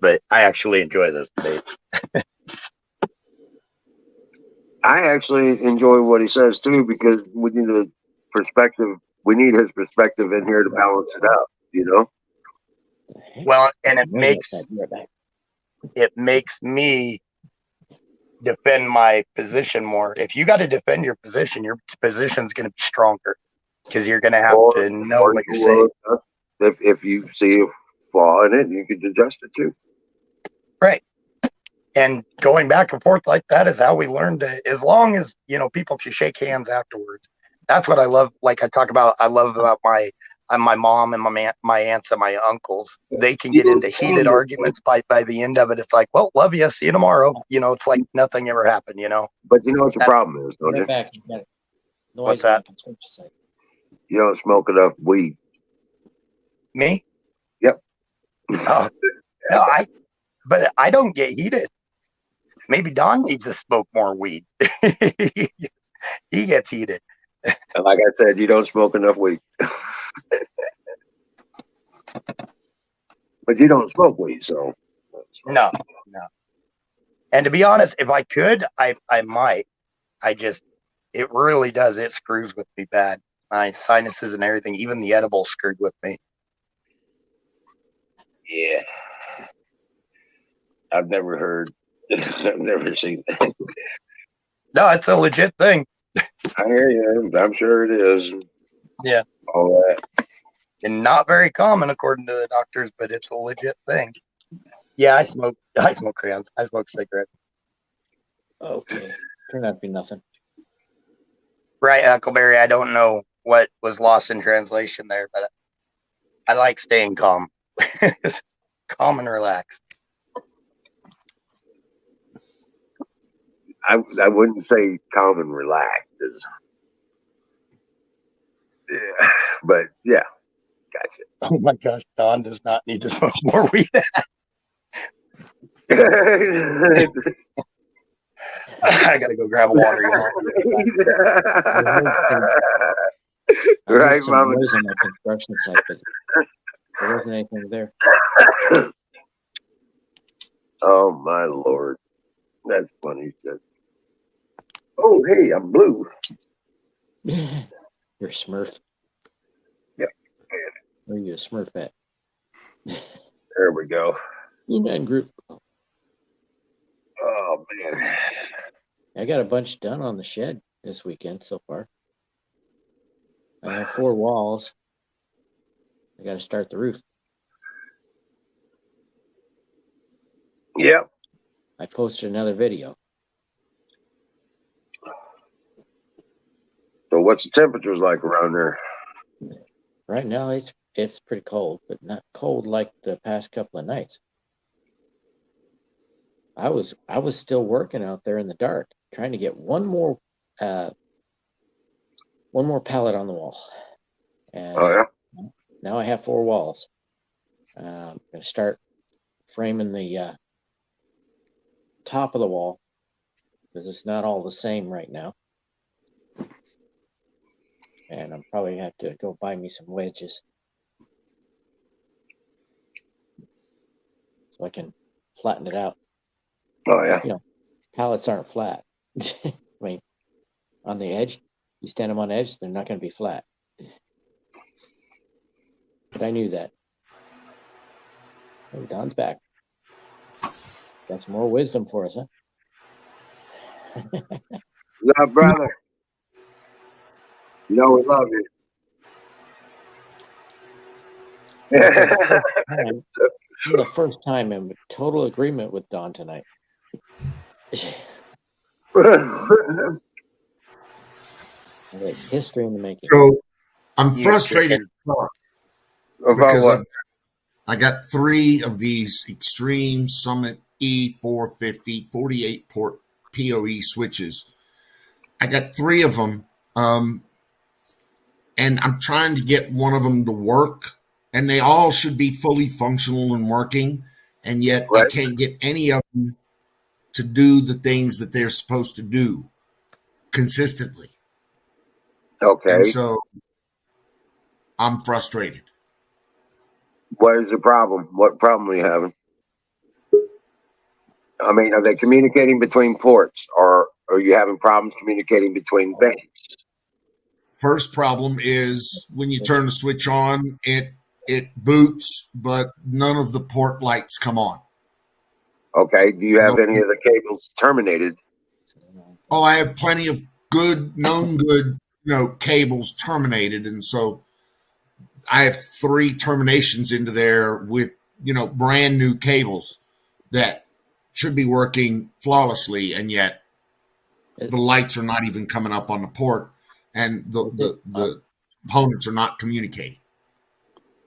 But I actually enjoy those debates. I actually enjoy what he says too, because we need a perspective. We need his perspective in here to balance it out. You know. The heck? Well, and I'll be outside, be right back. it makes me defend my position more. If you got to defend your position's going to be stronger because you're going to have to know what you're saying. If you see a flaw in it, you can adjust it too. Right. And going back and forth like that is how we learn to, as long as, people can shake hands afterwards. That's what I love. Like I love about my mom and my aunts and my uncles. They can get into heated arguments by the end of it. It's like, well, love you. See you tomorrow. It's like nothing ever happened, But you know what your problem is, don't Right you? back. You got it. Noise What's that? on the side. You don't smoke enough weed. Me? Yep. Oh, no, but I don't get heated. Maybe Don needs to smoke more weed. He gets heated. And like I said, you don't smoke enough weed. But you don't smoke weed, so. No. And to be honest, if I could, I might. It really does. It screws with me bad. My sinuses and everything, even the edible screwed with me. Yeah. I've never heard. I've never seen that. No, it's a legit thing. I hear you. I'm sure it is. Yeah. All that. And not very common according to the doctors, but it's a legit thing. Yeah, I smoke crayons. I smoke cigarettes. Okay. Turned out to be nothing. Right, Huckleberry. I don't know what was lost in translation there, but I like staying calm. Calm and relaxed. I wouldn't say calm and relaxed. Yeah, but yeah, gotcha. Oh my gosh, Don does not need to smoke more weed. I gotta go grab a water. I Right, heard some Mama. noise on the construction site, but there wasn't anything there. Oh my lord, that's funny shit. Oh hey, I'm blue. You're a Smurf. Yep. Where are you a Smurf at? There we go. Blue Man Group. Oh man. I got a bunch done on the shed this weekend so far. I have 4 walls. I got to start the roof. Yep. I posted another video. So what's the temperatures like around there? Right now it's pretty cold, but not cold like the past couple of nights. I was still working out there in the dark, trying to get one more pallet on the wall. And Oh yeah. now I have 4 walls. I'm gonna start framing the top of the wall because it's not all the same right now. And I'm probably gonna have to go buy me some wedges so I can flatten it out. Oh yeah. Pallets aren't flat. I mean, on the edge, you stand them on edge, they're not going to be flat. But I knew that. Oh, Don's back. Got some more wisdom for us, huh? Yeah, brother. You know we love you. For the first time in total agreement with Don tonight. Okay, history in the making. So I'm You frustrated chicken. because what? I got 3 of these Extreme Summit E450 48 port PoE switches. I got 3 of them, and I'm trying to get one of them to work, and they all should be fully functional and working, and yet I Right. can't get any of them to do the things that they're supposed to do consistently. Okay. And so I'm frustrated. What is the problem? What problem are you having? I mean, are they communicating between ports, or are you having problems communicating between banks? First problem is when you turn the switch on, it boots, but none of the port lights come on. Okay. Do you have No. any of the cables terminated? Oh, I have plenty of good, known good, cables terminated, and so I have 3 terminations into there with, brand new cables that should be working flawlessly, and yet the lights are not even coming up on the port, and the components are not communicating.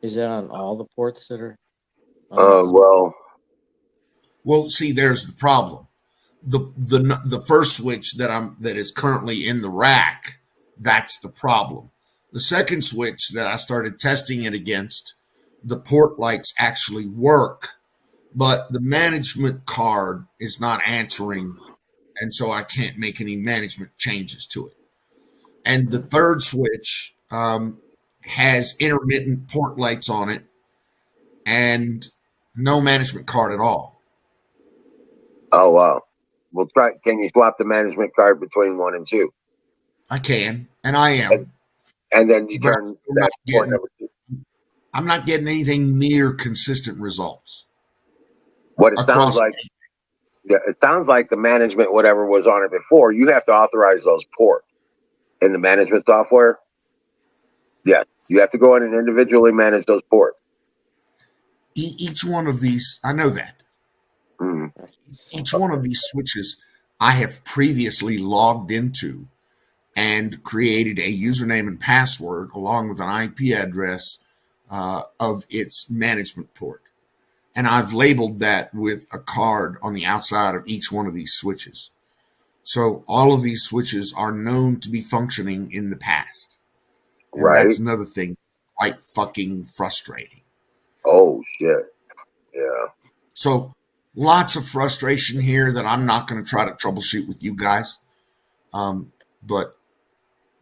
Is that on all the ports that are? Well, see, there's the problem. The first switch that is currently in the rack, that's the problem. The second switch that I started testing it against, the port lights actually work, but the management card is not answering, and so I can't make any management changes to it. And the third switch has intermittent port lights on it and no management card at all. Oh wow. Well, try. Can you swap the management card between 1 and 2? I can, and I am. And then you But turn that port number 2. I'm not getting anything near consistent results. What it sounds Across like, yeah, it sounds like the management, whatever was on it before, you have to authorize those ports in the management software. Yeah, you have to go in and individually manage those ports. each one of these, I know that. Mm. Each one of these switches I have previously logged into and created a username and password along with an IP address of its management port. And I've labeled that with a card on the outside of each one of these switches. So all of these switches are known to be functioning in the past. And Right. that's another thing quite fucking frustrating. Oh shit. Yeah. So lots of frustration here that I'm not going to try to troubleshoot with you guys. But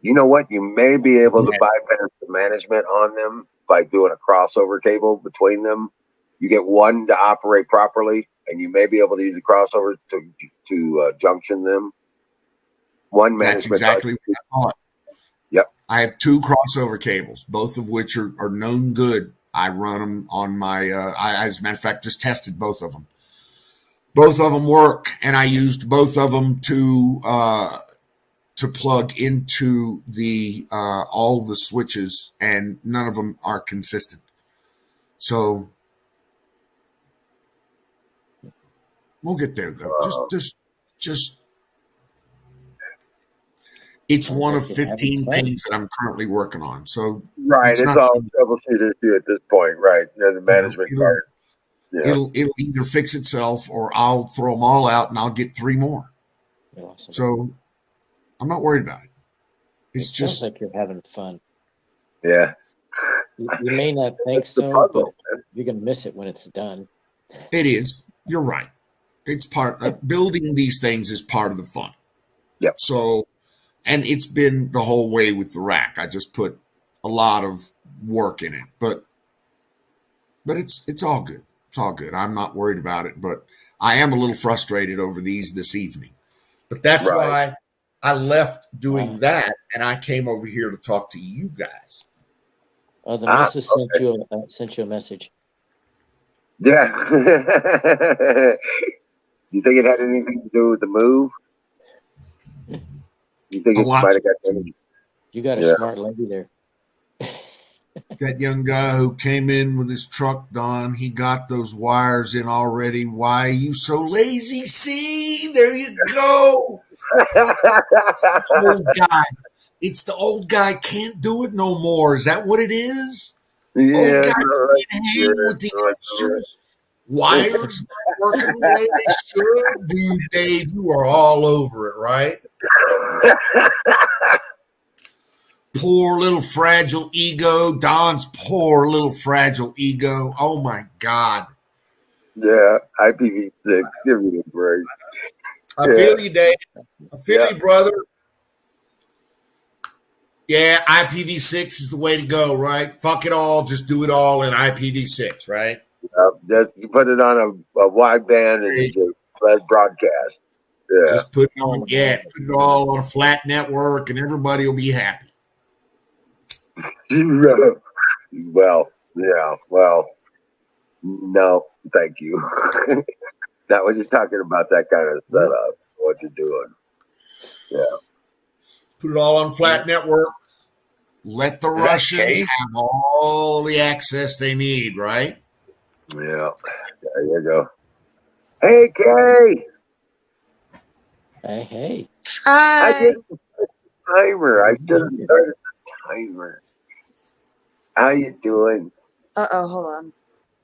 You know what? You may be able to bypass the management on them by doing a crossover cable between them. You get one to operate properly, and you may be able to use a crossover to junction them. One that's management. exactly what I thought. Yep. I have 2 crossover cables, both of which are known good. I run them on my, as a matter of fact, just tested both of them. Both of them work, and I used both of them to plug into the all the switches, and none of them are consistent. So we'll get there though. Just it's one of 15 things that I'm currently working on. So Right. It's all troubleshoot issue at this point. Right. There's the management card. Yeah. It'll either fix itself, or I'll throw them all out and I'll get 3 more. Awesome. So I'm not worried about it. It's It just sounds like you're having fun. Yeah. You may not think It's the so, puzzle, but you're gonna miss it when it's done. it is. You're right. It's building these things is part of the fun. Yep. So, and it's been the whole way with the rack. I just put a lot of work in it, but it's all good. It's all good. I'm not worried about it, but I am a little frustrated over these this evening. But that's Right. why I left doing that, and I came over here to talk to you guys. The missus sent you a message. Yeah. You think it had anything to do with the move? You think it might have got anything? You got a Yeah. smart lady there. That young guy who came in with his truck, Don, he got those wires in already. Why are you so lazy? See, there you go. Old guy. It's the old guy can't do it no more. Is that what it is? Old Yeah, guy no, can't yeah, hang with the no, youngsters. Wires not working the way they should. Dude, Dave, you are all over it, right? Poor little fragile ego. Don's poor little fragile ego. Oh my God. yeah, IPv6. Give me a break. I Yeah. feel you, Dave. I feel Yeah. you, brother. Yeah, IPv6 is the way to go, right? Fuck it all. Just do it all in IPv6, right? Just you put it on a wide band and you just let broadcast. Yeah. Just put it Oh on, my yeah, God. put it all on a flat network and everybody will be happy. Well, yeah. Well, no, thank you. Not when you're talking about that kind of setup. What you're doing. Yeah. Put it all on flat network. Let the Is that Russians Kay? have all the access they need, right? Yeah. There you go. Hey, Kay. Hey. I Hi. didn't put the timer. I should have started the timer. How you doing? Hold on.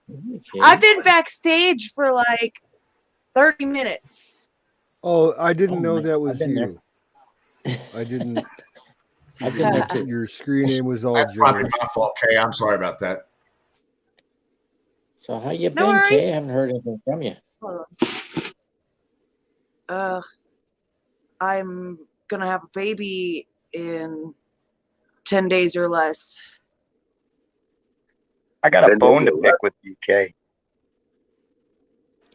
Okay. I've been backstage for like 30 minutes. Oh, I didn't Oh, know man. that I've was been there. you. I didn't. I've been there too. Your screen name was all That's probably gibberish. my fault, Kay. I'm sorry about that. So how you No been, worries. Kay? I haven't heard anything from you. Hold on. I'm gonna have a baby in 10 days or less. I got a Then bone to you- pick with you, Kay.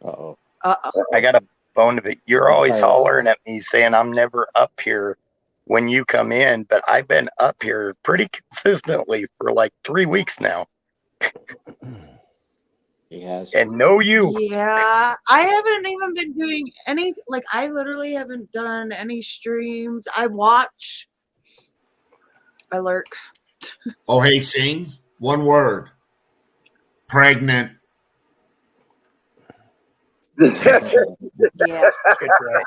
Uh-oh. I got a bone to pick. You're always Fire. hollering at me saying I'm never up here when you come in, but I've been up here pretty consistently for like 3 weeks now. He has. And no you. Yeah, I haven't even been doing any, like, I literally haven't done any streams. I watch, I lurk. Oh, hey, sing. One word. Pregnant. Yeah, Good try.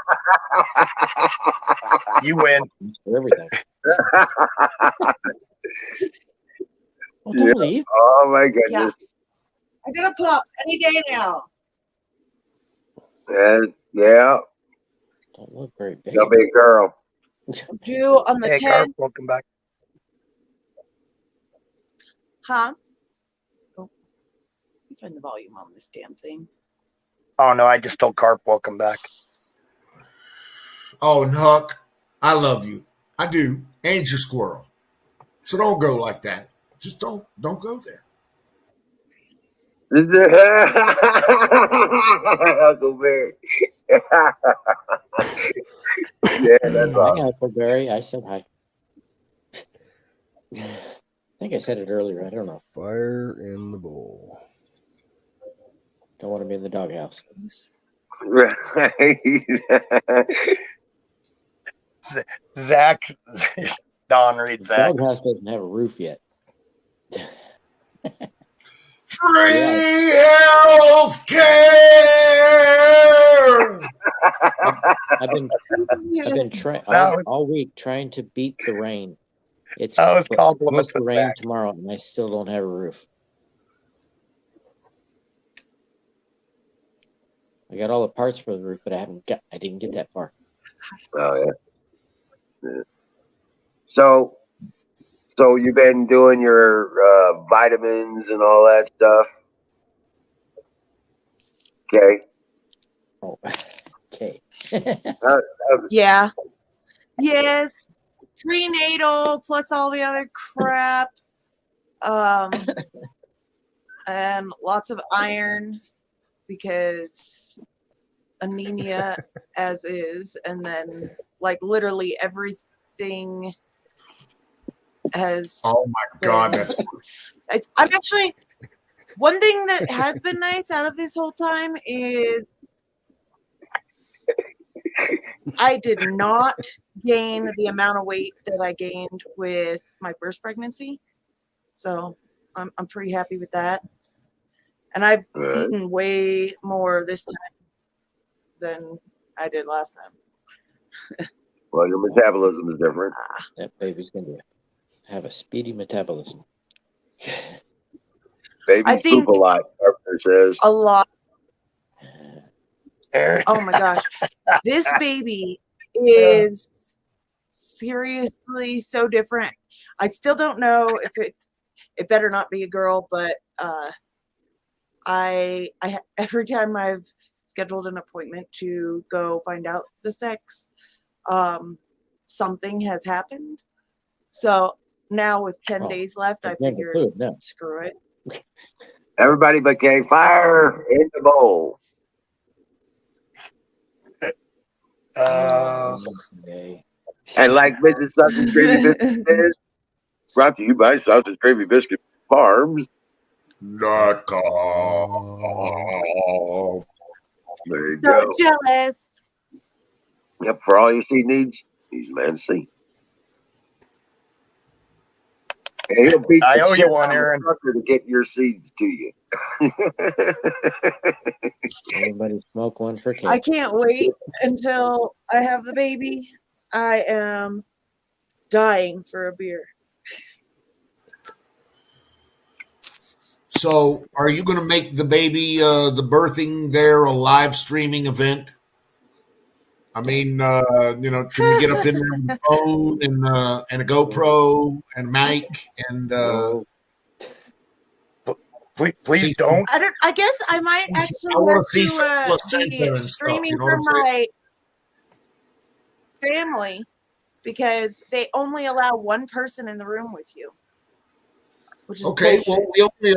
You win. For everything. Well, don't Yeah. leave. Oh my goodness. I'm gonna pop any day now. And yeah, Don't look very big. you'll be a girl. Due on the Hey, 10th. Garth, welcome back. Huh? Oh, let me find the volume on this damn thing. Oh no, I just told Carp welcome back. Oh, and Huck, I love you. I do. And your squirrel. So don't go like that. Just don't go there. Uncle Barry. Yeah, that's Hi, awesome. Uncle Barry. I said hi. I think I said it earlier. I don't know. Fire in the bowl. Don't want to be in the doghouse. Right. Zach, Don reads Zach. Doghouse doesn't have a roof yet. Free health care. I've been trying That was- all week trying to beat the rain. It's That was supposed compliments to with rain Zach. tomorrow, and I still don't have a roof. I got all the parts for the roof, but I didn't get that far. Oh yeah. So you've been doing your vitamins and all that stuff. Okay. Oh, okay. Yeah. Yes. Prenatal plus all the other crap. And lots of iron because anemia as is, and then like literally everything has Oh my God, that's I'm actually, one thing that has been nice out of this whole time is I did not gain the amount of weight that I gained with my first pregnancy. So I'm pretty happy with that. And I've eaten way more this time than I did last time. Well, your metabolism is different. That baby's going to have a speedy metabolism. Babies think poop a lot, Carpenter says. A lot. Aaron. Oh my gosh. This baby is seriously so different. I still don't know if it better not be a girl, but every time I've scheduled an appointment to go find out the sex, something has happened. So now with 10 days left, I figured, screw it. Everybody became fire in the bowl. And like Mrs. Sausage Gravy Biscuit says, brought to you by Sausage Gravy Biscuit Farms. .com. There you So go. jealous. Yep, for all your seed needs, he's Man Seed. And he'll beat I the owe you shit one, out of the Aaron. trucker to get your seeds to you. Everybody smoke one for I kids. can't wait until I have the baby. I am dying for a beer. So, are you going to make the baby, the birthing there, a live streaming event? I mean, can we get up in there with a phone and a GoPro and mic and Please don't. I guess I might actually I want have to see some to placenta be and stuff. streaming You know what for I'm saying? my family because they only allow one person in the room with you. Which is Okay, bullshit.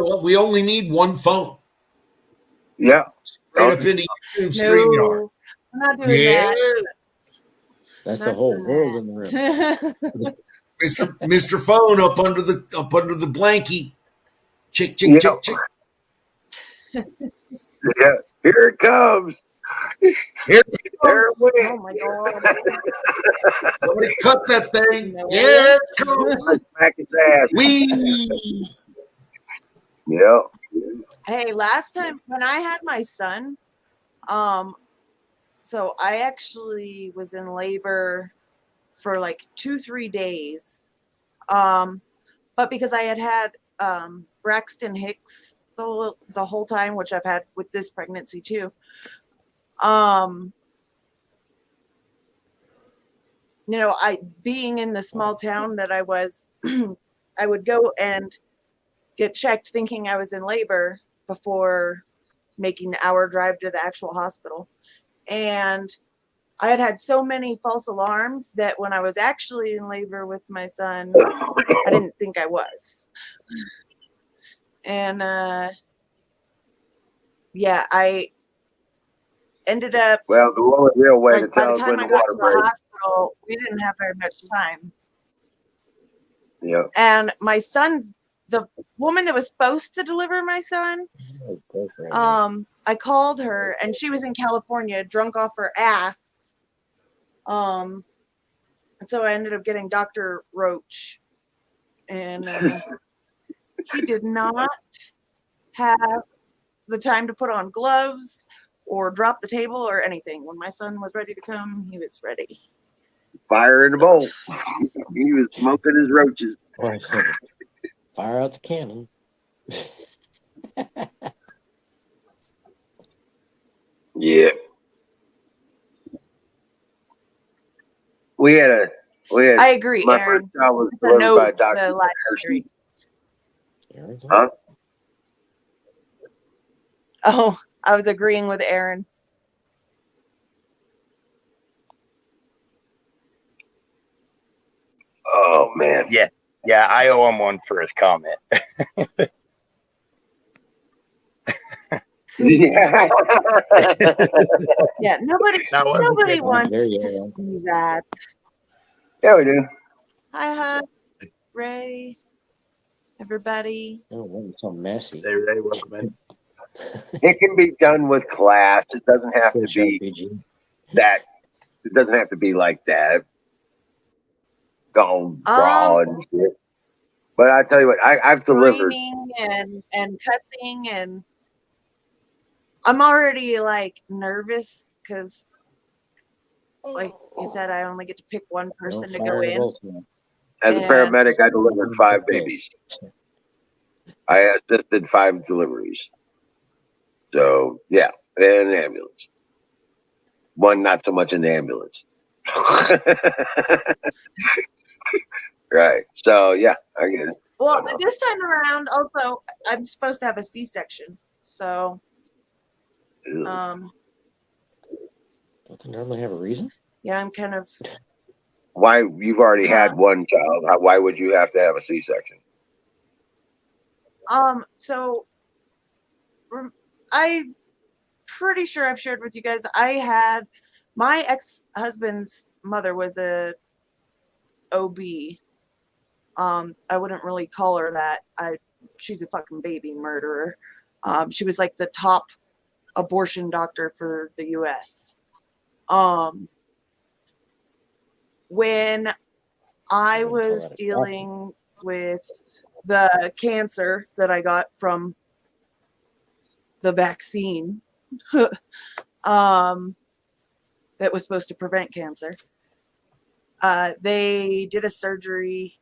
well, we only need one phone. Yeah. Straight up into YouTube StreamYard. No, I'm not doing Yeah, that. That's Not the whole doing world in the room. Mr. Phone up under the blankie. Chick, chick, Yeah. chick, chick. Yeah. Here it comes. Here There it went. Oh my god. somebody cut that thing. No. Yeah, it comes. Let's smack his ass. Wee. Yeah. Hey, last time when I had my son, so I actually was in labor for like 2-3 days. But because I had Braxton Hicks the whole time, which I've had with this pregnancy too. I being in the small town that I was, I would go and get checked thinking I was in labor before making the hour drive to the actual hospital. And I had so many false alarms that when I was actually in labor with my son, I didn't think I was. And I ended up. Well, the only real way to By tell the us when time the I got water to breaks. the hospital, we didn't have very much time. Yeah. And my son's, the woman that was supposed to deliver my son, I called her and she was in California, drunk off her ass. And so I ended up getting Dr. Roach. And he did not have the time to put on gloves or drop the table or anything. When my son was ready to come, he was ready. Fire in the bowl. He was smoking his roaches. Fire out the cannon. Yeah. I agree, my Aaron. first child was It's a delivered no by a to doctor. the live stream. Huh? Oh, I was agreeing with Aaron. Oh man. Yeah, I owe him one for his comment. Yeah. Yeah, nobody That was a nobody good one. wants to see that. Yeah, we do. Hi, Hub, Ray, everybody. Oh, wasn't so messy. They welcome in. It can be done with class. It doesn't have to be RPG. that It doesn't have to be like that. Gone raw and shit. But I tell you what, I've delivered. Screaming and cussing, and I'm already like nervous because, like you said, I only get to pick one person to go in. As a paramedic, I delivered 5 babies. I assisted 5 deliveries. So yeah, and an ambulance. One not so much in the ambulance. Right. So yeah, I get it. Well, this time around, also, I'm supposed to have a C-section. So, Don't they normally have a reason? yeah, I'm kind of. Why you've already had one child? Why would you have to have a C-section? So I'm pretty sure I've shared with you guys. I had my ex-husband's mother was a OB. I wouldn't really call her that. She's a fucking baby murderer. She was like the top abortion doctor for the US. When I was dealing with the cancer that I got from the vaccine, that was supposed to prevent cancer, they did a surgery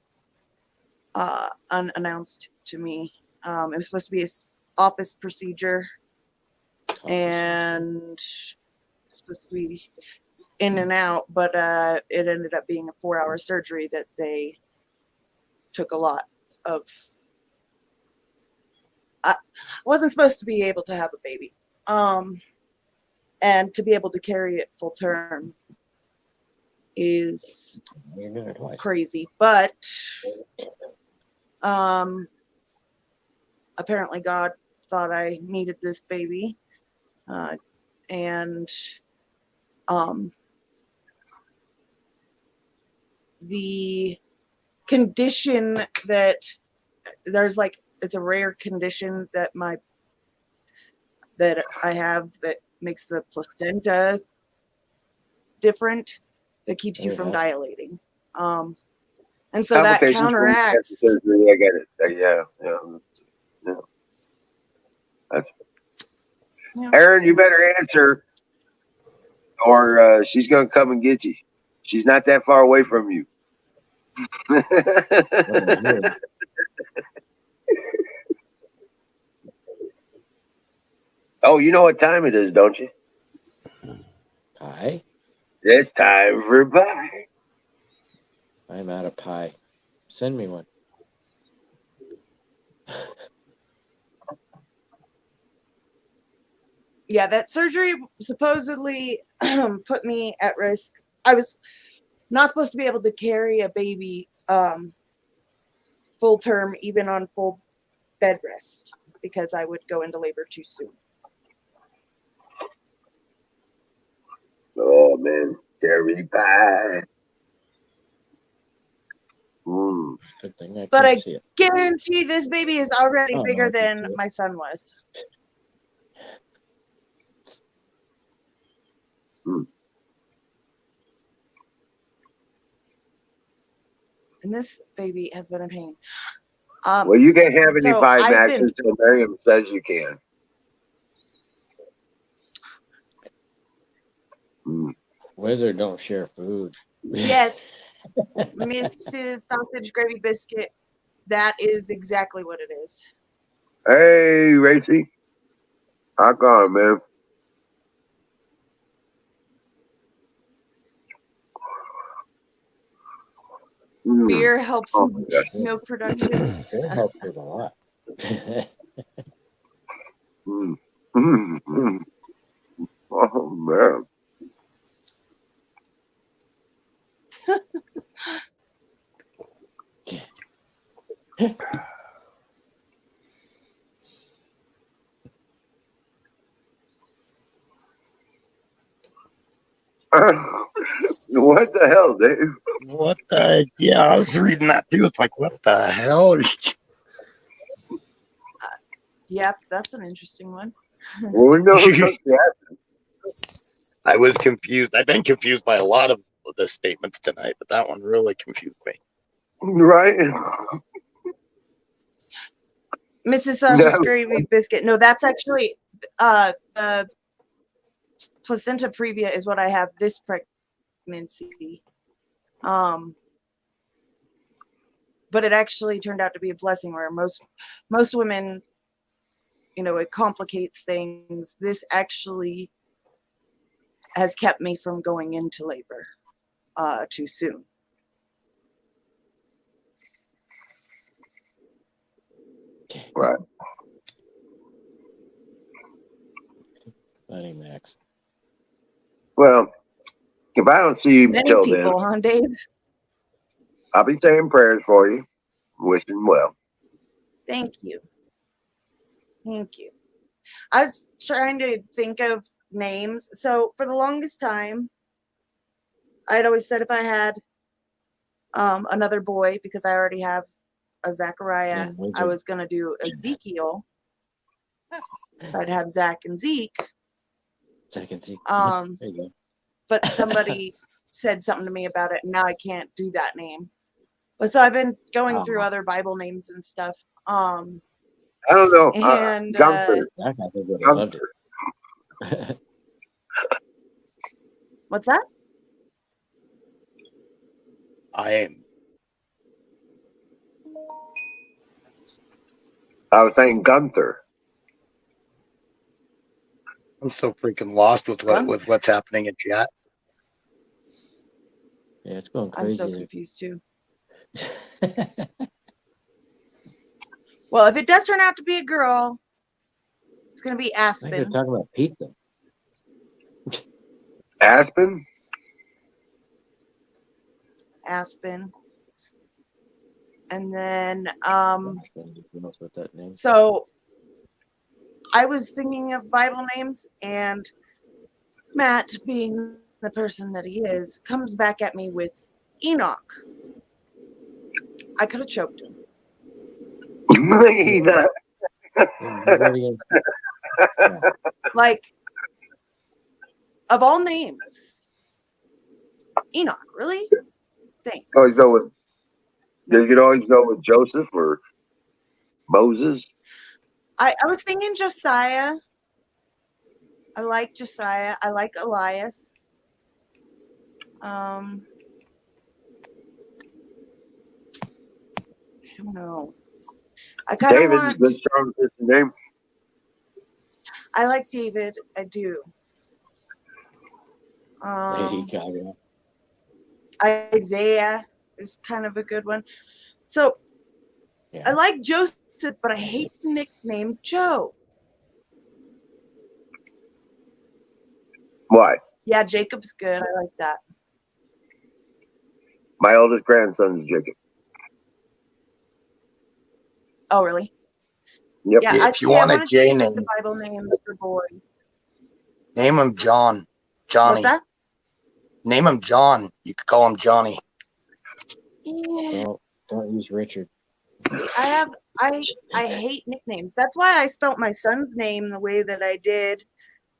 unannounced to me. It was supposed to be an office procedure, and it's supposed to be in and out, but it ended up being a 4-hour surgery that they took a lot of. I wasn't supposed to be able to have a baby, and to be able to carry it full term is crazy, but apparently God thought I needed this baby, and the condition that there's like, it's a rare condition that I have that makes the placenta different, that keeps you from dilating. And so that counteracts. I get it. Yeah. That's. Aaron, you better answer, or she's gonna come and get you. She's not that far away from you. Oh, you know what time it is, don't you? Pie? It's time for pie. I'm out of pie. Send me one. Yeah, that surgery supposedly put me at risk. I was not supposed to be able to carry a baby full term, even on full bed rest, because I would go into labor too soon. Oh man, cherry pie. Good thing But I see it. guarantee this baby is already bigger than my son was. And this baby has been a pain. Well, you can't have any pie matches until Miriam says you can. Wizard don't share food. Yes, Mrs. Sausage Gravy Biscuit. That is exactly what it is. Hey, Racy. How come, man? Beer helps milk production. Beer helps it a lot. Oh, man. What the hell, Dave? What the? Yeah, I was reading that too. It's like, what the hell? Yep, that's an interesting one. Well, we know who took the acid. I was confused. I've been confused by a lot of the statements tonight, but that one really confused me. Right? Mrs. Sasha's No. gravy biscuit. No, that's actually the placenta previa is what I have this pregnancy. But it actually turned out to be a blessing where most women, you know, it complicates things. This actually has kept me from going into labor too soon. Right. Funny, Max. Well, if I don't see you Many till people, then, huh, Dave? I'll be saying prayers for you, wishing well. Thank you. Thank you. I was trying to think of names. So for the longest time, I had always said if I had another boy, because I already have a Zachariah, I was going to do Ezekiel. So I'd have Zach and Zeke. Zach and Zeke. There you go. But somebody said something to me about it, and now I can't do that name. But so I've been going through other Bible names and stuff. I don't know. And Gunther. Zach, I think would have loved it. what's that? I was saying Gunther. I'm so freaking lost with what's happening in chat. Yeah, it's going I'm crazy. so confused too. Well, if it does turn out to be a girl, it's going to be I think they're Aspen. talking about pizza. Aspen? Aspen. And then, Who knows what that name? so I was thinking of Bible names, and Matt, being the person that he is, comes back at me with Enoch. I could have choked him. Like, of all names, Enoch, really? Thanks. Always go with, you could always go with Joseph or Moses. I was thinking Josiah. I like Josiah. I like Elias. I don't know. I kind of David's a want. good, strong Christian name. I like David. I do. Lady Gaga. Isaiah is kind of a good one. So Yeah. I like Joseph, but I hate the nickname Joe. Why? Yeah, Jacob's good. I like that. My oldest grandson's Jacob. Oh, really? Yep. Yeah, If I'd you say I want a wanted to J stick with name, the Bible names for boys. name him Johnny. What's that? Name him John. You could call him Johnny. Yeah. Don't use Richard. See, I hate nicknames. That's why I spelt my son's name the way that I did,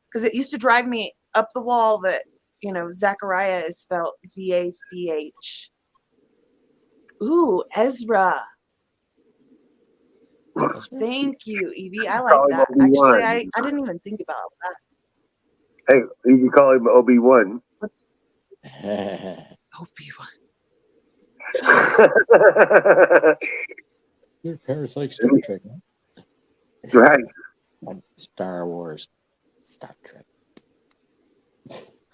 because it used to drive me up the wall that, you know, Zachariah is spelled Z-A-C-H. Ooh, Ezra. Thank you, Evie. I like Call him that. Obi-Wan. Actually, I didn't even think about that. Hey, you can call him Obi-Wan. Obi-Wan. Your parents like Star Trek, huh? Right. Star Wars. Star Trek.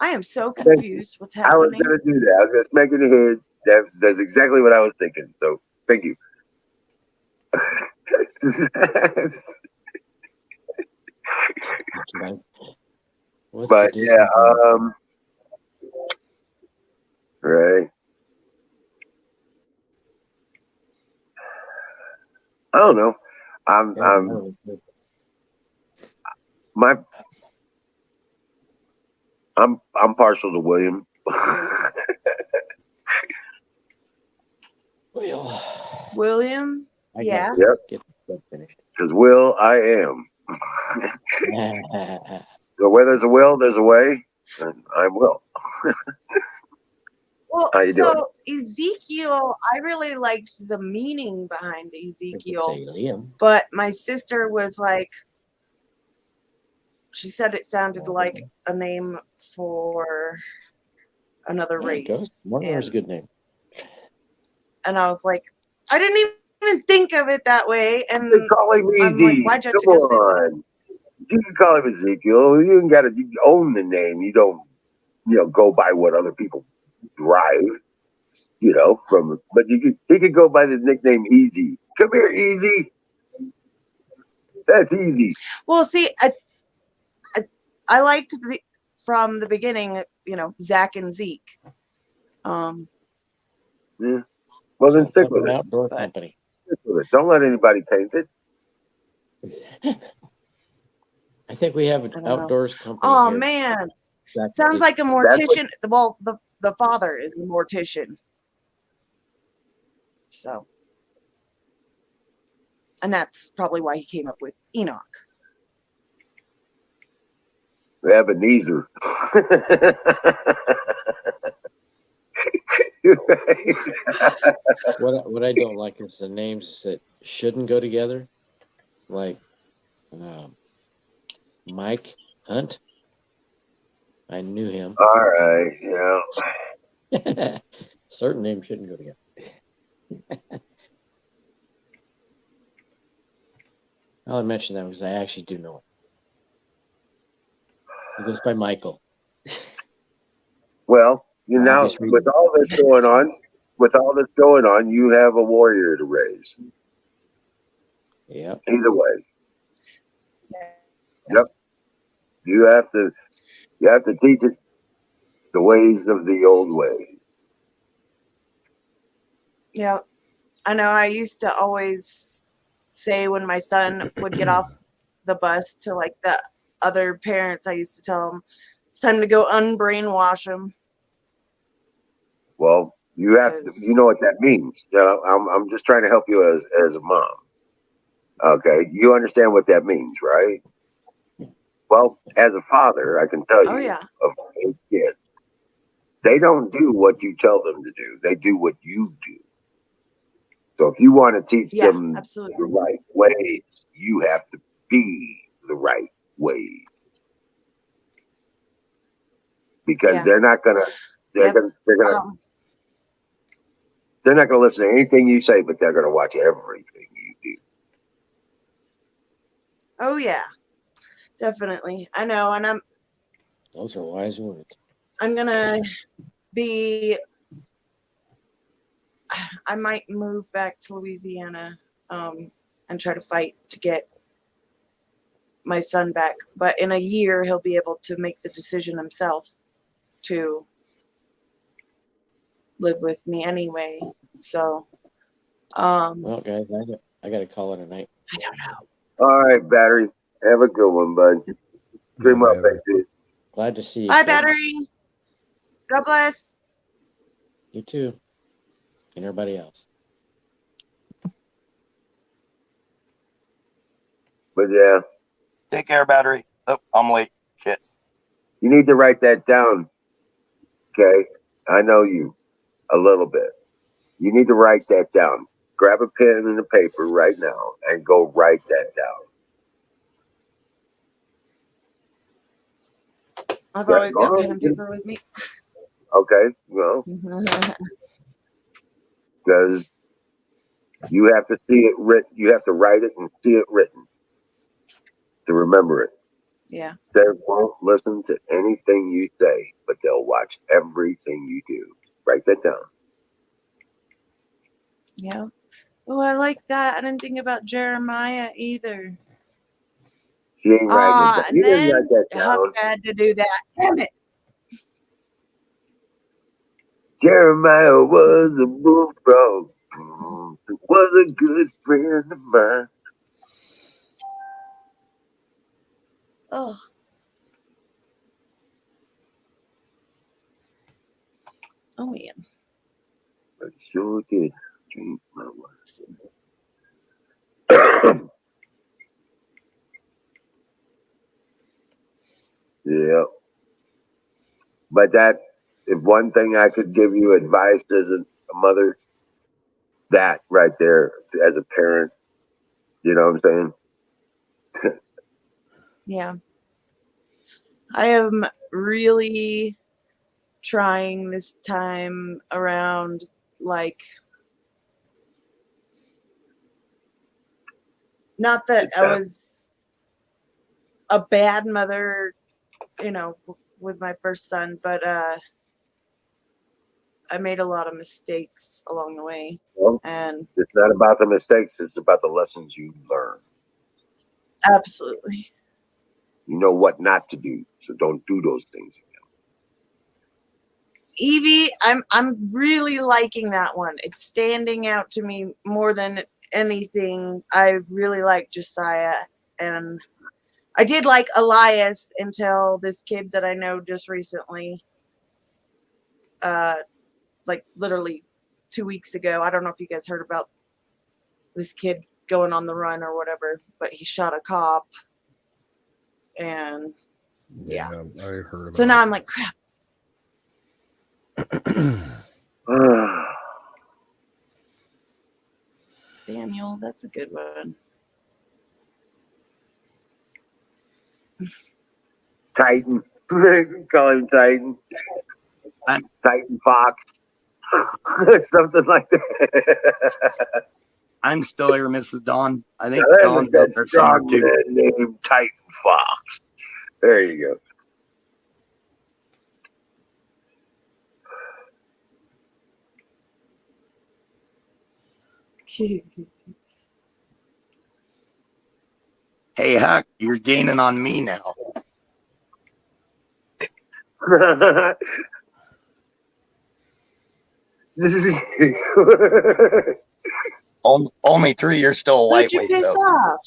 I am so confused. What's happening? I was going to do that. I was going to smack it in the head. That's exactly what I was thinking. So, thank you. But yeah, right. I don't know. I'm partial to William. William? Yeah. Yep. Get finished. Because Will, I am. So where there's a will, there's a way. and I will. Well, How you doing? so Ezekiel, I really liked the meaning behind Ezekiel, Liam. but my sister was like, she said it sounded like a name for another Yeah, it goes. race. Mortimer is a good name. And I was like, I didn't even think of it that way. And They call him I'm like, Easy. why'd you have Come to just say that? on. You can call him Ezekiel. You own the name. You don't, go by what other people drive, but he could go by the nickname Easy. Come here, Easy. That's easy. Well, see, I liked from the beginning, Zach and Zeke. Yeah. Well, then stick with An it. outdoor company. Stick with it. Don't let anybody taint it. I think we have an I don't know. outdoors company. Oh here. man, That's sounds it. like a mortician. Well, the father is a mortician. So, and that's probably why he came up with Enoch. Ebenezer. What I don't like is the names that shouldn't go together, like Mike Hunt. I knew him. All right, yeah. Certain names shouldn't go together. I'll mention that because I actually do know it. He goes by Michael. Well, now Obvious reason. with all this going on, you have a warrior to raise. Yep. Either way. Yep. You have to teach it the ways of the old way. Yeah, I know. I used to always say when my son would get off the bus to like the other parents, I used to tell them it's time to go unbrainwash him. Well, you have to. You know what that means. I'm just trying to help you as a mom. Okay, you understand what that means, right? Well, as a father, I can tell you, Oh yeah. of 8 kids, they don't do what you tell them to do. They do what you do. So if you want to teach them absolutely. the right ways, you have to be the right ways. Because they're not gonna they're not gonna listen to anything you say, but they're gonna watch everything you do. Oh yeah, definitely. I know, and Those are wise words. I'm gonna be. I might move back to Louisiana, and try to fight to get my son back. But in a year, he'll be able to make the decision himself to live with me anyway. So, Well, guys, I got to call it a night. I don't know. All right, Battery. Have a good one, bud. Dream up, baby. Glad to see you. Bye, Kevin. Battery. God bless. You too. And everybody else. But yeah, Take care, battery. Oh, I'm late. Shit. you need to write that down. Okay, I know you a little bit. You need to write that down. Grab a pen and a paper right now and go write that down. I've always got pen and paper with me. Okay, well, because you have to see it written. You have to write it and see it written to remember it. Yeah. They won't listen to anything you say, but they'll watch everything you do. Write that down. Yeah. Oh, I like that. I didn't think about Jeremiah either. She ain't writing it down. And You didn't then write that Huck down. had to do that. Damn it. Jeremiah was a bullfrog. Was a good friend of mine. Oh. Oh man. But sure did change my life. Yeah. But that, if one thing I could give you advice as a mother, that right there, as a parent, you know what I'm saying? Yeah. I am really trying this time around, like, not that I was a bad mother, you know, with my first son, but I made a lot of mistakes along the way. Well, And it's not about the mistakes, it's about the lessons you learn. absolutely. You know what not to do, so don't do those things again. Evie, I'm really liking that one. It's standing out to me more than anything. I really like Josiah, and I did like Elias until this kid that I know just recently, like literally 2 weeks ago. I don't know if you guys heard about this kid going on the run or whatever, but he shot a cop, and yeah. I heard about So now I'm like, crap. Samuel, that's a good one. Titan. Call him Titan. Titan Fox. Something like that. I'm still here, Mrs. Dawn. I think Now, Dawn's there's out a there somewhere strong too. man named Titan Fox. There you Hey, Huck, you're gaining on me now. go. Only 3, you're still a Who'd you lightweight, piss though. off?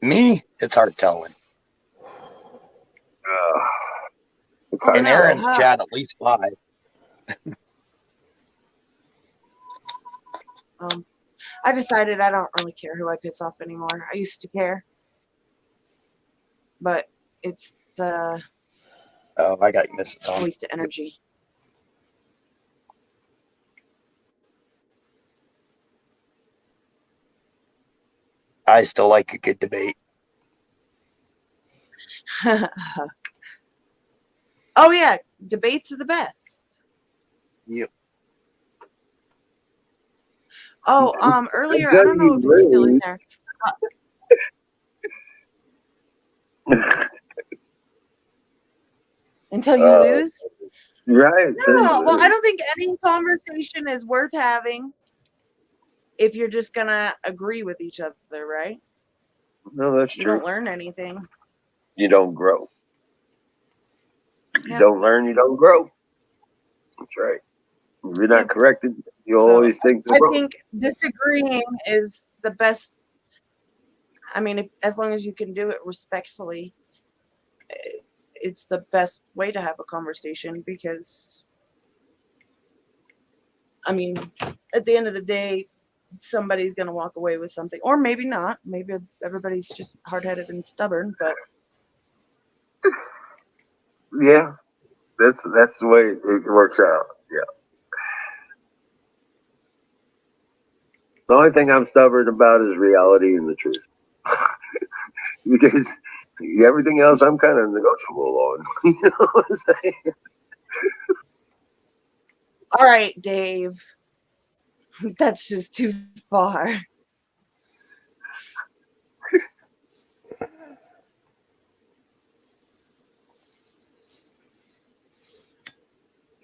Me? It's hard telling. It's hard. And No, Aaron's Huck. chat at least 5. I decided I don't really care who I piss off anymore. I used to care, but it's Oh, I got you, Mrs. a Dawn. waste of energy. I still like a good debate. Oh yeah, debates are the best. Yep. Oh, earlier, I Until don't know you if it's still in lose. there. Until you lose? Right. until you No, well, I lose. don't think any conversation is worth having if you're just gonna agree with each other, right? No, that's You true. don't learn anything. You don't grow. If you Yeah. don't learn, you don't grow. That's right. If you're not Yep. corrected, you So, always think I you're wrong. think disagreeing is the best. I mean, if as long as you can do it respectfully, it's the best way to have a conversation because, I mean, at the end of the day, somebody's going to walk away with something, or maybe not. Maybe everybody's just hard-headed and stubborn, but Yeah, that's the way it works out. Yeah. The only thing I'm stubborn about is reality and the truth. Because everything else I'm kind of negotiable on. You know what I'm saying? all right, Dave. That's just too far.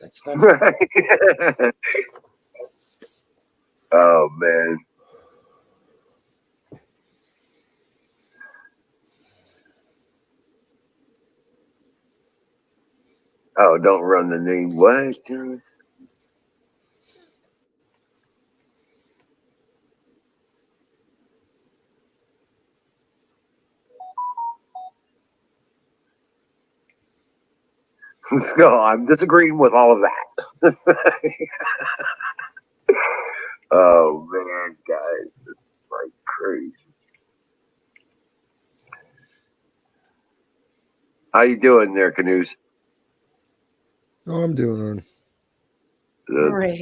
That's funny. Right. Oh man. Oh, don't run the name. What? So I'm disagreeing with all of that. Oh man, guys, it's like crazy. How you doing there, Canoes?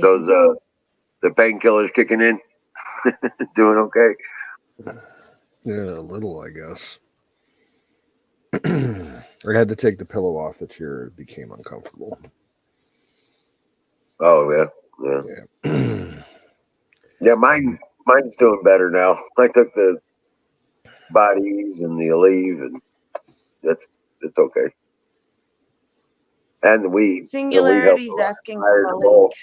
Those the painkillers kicking in. Doing okay. Yeah, a little, I guess. I had to take the pillow off the chair. It became uncomfortable. Oh yeah. Yeah. Yeah, mine's doing better now. I took the bodies and the Aleve, and it's okay. And the weed helped Singularity's a lot. asking Higher for a goal. link.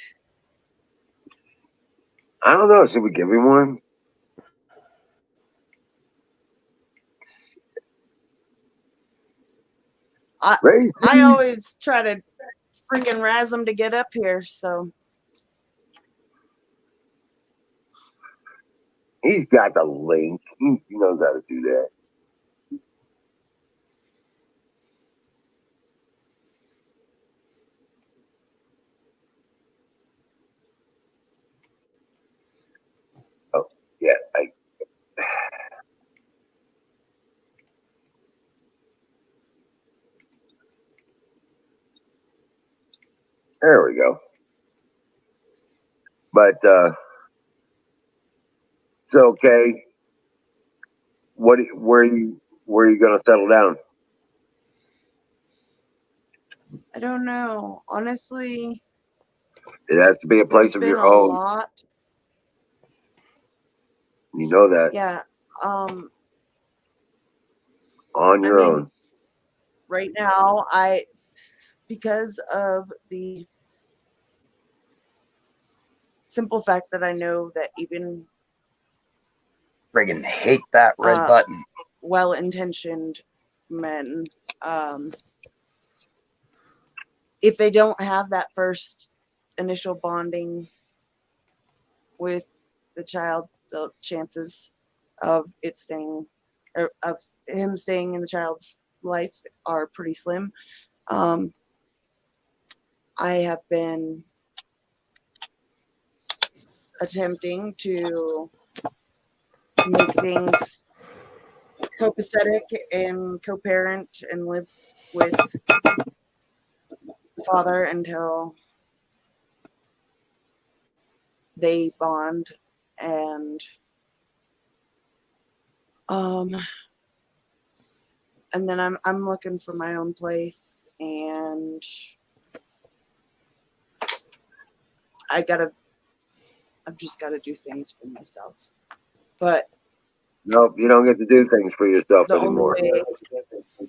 I don't know. Should we give him one? I always try to freaking razz him to get up here, so. He's got the link. He knows how to do that. Oh, yeah. There we go. But it's okay. Where are you gonna settle down? I don't know. Honestly, It has to be a place there's of been your a own. lot. You know that. Yeah. On your own. Right now, because of the simple fact that I know that even Friggin' hate that red button. well-intentioned men, if they don't have that first initial bonding with the child, the chances of it staying, or of him staying in the child's life are pretty slim. I have been attempting to make things copacetic and co-parent and live with father until they bond, and then I'm looking for my own place, and I've just gotta do things for myself. But nope, you don't get to do things for yourself the anymore. only way,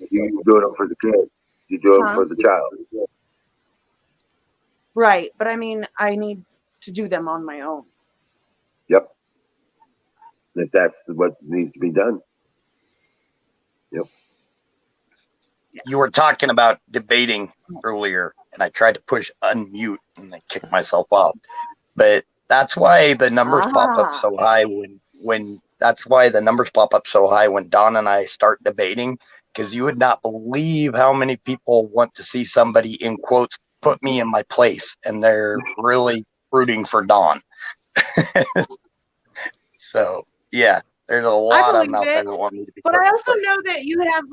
You do them for the kid. You do them for the child. right? But I mean, I need to do them on my own. Yep. If that's what needs to be done. Yep. You were talking about debating earlier, and I tried to push unmute and then kicked myself out. But that's why the numbers pop up so high when that's why the numbers pop up so high when Don and I start debating, because you would not believe how many people want to see somebody, in quotes, put me in my place, and they're really rooting for Don. So yeah, there's a lot of them out there that want me to be. But I also know that you have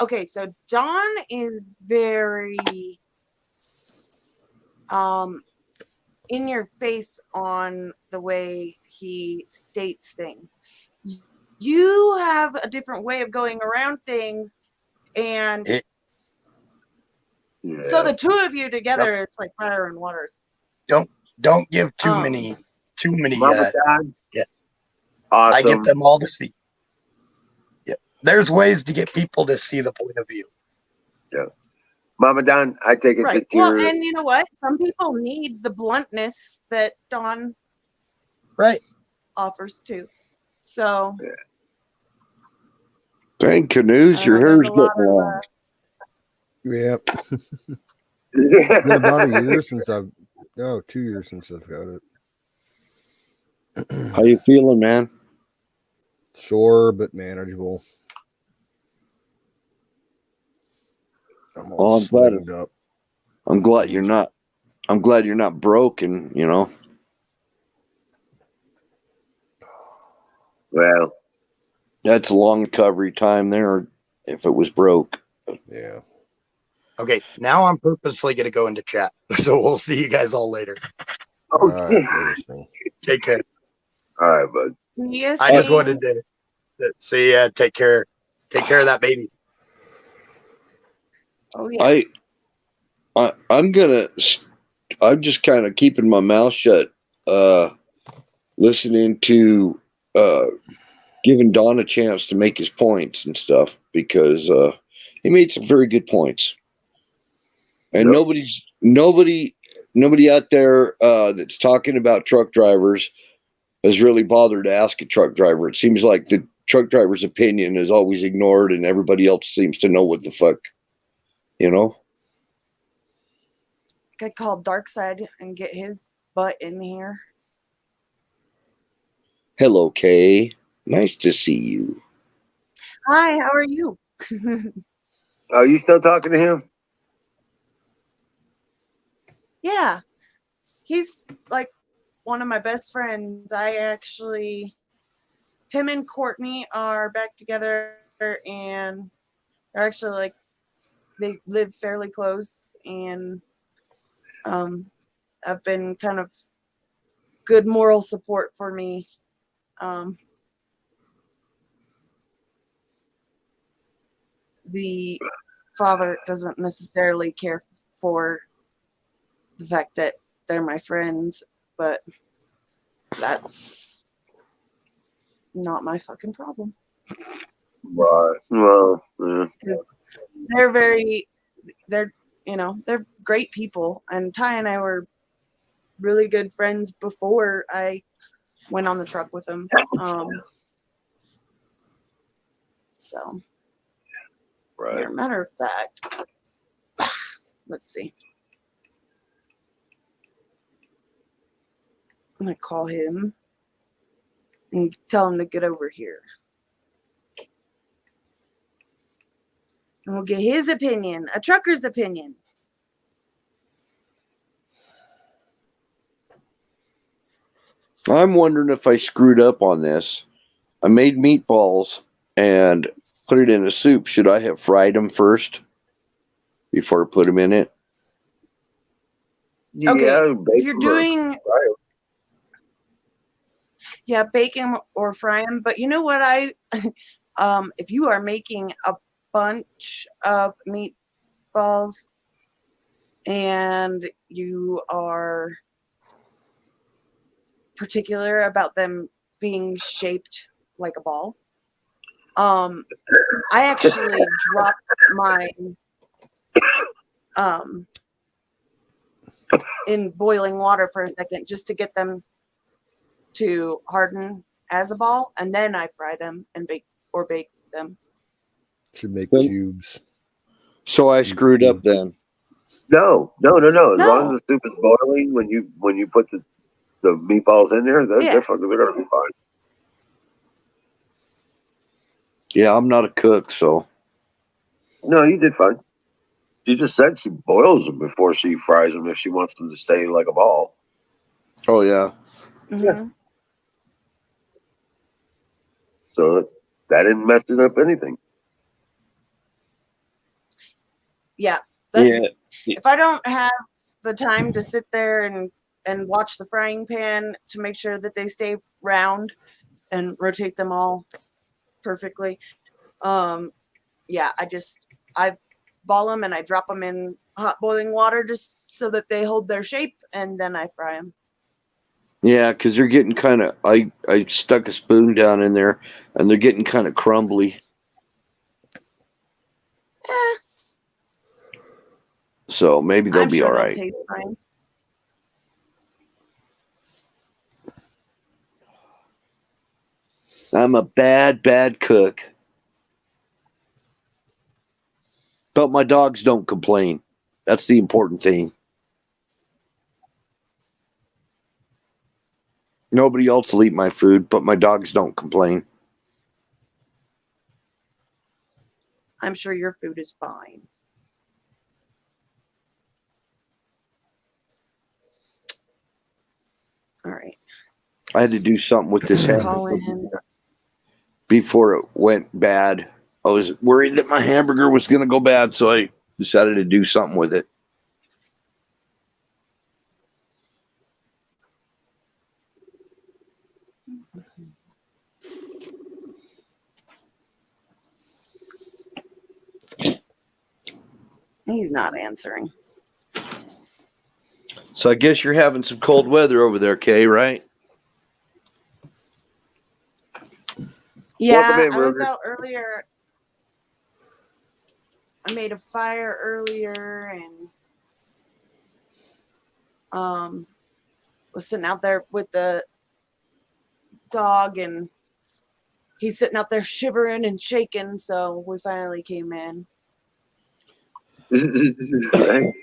okay, so Don is very in your face on the way he states things. You have a different way of going around things, and so the two of you together, it's like fire and water. Don't give too many. Mama, Dad. Yeah, awesome. I get them all to see. Yeah, there's ways to get people to see the point of view. Yeah, Mama Don, I take it right. that you're. Well, and you know what? Some people need the bluntness that Don offers too. So. Yeah. Dang, Canoes, your hair's getting long. Yep. It's been about a year since 2 years since I've got it. How you feeling, man? Sore but manageable. I'm all slimmed up. I'm glad you're not. I'm glad you're not broken. You know. Well, that's a long recovery time there. If it was broke. Yeah. Okay, now I'm purposely gonna go into chat, so we'll see you guys all later. Oh, All shit. right, later, Sting. Take care. All right, bud. Yes, I just Jane. wanted to see ya. Take care. Take care of that baby. Oh yeah. I'm just kind of keeping my mouth shut, listening to, giving Don a chance to make his points and stuff because he made some very good points. And Yep. nobody out there that's talking about truck drivers has really bothered to ask a truck driver. It seems like the truck driver's opinion is always ignored, and everybody else seems to know what the fuck, you know. Could call Darkside and get his butt in here. Hello, Kay. Nice to see you. Hi, how are you? Are you still talking to him? Yeah. He's like one of my best friends. Him and Courtney are back together and they're actually like they live fairly close and have been kind of good moral support for me. The father doesn't necessarily care for the fact that they're my friends, but that's not my fucking problem. Right. Well, yeah. They're they're great people, and Ty and I were really good friends before I went on the truck with him. So Right. yeah, matter of fact, let's see. I'm gonna call him and tell him to get over here. And we'll get his opinion, a trucker's opinion. I'm wondering if I screwed up on this. I made meatballs and put it in a soup. Should I have fried them first before I put them in it? Okay, Yeah, if you're doing bake them or fry them, but you know what if you are making a bunch of meatballs and you are particular about them being shaped like a ball, I actually dropped mine in boiling water for a second just to get them to harden as a ball, and then I fry them and bake them. Should make Then- cubes. So I screwed up then. No. As long No. as the soup is boiling when you put the meatballs in there, they're Yeah. they're gonna be fine. Yeah, I'm not a cook, so No, you did fine. She just said she boils them before she fries them if she wants them to stay like a ball. oh yeah. Mhm. So that didn't mess it up anything. Yeah. That's Yeah. if I don't have the time to sit there and watch the frying pan to make sure that they stay round and rotate them all perfectly. Yeah, I ball them and I drop them in hot boiling water just so that they hold their shape, and then I fry them. Yeah, because they're getting kind of. I stuck a spoon down in there, and they're getting kind of crumbly. So maybe they'll I'm be sure all they'll right. taste fine. I'm a bad cook, but my dogs don't complain. That's the important thing. Nobody else will eat my food, but my dogs don't complain. I'm sure your food is fine. All right. I had to do something with this Call hamburger in. before it went bad. I was worried that my hamburger was going to go bad, so I decided to do something with it. He's not answering. So I guess you're having some cold weather over there, Kay, right? Yeah, Welcome in, I was Ruger. out earlier. I made a fire earlier and was sitting out there with the dog, and he's sitting out there shivering and shaking, so we finally came in. Right?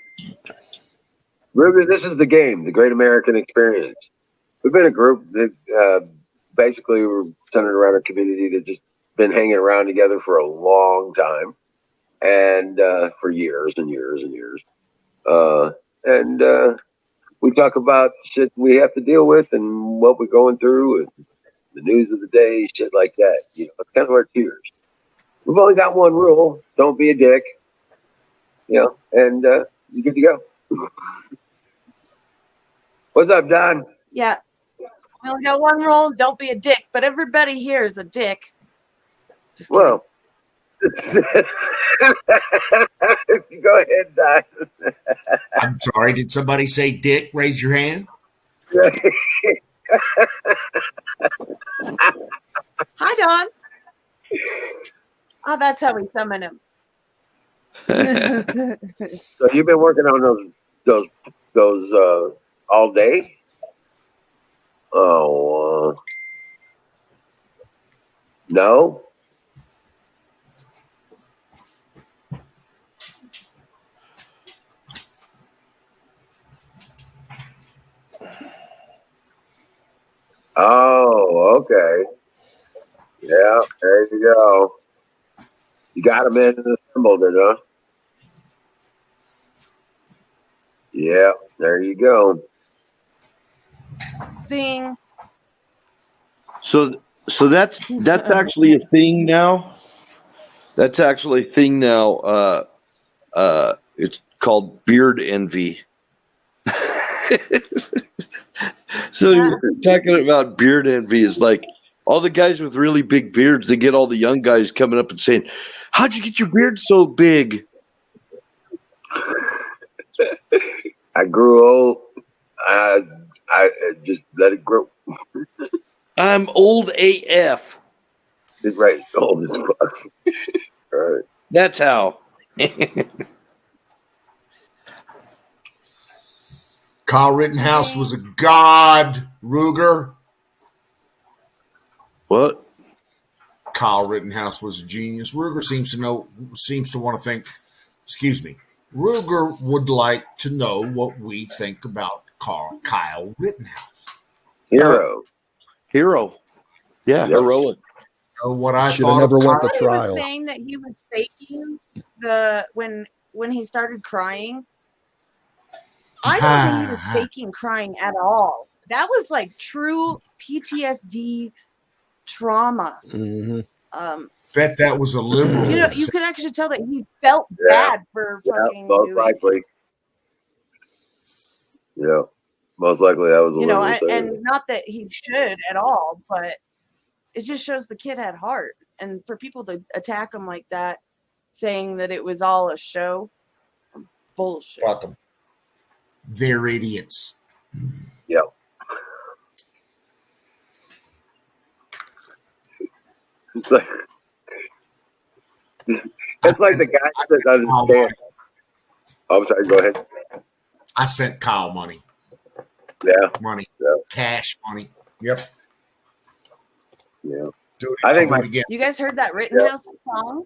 Ruger, this is the game, the Great American Experience. We've been a group that basically we're centered around a community that just been hanging around together for a long time, and for years and years and years. And we talk about shit we have to deal with and what we're going through and the news of the day, shit like that. You know, it's kind of our tears. We've only got one rule: don't be a dick. You know, and you're good to go. What's up, Don? Yeah, we only got one rule: don't be a dick. But everybody here is a dick. Just kidding. Well, go ahead, Don. I'm sorry. Did somebody say dick? Raise your hand. Hi, Don. Oh, that's how we summon him. So you've been working on those all day? Oh, no. Oh, okay. Yeah, there you go. You got them in and assembled it, huh? Yeah, there you go. Sing. So that's actually a thing now. That's actually a thing now. It's called beard envy. So talking about beard envy is like all the guys with really big beards, they get all the young guys coming up and saying, "How'd you get your beard so big?" I grew old. I just let it grow. I'm old AF. It's right. Old as fuck. All right. That's how. Kyle Rittenhouse was a god, Ruger. What? Kyle Rittenhouse was a genius. Ruger seems to want to think, excuse me, Ruger would like to know what we think about Kyle Rittenhouse. Hero. Hero. Yeah, Yep. heroic. Know what I Should have thought never of went Kyle? to He was trial. saying that he was faking the when he started crying. I don't think he was faking crying at all. That was like true PTSD trauma. Mm-hmm. Bet that was a liberal. You know, you could actually tell that he felt Yeah. bad for Yeah, fucking most doing likely. Yeah, most likely that was a you know, liberal thing. and not that he should at all, but it just shows the kid had heart. And for people to attack him like that, saying that it was all a show, bullshit. Fuck them. They're idiots. Yeah. It's like the guy that understands. Oh, I'm sorry. Go ahead. I sent Kyle money. Yeah. Money. Yeah. Cash money. Yep. Yeah. Do I think do it again. You guys heard that Rittenhouse song?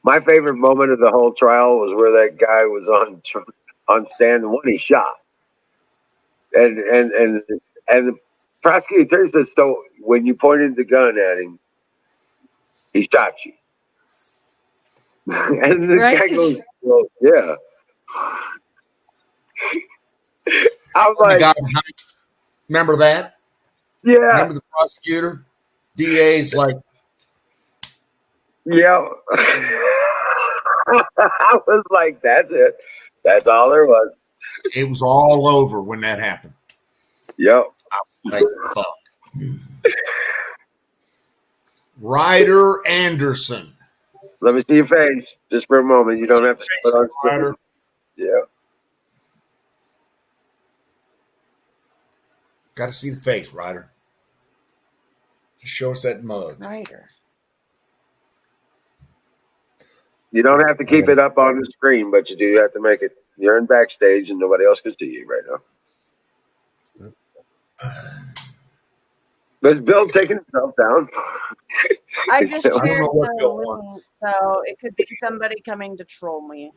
My favorite moment of the whole trial was where that guy was on stand when he shot, and the prosecutor says, "So when you pointed the gun at him, he shot you." And the Right? guy goes, "Well, yeah." I'm The like, guy behind- remember that? "Yeah, Remember the prosecutor? DA's like, yeah." I was like, that's it. That's all there was. It was all over when that happened. Yep. Like, fuck. Ryder Anderson. Let me see your face just for a moment. You don't have to put on. Ryder. Yeah. Got to see the face, Ryder. Just show us that mug. Ryder. You don't have to keep it up on the screen, but you do have to make it. You're in backstage and nobody else can see you right now. Is Bill taking himself down? I just don't shared know what the Bill link, wants. so it could be somebody coming to troll me.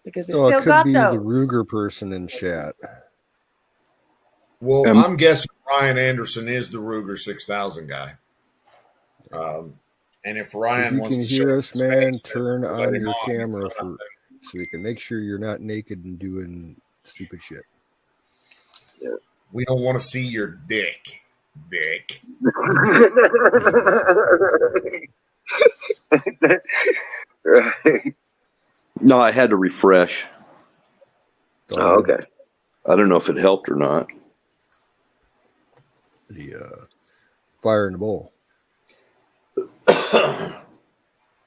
Because they So still it could got be those. the Ruger person in chat. Well, I'm guessing Ryan Anderson is the Ruger 6000 guy. And if Ryan If you wants can to hear show us, his man, face, turn let on him your on. camera so we can make sure you're not naked and doing stupid shit. Yeah. We don't want to see your dick. Dick. Right. No, I had to refresh. Oh, okay. I don't know if it helped or not. The fire in the bowl.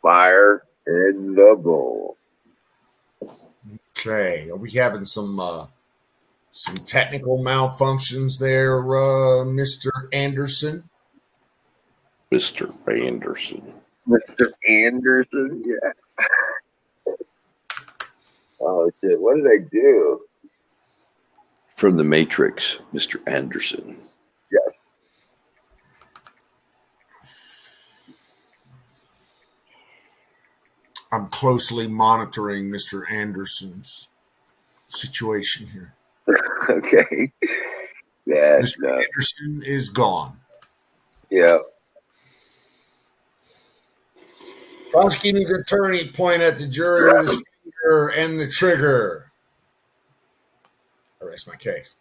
Fire in the bowl. Okay. Are we having some technical malfunctions there, Mr. Anderson? Mr. Anderson. Mr. Anderson, yeah. Oh shit! What did I do? From the Matrix, Mr. Anderson. Yes. I'm closely monitoring Mr. Anderson's situation here. Okay. Yeah. Mr. No. Anderson is gone. Yeah. Prosecuting attorney point at the jury with his finger and the trigger. I rest my case.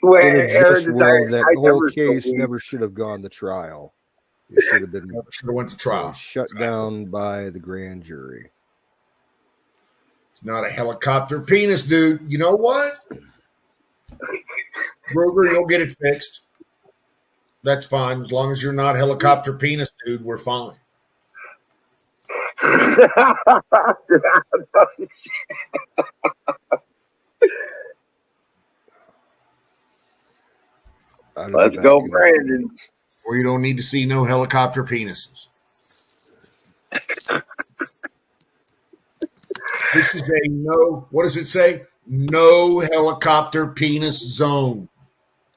Well, In a Aaron, just world, that whole case never should have gone to trial. It should have been Should have went to trial. shut down by the grand jury. It's not a helicopter penis, dude. You know what? Ruger, you'll get it fixed. That's fine. As long as you're not helicopter penis, dude, we're fine. Let's go, Brandon. Or you don't need to see no helicopter penises. This is a no, what does it say? No helicopter penis zone.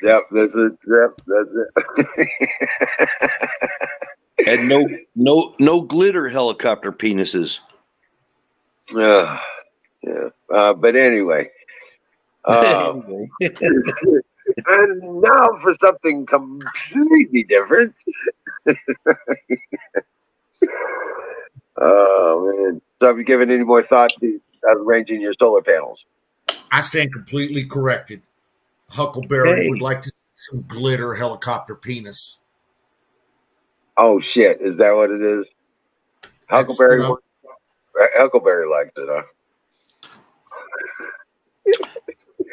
Yep, that's it. Yep, that's it. And no glitter helicopter penises. Yeah. But anyway. And now for something completely different. Oh, man. So have you given any more thought to arranging your solar panels? I stand completely corrected. Huckleberry would like to see some glitter helicopter penis. Oh, shit. Is that what it is? Huckleberry, Huckleberry likes it, huh?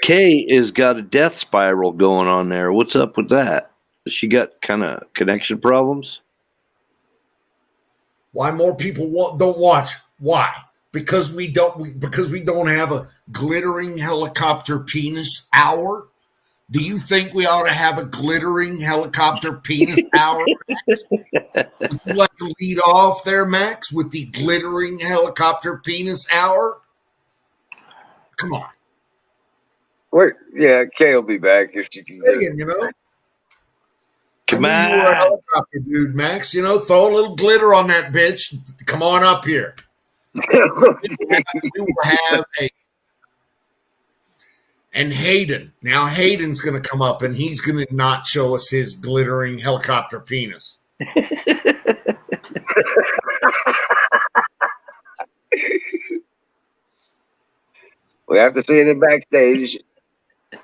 Kay has got a death spiral going on there. What's up with that? Has she got kind of connection problems? Why more people don't watch? Why? Because we don't have a glittering helicopter penis hour. Do you think we ought to have a glittering helicopter penis hour, Max? Would you like to lead off there, Max, with the glittering helicopter penis hour? Come on. Wait, yeah, Kay will be back if she can get it. You know? Come You were a on. helicopter dude, Max. You know, throw a little glitter on that bitch. Come on up here. We will have a. And Hayden. Now Hayden's going to come up and he's going to not show us his glittering helicopter penis. We have to see it in backstage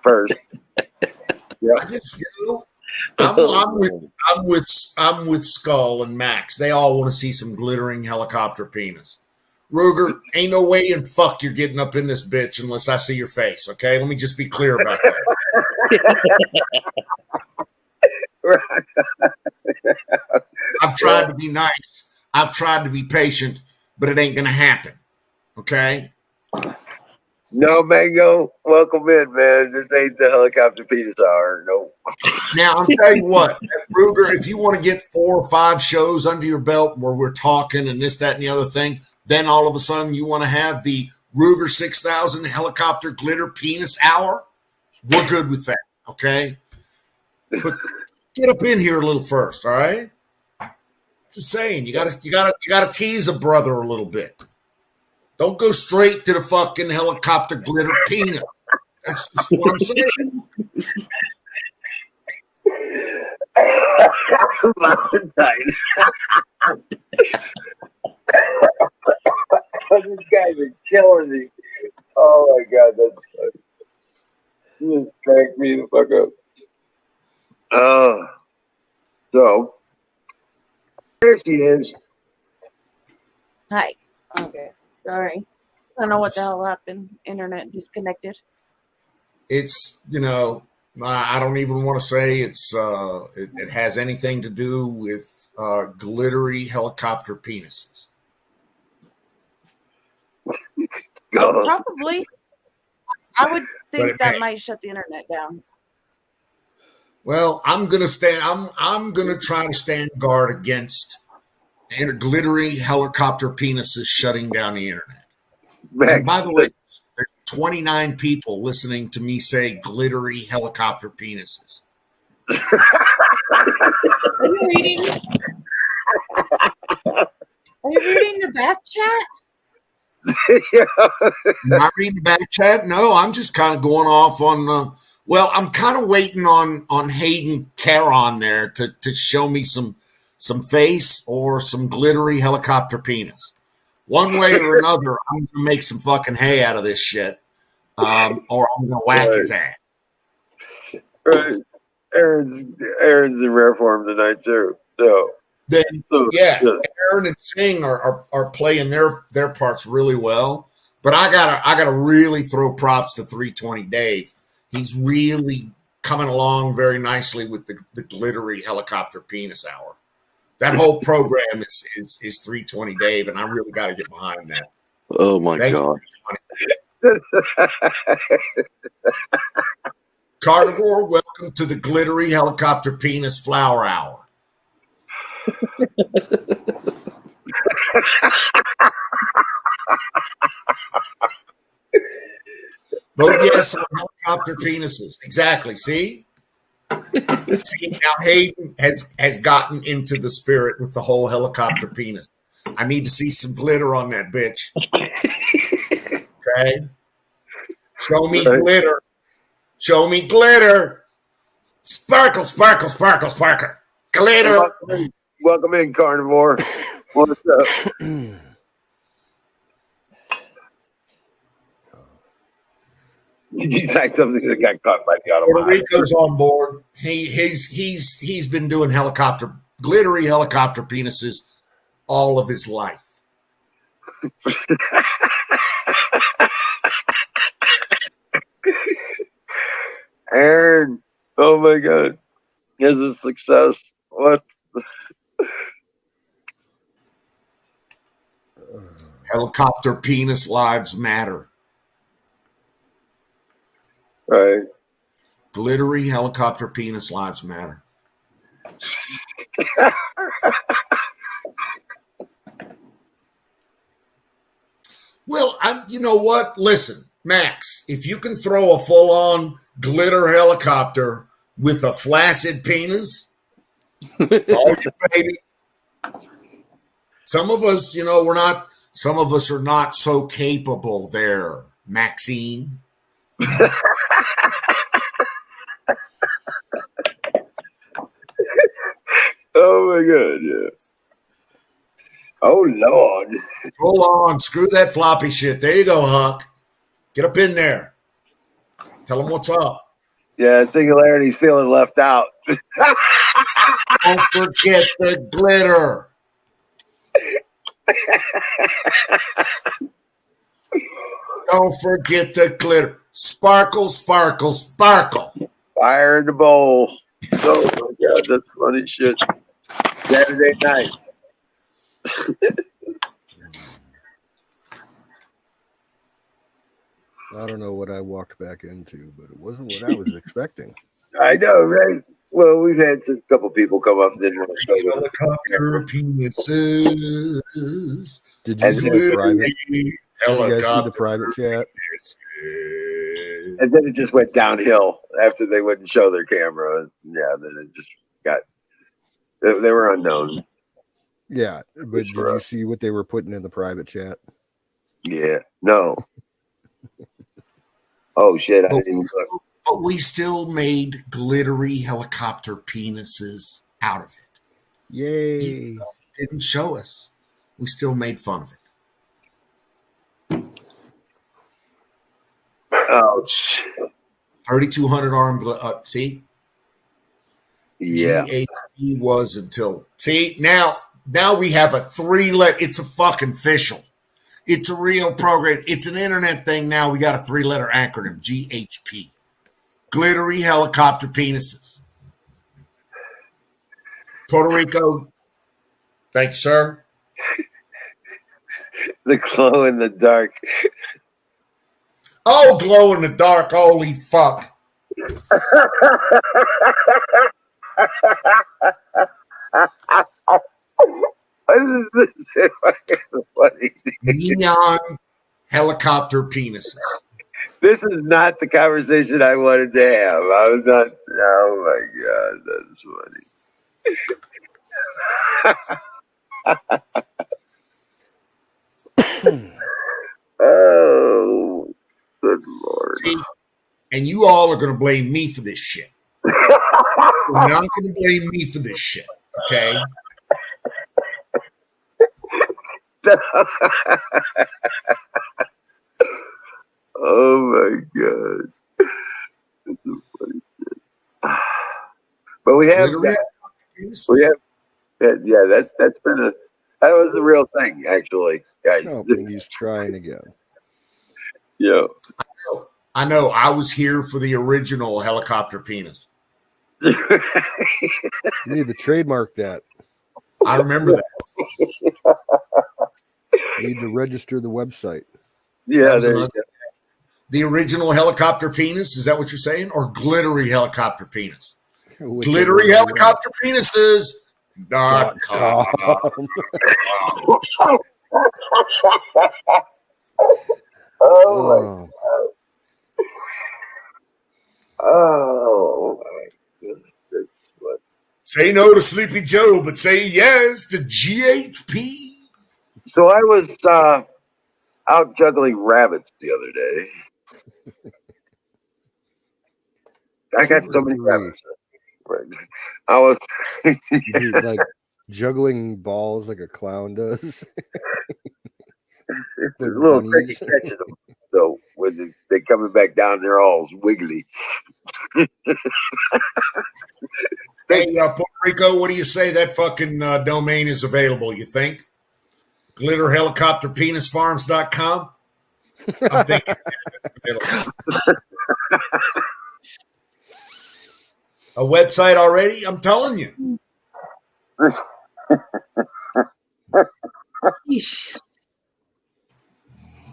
first. I just, I'm with Skull and Max. They all want to see some glittering helicopter penis. Ruger, ain't no way in fuck you're getting up in this bitch unless I see your face. Okay, let me just be clear about that. I've tried to be nice. I've tried to be patient, but it ain't gonna happen. Okay. No, Mango, welcome in, man. This ain't the helicopter penis hour. No. Now, I'll tell you what, Ruger, if you want to get 4 or 5 shows under your belt where we're talking and this, that, and the other thing, then all of a sudden you want to have the Ruger 6000 helicopter glitter penis hour, we're good with that, okay? But get up in here a little first, all right? Just saying, you gotta tease a brother a little bit. Don't go straight to the fucking helicopter glitter penis. That's just what I'm saying. Valentine. These guys are killing me. Oh my god, that's funny. You just cranked me the fuck up. So there she is. Hi. Okay. Sorry. I don't know what the hell happened. Internet disconnected. It's, I don't even want to say it has anything to do with glittery helicopter penises. Probably. I would think that may. might shut the internet down. Well, I'm gonna try to stand guard against glittery helicopter penises shutting down the internet. And by the way, there's 29 people listening to me say glittery helicopter penises. Are you reading? Are you reading the back chat? Not reading the back chat? No, I'm just kind of going off on. Well, I'm kind of waiting on Hayden Caron there to show me some face or some glittery helicopter penis. One way or another, I'm gonna make some fucking hay out of this shit, or I'm gonna whack his ass. Right. Aaron's in rare form tonight too. So Aaron and Singh are playing their parts really well. But I gotta really throw props to 320 Dave. He's really coming along very nicely with the glittery helicopter penis hour. That whole program is 320 Dave, and I really got to get behind that. Oh my God. Carnivore, welcome to the glittery helicopter penis flower hour. Vote yes on helicopter penises. Exactly. See, now Hayden has gotten into the spirit with the whole helicopter penis. I need to see some glitter on that bitch. Okay. Show me glitter. Show me glitter. Sparkle, sparkle, sparkle, sparkle. Glitter. Welcome in, Carnivore. What's up? Did you say something that got caught by the Puerto Rico's on board. He's been doing glittery helicopter penises all of his life. Aaron, oh my God, is a success. What? Helicopter penis lives matter. Right. Glittery helicopter penis lives matter. Well, you know what? Listen, Max, if you can throw a full-on glitter helicopter with a flaccid penis, all your baby. Some of us, some of us are not so capable there, Maxine. Oh my God, yeah. Oh Lord. Hold on, screw that floppy shit. There you go, Huck. Get up in there. Tell him what's up. Yeah, Singularity's feeling left out. Don't forget the glitter. Don't forget the glitter. Sparkle, sparkle, sparkle. Fire in the bowl. Oh my God, that's funny shit. Saturday night. I don't know what I walked back into, but it wasn't what I was expecting. I know, right? Well, we've had a couple people come up and didn't want to show them. Helicopter penises. Did you And see then, the private? Did you guys see the Helicopter private chat? penises. and then it just went downhill after they wouldn't show their camera. Yeah, then it just got. They were unknown. Yeah, but did you see what they were putting in the private chat? Yeah. No. Oh shit! I didn't even look. But we still made glittery helicopter penises out of it. Yay! Didn't show us. We still made fun of it. Ouch. 3,200 arm. See, Yeah. GHP was until see now we have a 3-letter. It's a fucking official. It's a real program. It's an internet thing now. We got a 3-letter acronym, GHP. Glittery helicopter penises. Puerto Rico. Thank you, sir. The glow in the dark. Oh, glow in the dark. Holy fuck. What is this? Funny. Neon helicopter penises. This is not the conversation I wanted to have. I was not. Oh my God, that's funny. Oh, good Lord. See, and you all are going to blame me for this shit. You're not going to blame me for this shit, okay? Oh my God. This is funny shit. But we have, that's been that was the real thing, actually, guys. Oh, and he's trying again. Yeah. I know. I was here for the original helicopter penis. You need to trademark that. I remember that. You need to register the website. Yeah, there you go. The original helicopter penis, is that what you're saying? Or glittery helicopter penis? Glittery helicopter penises. .com. Oh my God. Oh my goodness. Say no to Sleepy Joe, but say yes to GHP. So I was out juggling rabbits the other day. I got so many rabbits. I was like juggling balls like a clown does. It's a little tricky catching them. So when they're coming back down, they're all wiggly. Hey, Puerto Rico, what do you say? That fucking domain is available, you think? GlitterHelicopterPenisFarms.com? I'm thinking a website already? I'm telling you.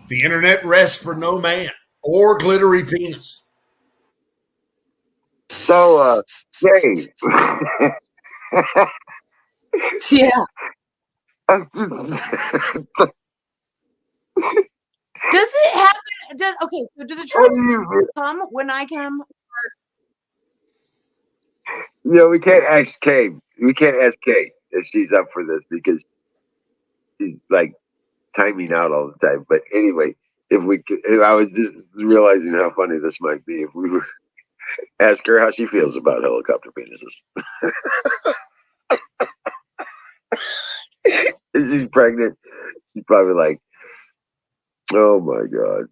The internet rests for no man or glittery penis. So, Jay. Yeah. Does it happen? Okay, so do the troops come when I come? No, we can't ask Kate. We can't ask Kate if she's up for this because she's like timing out all the time. But anyway, if I was just realizing how funny this might be if we were ask her how she feels about helicopter penises. If she's pregnant, she's probably like, "Oh my God."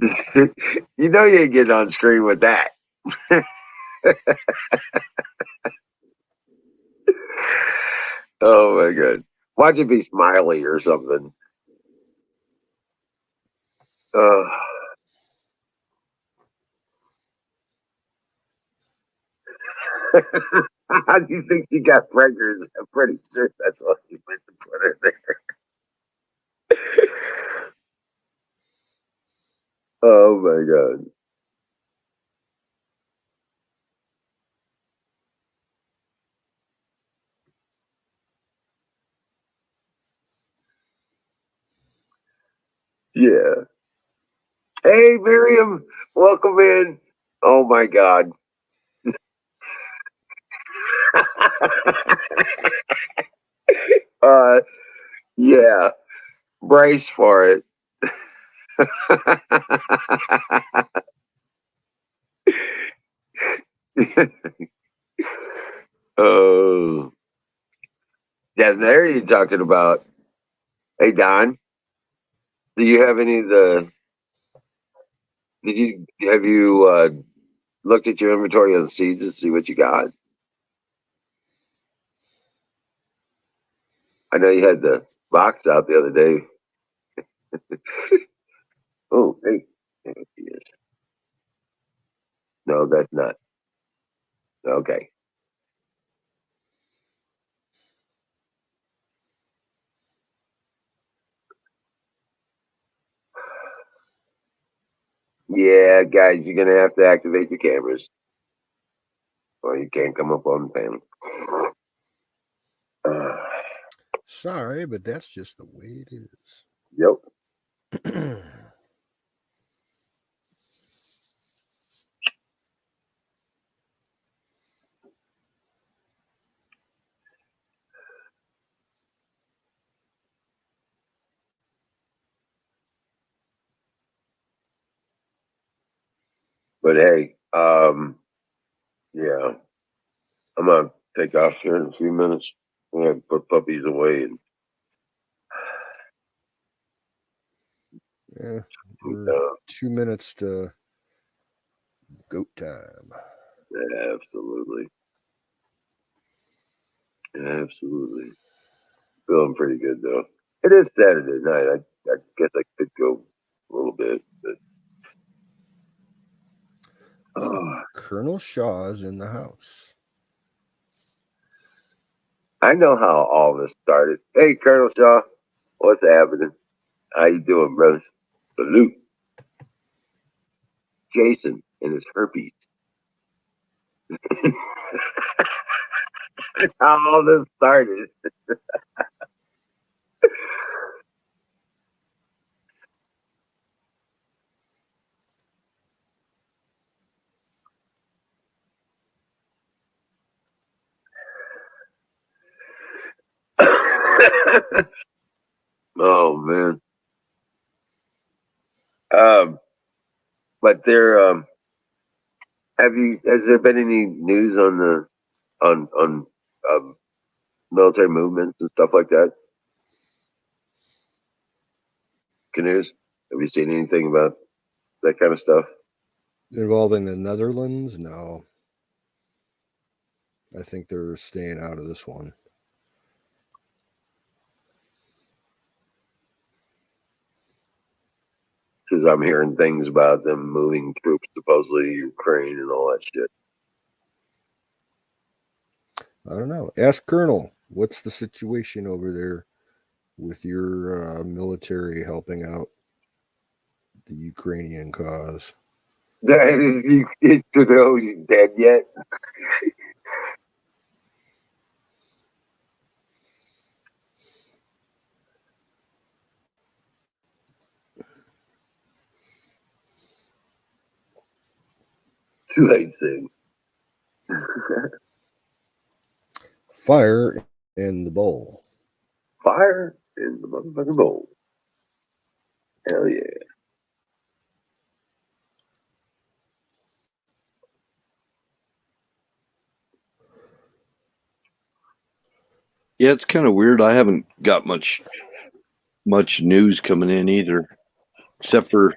You know you ain't getting on screen with that. Oh my god. Watch it be Smiley or something. How do you think she got preggers? I'm pretty sure that's what he meant to put her there. Oh my god. Yeah. Hey Miriam, welcome in. Oh my god. uh yeah. Brace for it. Oh, yeah. There you're talking about. Hey Don, do you have any of the? Did you have you looked at your inventory on seeds to see what you got? I know you had the box out the other day. Oh, hey. There he is. No, that's not. Okay. Yeah, guys, you're gonna have to activate your cameras, or you can't come up on the panel. Sorry, but that's just the way it is. Yep. But hey, yeah, I'm gonna take off here in a few minutes. I'm gonna put puppies away and Yeah, we're 2 minutes to goat time. absolutely, absolutely. Feeling pretty good though. It is Saturday night. I guess I could go a little bit, but Oh, Colonel Shaw's in the house. I know how all this started. Hey, Colonel Shaw, what's happening? How you doing, brother? Salute. Jason and his herpes. That's how all this started. Oh man. Um, but there has there been any news on the on military movements and stuff like that? Canoes? Have you seen anything about that kind of stuff? Involving the Netherlands? No. I think they're staying out of this one. Because I'm hearing things about them moving troops supposedly to Ukraine and all that shit. I don't know. Ask Colonel, what's the situation over there with your military helping out the Ukrainian cause? Is Trudeau dead yet? Too late thing. Fire in the bowl. Fire in the motherfucking bowl. Hell yeah. Yeah, it's kind of weird. I haven't got much news coming in either, except for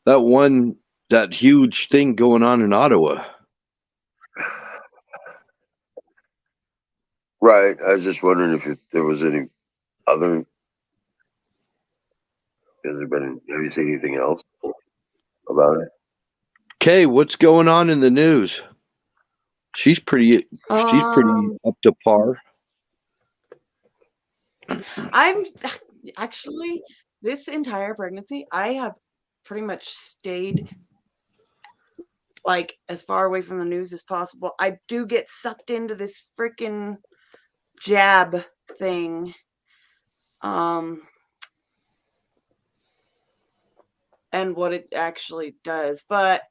that huge thing going on in Ottawa. Right. I was just wondering if there was any other. Have you seen anything else about it? Kay, what's going on in the news? She's pretty up to par. I'm actually this entire pregnancy, I have pretty much stayed like as far away from the news as possible. I do get sucked into this freaking jab thing. And what it actually does. But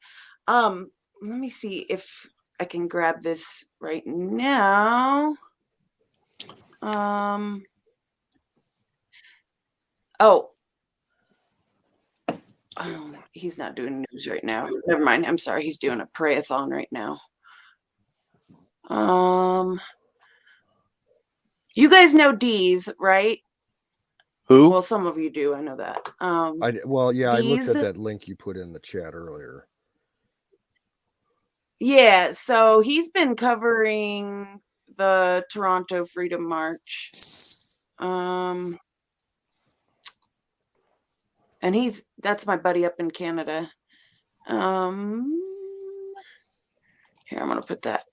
let me see if I can grab this right now. Oh, he's not doing news right now. Never mind. I'm sorry. He's doing a pray-a-thon right now. You guys know D's, right? Who? Well, some of you do. I know that. I looked D's, at that link you put in the chat earlier. yeah, so he's been covering the Toronto Freedom March. And that's my buddy up in Canada. Here, I'm gonna put that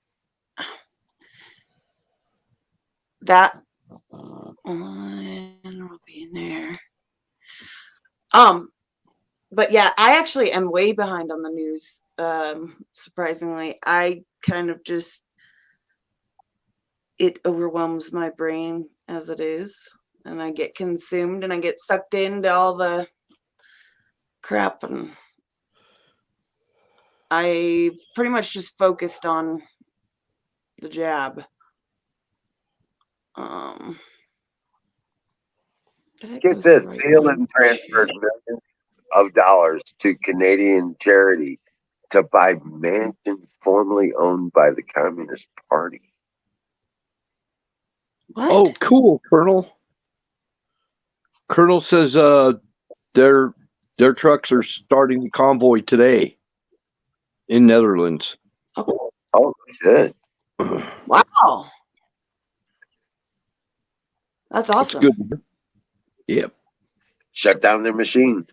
will be in there. But yeah, I actually am way behind on the news. Surprisingly, I kind of just, it overwhelms my brain as it is, and I get consumed and I get sucked into all the crap, and I pretty much just focused on the jab. Get this, Phelan transferred millions of dollars to Canadian charity to buy mansion formerly owned by the Communist Party. What? Oh, cool, Colonel. Colonel says their trucks are starting the convoy today in Netherlands. Oh shit. Wow. That's awesome. That's good. Yep. Shut down their machine.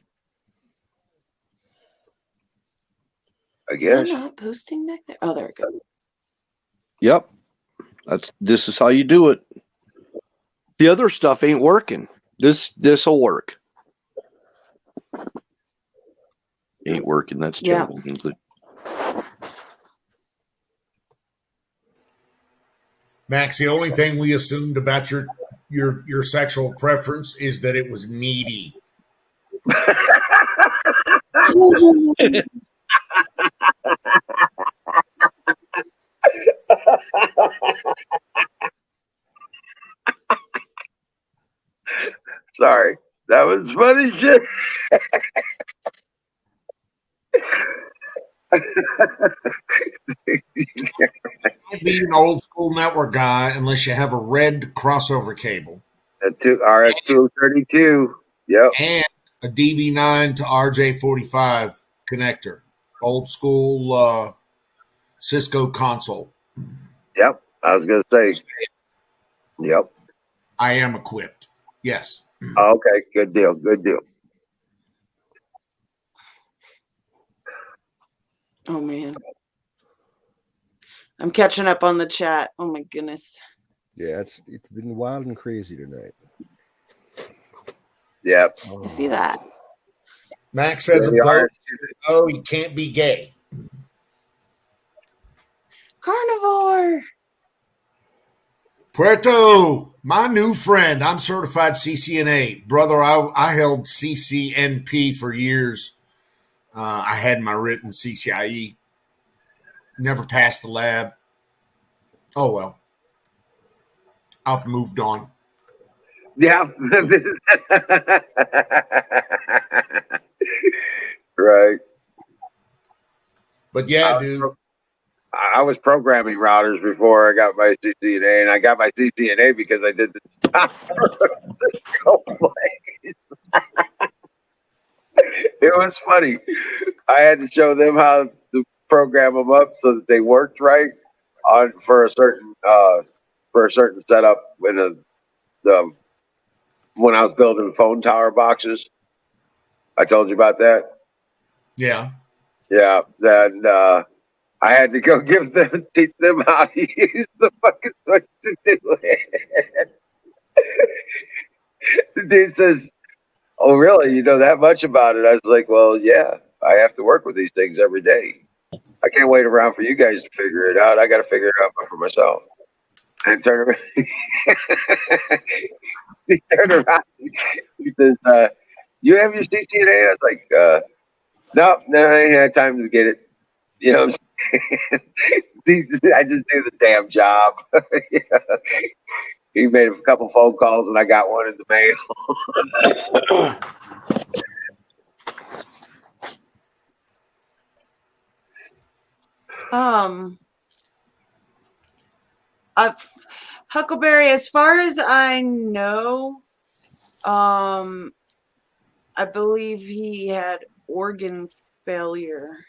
I guess. Is that not posting back there? Oh, there it goes. Yep. This is how you do it. The other stuff ain't working. This'll work. Ain't working. That's terrible English. Max, the only thing we assumed about your sexual preference is that it was needy. Sorry, that was funny shit. Be an old school network guy unless you have a red crossover cable. A RS-232. Yep. And a DB9 to RJ45 connector. Old school Cisco console. Yep. I was going to say. Yep. I am equipped. Yes. Okay. Good deal. Good deal. Oh, man. I'm catching up on the chat. Oh, my goodness. Yeah, it's been wild and crazy tonight. Yep. I see that. Max says a boat. Oh, you can't be gay. Carnivore. Puerto, my new friend. I'm certified CCNA. Brother, I held CCNP for years. I had my written CCIE. Never passed the lab. Oh, well. I've moved on. Yeah. Right. But yeah, dude. I was programming routers before I got my CCNA, and I got my CCNA because I did the Cisco place. It was funny. I had to show them how to program them up so that they worked right on for a certain setup the when I was building phone tower boxes. I told you about that. Yeah. Yeah. Then I had to go teach them how to use the fucking switch to do it. The dude says, "Oh, really? You know that much about it?" I was like, "Well, yeah. I have to work with these things every day. I can't wait around for you guys to figure it out. I got to figure it out for myself." And turn around. He turned around. He says, "You have your CCNA?" I was like, "No, I ain't had time to get it." You know, what I'm saying? I just do the damn job. Yeah. He made a couple phone calls, and I got one in the mail. Huckleberry, as far as I know, I believe he had organ failure.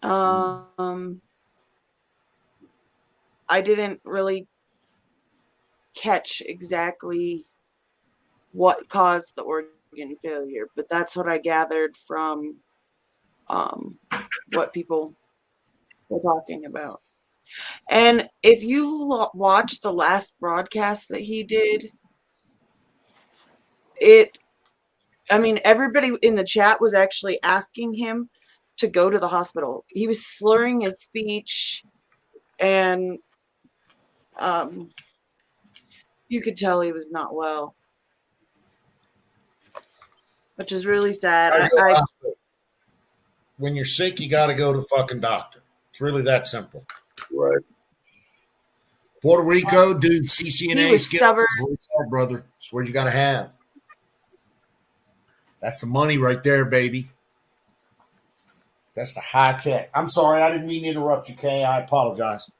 I didn't really catch exactly what caused the organ failure, but that's what I gathered from what people were talking about. And if you watch the last broadcast that he did, everybody in the chat was actually asking him to go to the hospital. He was slurring his speech, and you could tell he was not well, which is really sad. When you're sick, you got to go to fucking doctor. It's really that simple. Right. Puerto Rico, dude, CCNA He was skills, stubborn. brother. It's what you got to have. That's the money right there, baby. That's the high tech. I'm sorry, I didn't mean to interrupt you, Kay. I apologize.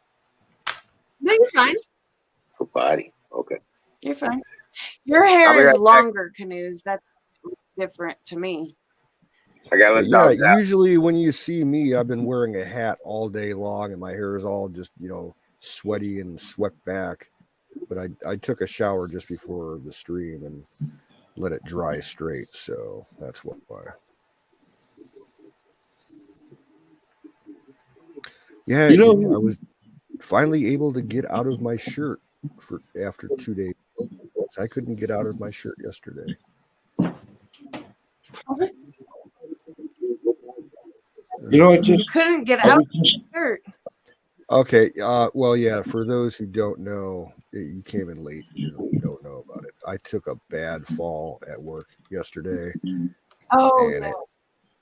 No, you're fine. For body. Okay. You're fine. Your hair is longer, Canoes. That's different to me. I got to Yeah, usually when you see me, I've been wearing a hat all day long, and my hair is all just sweaty and swept back. But I took a shower just before the stream and let it dry straight, so that's why. Yeah, I was finally able to get out of my shirt after 2 days. I couldn't get out of my shirt yesterday. You couldn't get out of the shirt. Okay. Well, yeah. For those who don't know, you came in late. You don't know about it. I took a bad fall at work yesterday. Oh, and I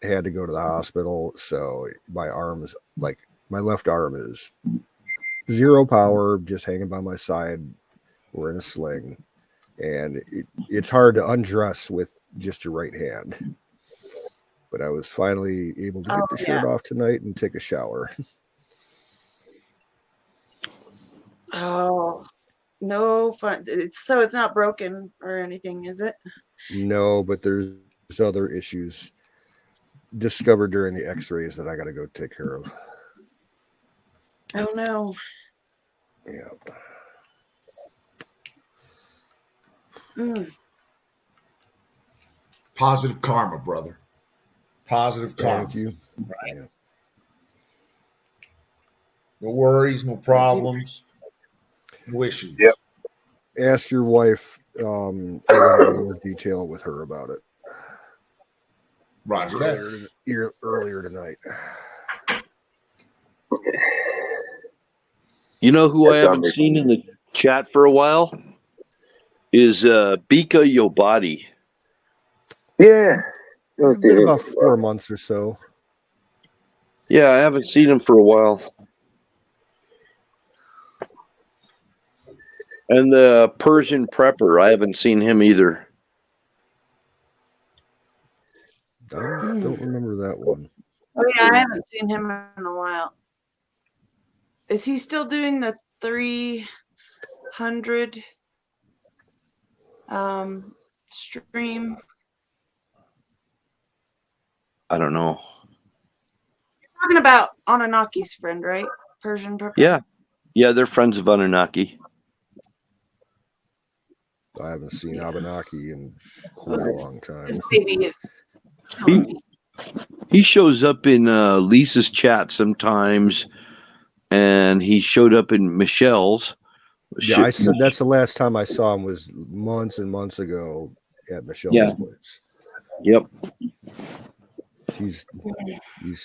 had to go to the hospital. So my left arm is zero power, just hanging by my side. We're in a sling, and it's hard to undress with just your right hand. But I was finally able to get the shirt off tonight and take a shower. Oh, no fun. So it's not broken or anything, is it? No, but there's other issues discovered during the x-rays that I got to go take care of. Oh, no. Yeah. Positive karma, brother. Positive karma. Thank you. Right. Yeah. No worries, no problems, no issues. Yep. Ask your wife. I went into more detail with her about it. Roger that. Earlier tonight. You know who I haven't seen in the chat for a while is Bika Yobati. Yeah. It's been about 4 months or so. Yeah, I haven't seen him for a while. And the Persian Prepper, I haven't seen him either. I don't remember that one. Oh, yeah, I haven't seen him in a while. Is he still doing the 300 stream? I don't know. Talking about Anunnaki's friend, right? Persian pepper. Yeah, they're friends of Anunnaki. I haven't seen Abenaki in quite a long time. This baby is killing me. He shows up in Lisa's chat sometimes, and he showed up in Michelle's. Yeah, I said that's the last time I saw him was months and months ago at Michelle's place. Yep. He's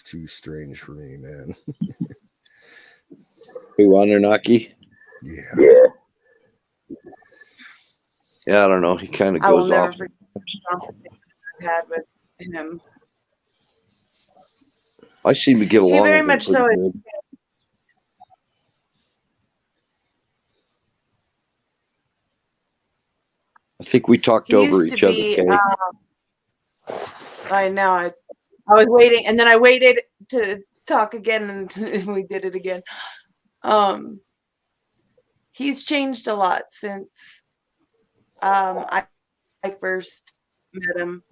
too strange for me, man. Who, Anunnaki? Yeah. Yeah, I don't know. He kind of I will goes never off. forget the conversation I had with him. I seem to get along. He very with him much so. pretty good. I think we talked He over used to each other. be. Kay. I know. I was waiting, and then I waited to talk again, and we did it again. He's changed a lot since I first met him.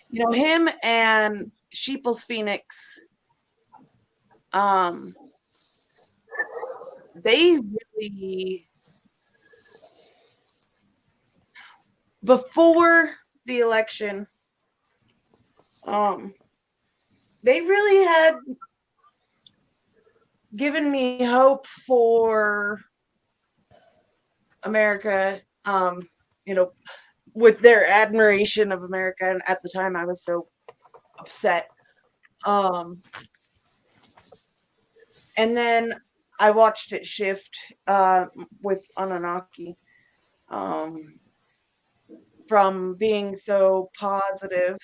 You know, him and Sheeple's Phoenix, they really, before the election, they really had given me hope for America, you know, with their admiration of America. And at the time I was so upset. And then I watched it shift with Anunnaki, from being so positive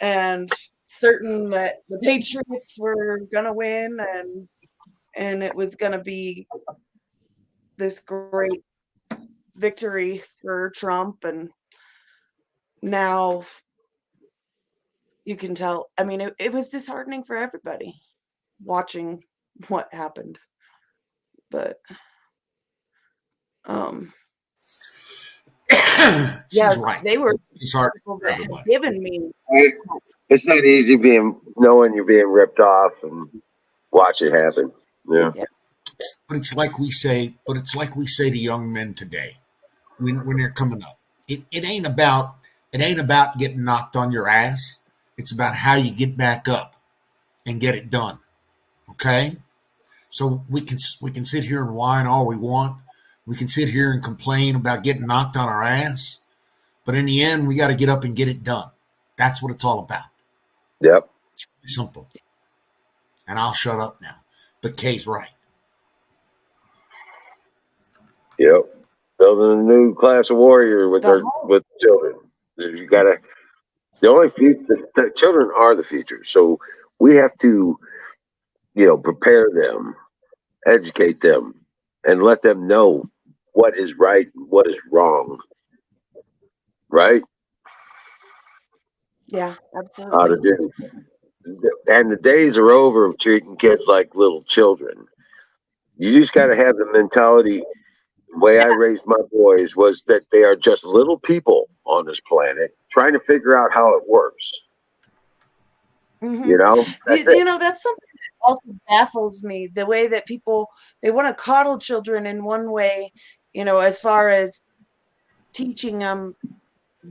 and certain that the Patriots were gonna win and it was gonna be this great victory for Trump, and now you can tell. I mean, it was disheartening for everybody watching what happened, but She's right. they were It's hard people for that had everybody. given me. It's not easy knowing you're being ripped off and watch it happen. Yeah. But it's like we say. But it's like we say to young men today, when they're coming up. It ain't about getting knocked on your ass. It's about how you get back up and get it done. Okay. So we can sit here and whine all we want. We can sit here and complain about getting knocked on our ass. But in the end, we got to get up and get it done. That's what it's all about. Yep. It's really simple. And I'll shut up now. But Kay's right. Yep. Building a new class of warrior with children. You gotta. The children are the future. So we have to, prepare them, educate them, and let them know what is right and what is wrong. Right? Yeah, absolutely. How to do. And the days are over of treating kids like little children. You just got to have the mentality. The way I raised my boys was that they are just little people on this planet trying to figure out how it works. Mm-hmm. That's that's something that also baffles me. The way that people, they want to coddle children in one way, as far as teaching them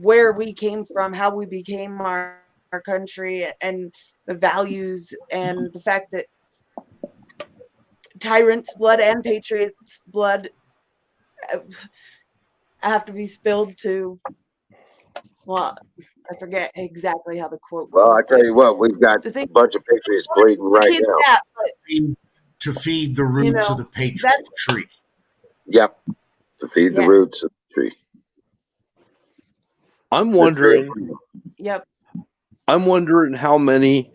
where we came from, how we became our country, and the values, and the fact that tyrants' blood and patriots' blood have to be spilled to, well, I forget exactly how the quote goes. Well, I tell you what, we've got a bunch of patriots bleeding right now. To feed the roots of the patriot tree. Yep, to feed the roots of the tree. I'm wondering. Yep. I'm wondering how many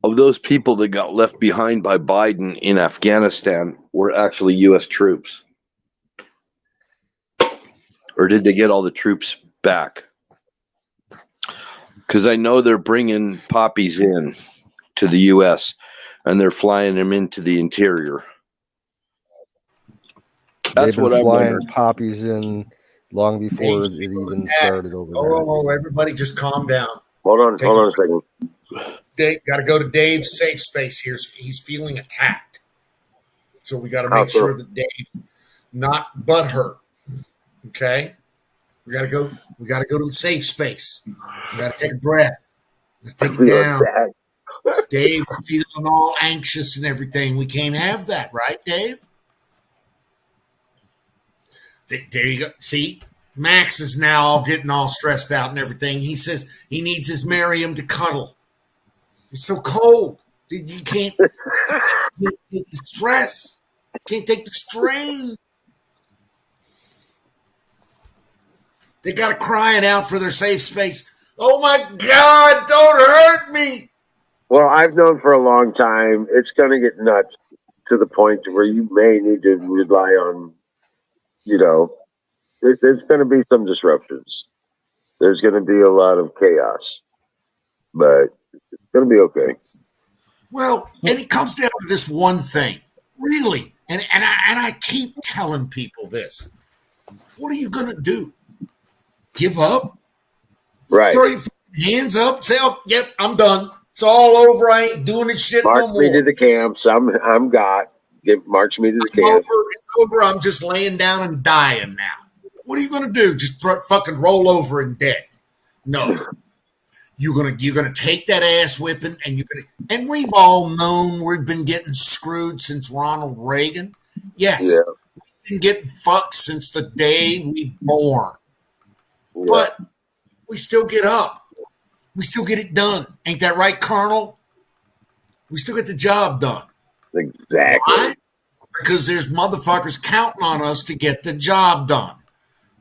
of those people that got left behind by Biden in Afghanistan were actually U.S. troops. Or did they get all the troops back? Because I know they're bringing poppies in to the U.S. and they're flying them into the interior. They've been flying poppies in long before Dave's it feeling even attacked. started over there. Oh, everybody just calm down. Hold on Take a second. Dave, got to go to Dave's safe space. He's feeling attacked. So we got to How make so? sure that Dave not butthurt. Okay? We got to go to the safe space. We got to take a breath. Take it down. Dave feeling all anxious and everything. We can't have that, right, Dave? There you go. See, Max is now all getting all stressed out and everything. He says he needs his Miriam to cuddle. It's so cold. You can't take the stress. Can't take the strain. They got to crying out for their safe space. Oh my God, don't hurt me. Well, I've known for a long time it's going to get nuts to the point where you may need to rely on, there's going to be some disruptions. There's going to be a lot of chaos, but it's going to be okay. Well, and it comes down to this one thing, really. And I keep telling people this. What are you going to do? Give up? Right. Throw your hands up, say, oh, yep, I'm done. It's all over. I ain't doing this shit March no more. me to the camps. I'm got. March me to the camps. It's over. I'm just laying down and dying now. What are you gonna do? Just fucking roll over and dead? No. You're gonna take that ass whipping and we've all known we've been getting screwed since Ronald Reagan. Yes. Yeah. We've been getting fucked since the day we born. Yeah. But we still get up. We still get it done. Ain't that right, Colonel? We still get the job done. Exactly. Why? Because there's motherfuckers counting on us to get the job done.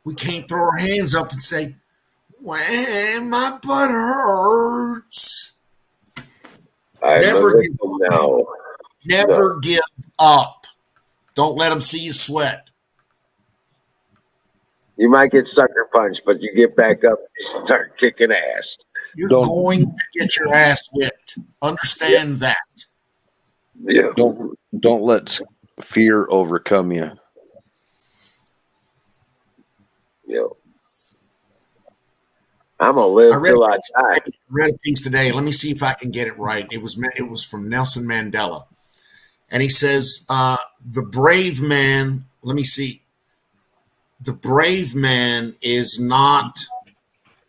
We can't throw our hands up and say, "Man, my butt hurts." Never give up. No. Never give up. Don't let them see you sweat. You might get sucker punched, but you get back up and start kicking ass. You're going to get your ass whipped. Understand that. Yeah. Don't let fear overcome you. Yeah. I'm gonna live till I die. I read a piece today. Let me see if I can get it right. It was from Nelson Mandela, and he says, "The brave man." Let me see. The brave man is not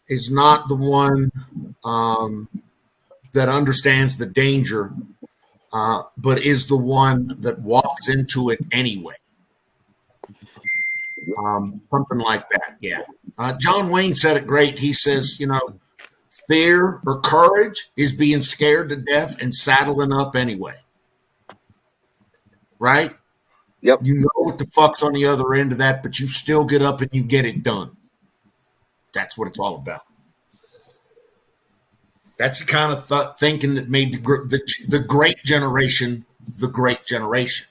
the one that understands the danger, but is the one that walks into it anyway. Something like that, yeah. John Wayne said it great. He says, fear or courage is being scared to death and saddling up anyway. Right? Yep. You know what the fuck's on the other end of that, but you still get up and you get it done. That's what it's all about. That's the kind of thinking that made the great generation the great generation.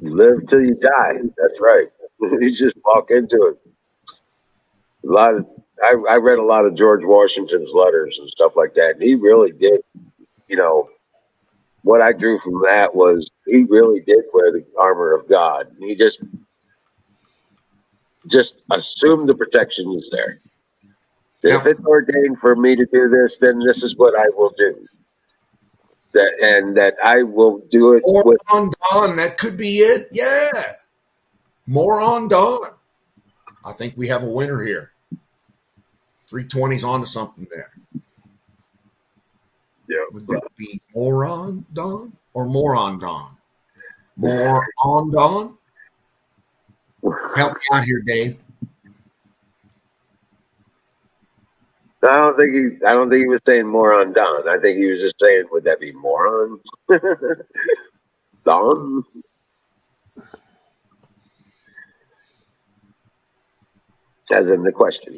You live till you die. That's right. You just walk into it. I read a lot of George Washington's letters and stuff like that, and he really did. What I drew from that was he really did wear the armor of God. He just assumed the protection is there. If it's ordained for me to do this, then this is what I will do. That I will do it. More on Dawn. That could be it. Yeah. More on Dawn. I think we have a winner here. 320's on to something there. Yeah. Would that be more on Dawn or more on Dawn? More on Dawn? Help me out here, Dave. I don't think he was saying moron Don. I think he was just saying, would that be moron? Don? As in the question.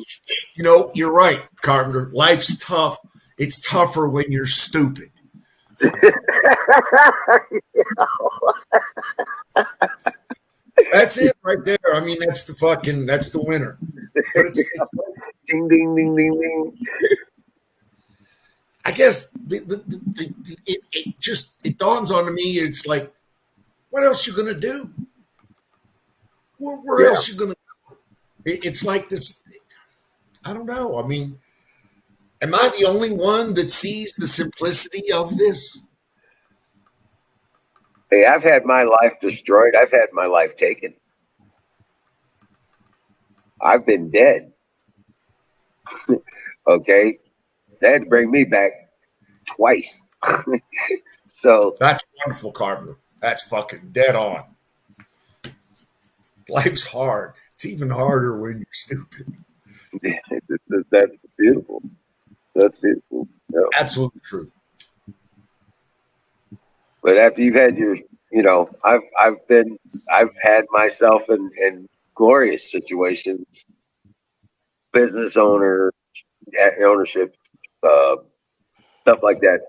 You're right, Carpenter. Life's tough. It's tougher when you're stupid. That's it right there. I mean, that's the winner. But it's ding, ding, ding, ding, ding. I guess it dawns on me. It's like, what else you gonna do? Where else you gonna go? It's like this. I don't know. I mean, am I the only one that sees the simplicity of this? Hey, I've had my life destroyed. I've had my life taken. I've been dead. Okay. They had to bring me back twice. So That's wonderful, Carpenter. That's fucking dead on. Life's hard. It's even harder when you're stupid. that's beautiful. That's beautiful. Yeah. Absolutely true. But after you've had your, I've had myself in glorious situations, business owner, ownership, stuff like that.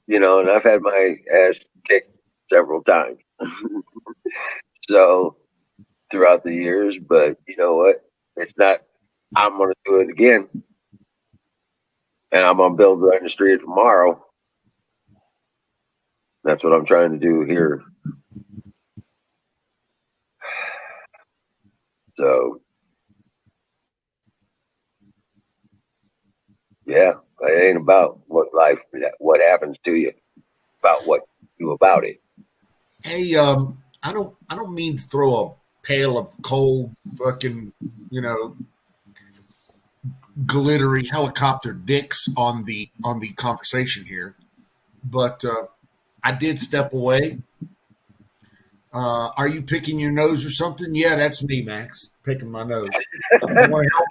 And I've had my ass kicked several times. So throughout the years, but you know what? It's not. I'm going to do it again, and I'm going to build the industry tomorrow. That's what I'm trying to do here. So, yeah, it ain't about what happens to you, about what you do about it. Hey, I don't mean to throw a pail of cold fucking, glittery helicopter dicks on the conversation here, but I did step away. Are you picking your nose or something? Yeah, that's me, Max, picking my nose. You want to help?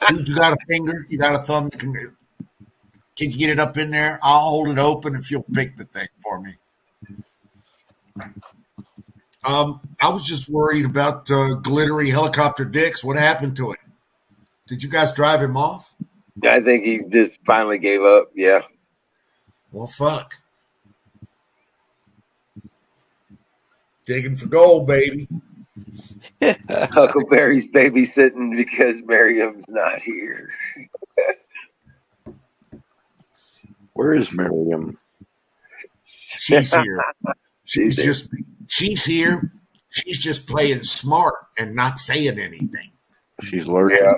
Dude, you got a finger? You got a thumb? Can you get it up in there? I'll hold it open if you'll pick the thing for me. I was just worried about glittery helicopter dicks. What happened to it? Did you guys drive him off? I think he just finally gave up. Yeah. Well, fuck. Digging for gold, baby. Huckleberry's babysitting because Miriam's not here. Where is Miriam? She's here. She's here. She's just playing smart and not saying anything. She's learning. Yeah.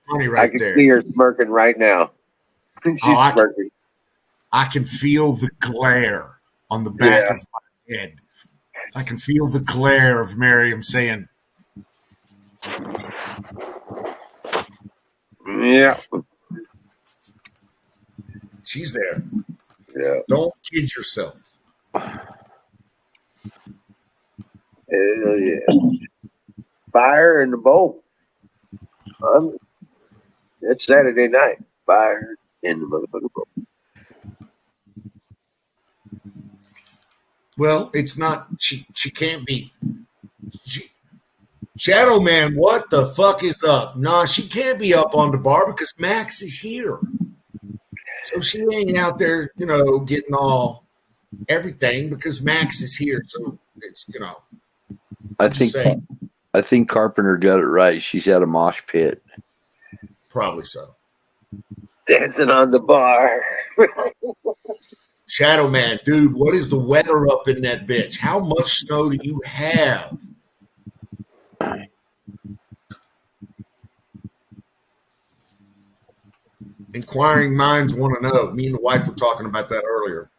Money right I can there. see her smirking right now. She's smirking. I can feel the glare on the back of my head. I can feel the glare of Miriam saying, yeah. She's there. Yeah. Don't kid yourself. Hell yeah. Fire in the bowl. It's Saturday night. Fire in the motherfucking bowl. Well, it's not. She can't be. Shadow Man, what the fuck is up? Nah, she can't be up on the bar because Max is here. So she ain't out there, getting all everything because Max is here. So it's, I think Carpenter got it right. She's at a mosh pit. Probably so. Dancing on the bar. Shadow Man, dude, what is the weather up in that bitch? How much snow do you have? Inquiring minds want to know. Me and the wife were talking about that earlier.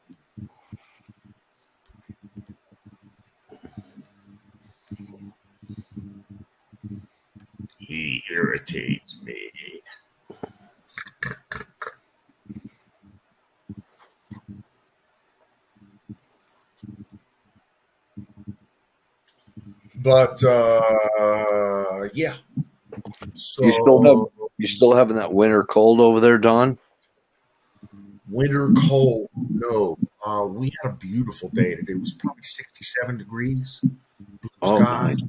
He irritates me. But yeah. So you still having that winter cold over there, Don? Winter cold? No. We had a beautiful day today. It was probably 67 degrees. Blue sky. Nice.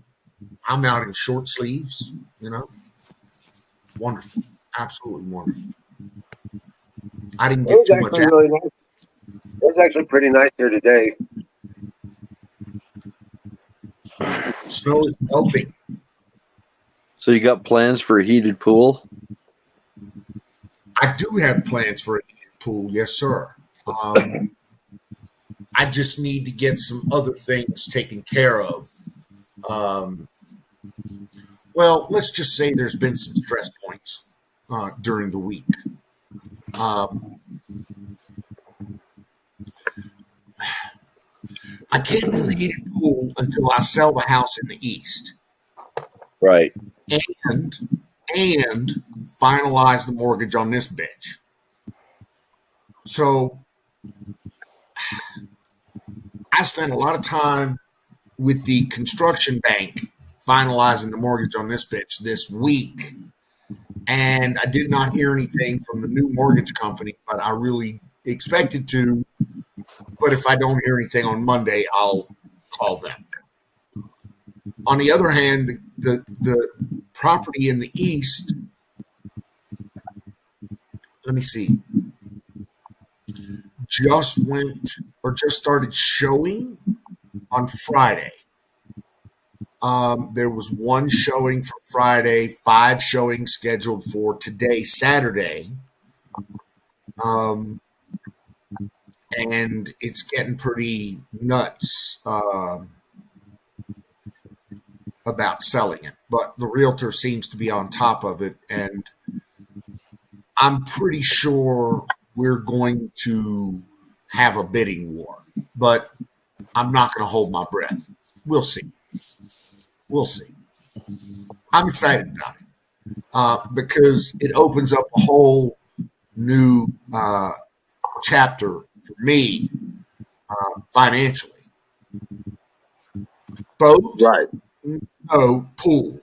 I'm out in short sleeves. Wonderful. Absolutely wonderful. I didn't get too much out. Really nice. It was actually pretty nice here today. Snow is melting. So you got plans for a heated pool? I do have plans for a heated pool, yes, sir. I just need to get some other things taken care of. Well, let's just say there's been some stress points during the week. I can't do the heated pool until I sell the house in the east Right. and finalize the mortgage on this bitch. So I spent a lot of time with the construction bank finalizing the mortgage on this bitch this week. And I did not hear anything from the new mortgage company, but I really expected to. But if I don't hear anything on Monday, I'll call them. On the other hand, the property in the east, let me see, just started showing on Friday. There was one showing for Friday, 5 showings scheduled for today, Saturday. And it's getting pretty nuts about selling it. But the realtor seems to be on top of it. And I'm pretty sure we're going to have a bidding war. But I'm not going to hold my breath. We'll see. We'll see. I'm excited about it because it opens up a whole new chapter for me financially. Boat, Right. no, pool.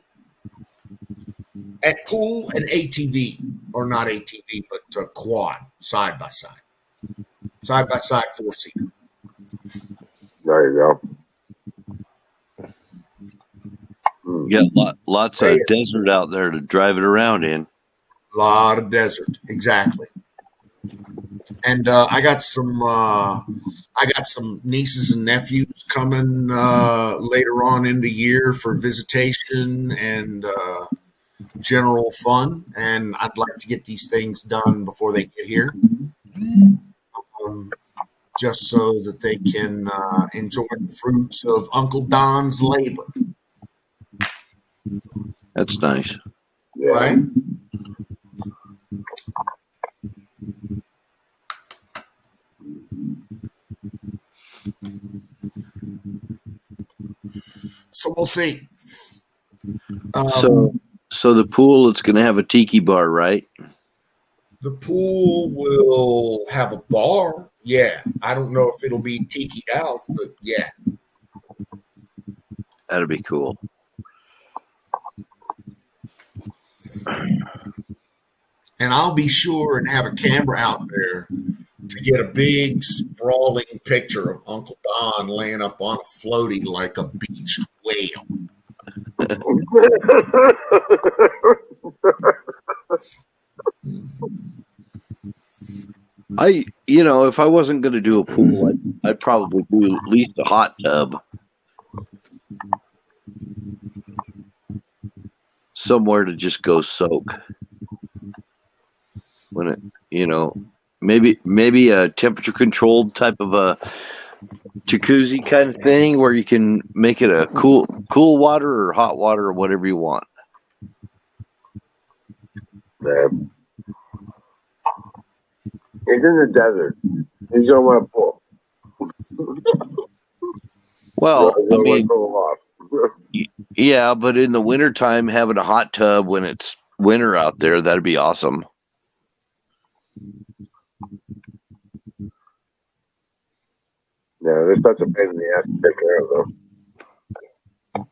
At pool and ATV, or not ATV, but quad, side by side. Side by side, 4-seater. There you go. You got lots of desert out there to drive it around in. A lot of desert, exactly. And I got some nieces and nephews coming later on in the year for visitation and general fun, and I'd like to get these things done before they get here, just so that they can enjoy the fruits of Uncle Don's labor. That's nice. Yeah. Right? So we'll see. So the pool, it's going to have a tiki bar, right? The pool will have a bar. Yeah. I don't know if it'll be tikied out, but yeah. That'd be cool. And I'll be sure and have a camera out there to get a big sprawling picture of Uncle Don laying up on a floaty like a beached whale. If I wasn't going to do a pool, I'd probably do at least a hot tub. Somewhere to just go soak. When it, maybe a temperature controlled type of a jacuzzi kind of thing where you can make it a cool water or hot water or whatever you want. Yeah. He's in the desert. He's gonna want to pull. Well, I mean, yeah, but in the wintertime, having a hot tub when it's winter out there, that'd be awesome. Yeah, there's such a pain in the ass to take care of, though.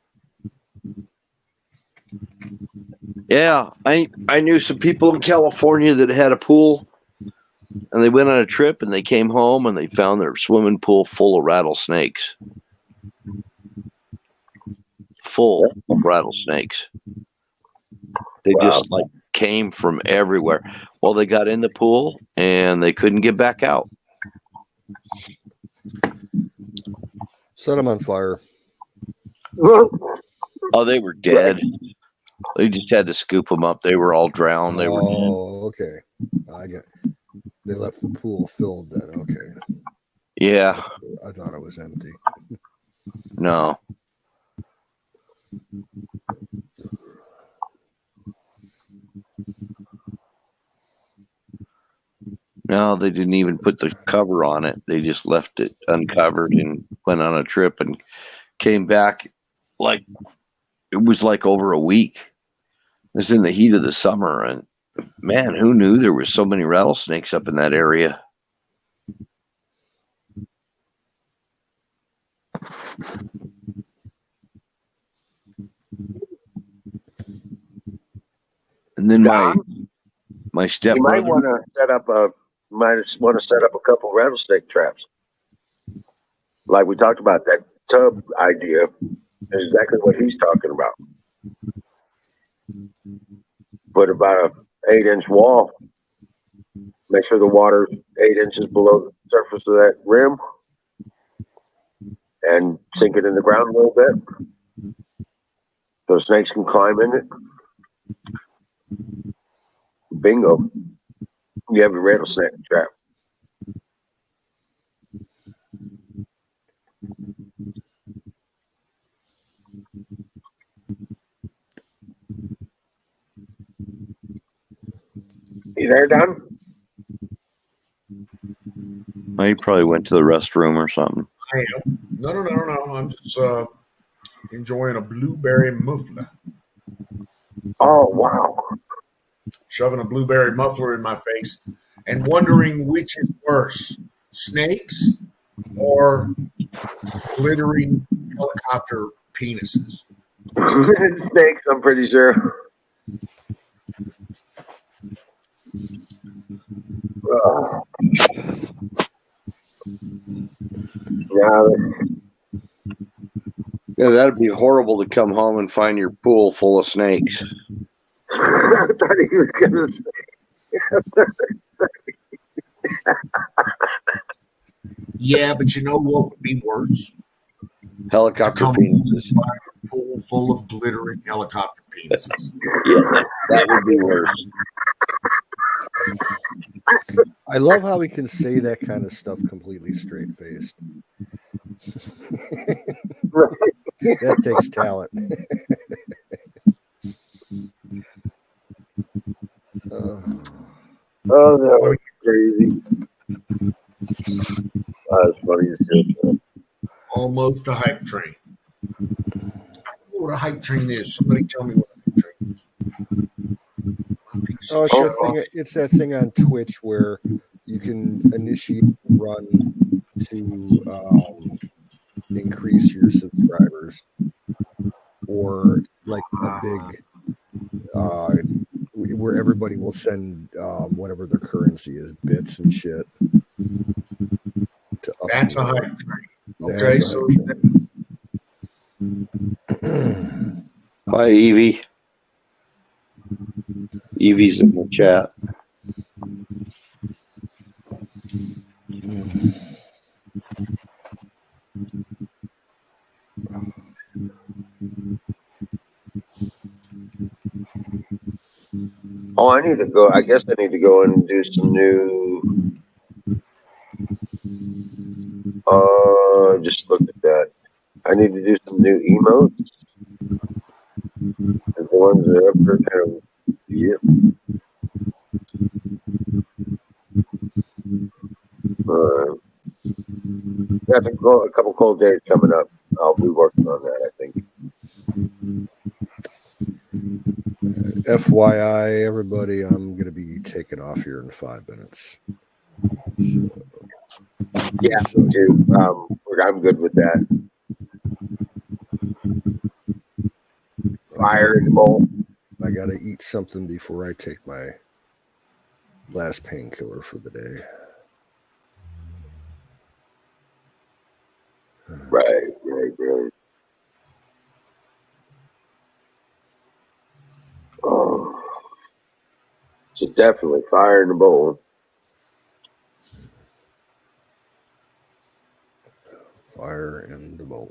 Yeah, I knew some people in California that had a pool, and they went on a trip, and they came home, and they found their swimming pool full of rattlesnakes. Full of rattlesnakes. They just came from everywhere. Well, they got in the pool, and they couldn't get back out. Set them on fire. Oh, they were dead. They just had to scoop them up. They were all drowned. They were dead. Oh, okay. They left the pool filled then. Okay. Yeah. I thought it was empty. No. No, they didn't even put the cover on it. They just left it uncovered and went on a trip and came back like it was like over a week. It was in the heat of the summer, and man, who knew there was so many rattlesnakes up in that area? And then my You might stepbrother. want to set up a couple rattlesnake traps. Like we talked about, that tub idea is exactly what he's talking about. Put about a 8-inch wall. Make sure the water's 8 inches below the surface of that rim, and sink it in the ground a little bit so snakes can climb in it. Bingo! You have a rattlesnake trap. You there, Don? Oh, he probably went to the restroom or something. I am. No. I'm just enjoying a blueberry muffler. Oh, wow. Shoving a blueberry muffler in my face and wondering which is worse, snakes or glittering helicopter penises. Snakes, I'm pretty sure. Yeah, that'd be horrible to come home and find your pool full of snakes. I thought he was going to say. Yeah, but you know what would be worse? Helicopter penises. A pool full of glittering helicopter penises. Yeah, that would be worse. I love how he can say that kind of stuff completely straight faced. That takes talent. Oh, that was crazy. That's funny as shit. Almost a hype train. I don't know what a hype train is. Somebody tell me what a hype train is. Oh, it's that thing on Twitch where you can initiate a run to increase your subscribers, or like a big where everybody will send whatever their currency is, bits and shit. That's a hype train. Okay, so Hi, Evie. Evie's in the chat. Oh, I need to go. I guess I need to go and do some new. Just looked at that. I need to do some new emotes. And the ones that are up there kind of, yeah. Got a couple cold days coming up. I'll be working on that, I think. FYI, everybody, I'm going to be taking off here in 5 minutes. Yeah, me too. I'm good with that. Fire in the bowl. I got to eat something before I take my last painkiller for the day. Right. Oh, so definitely fire in the bowl. Fire in the bowl.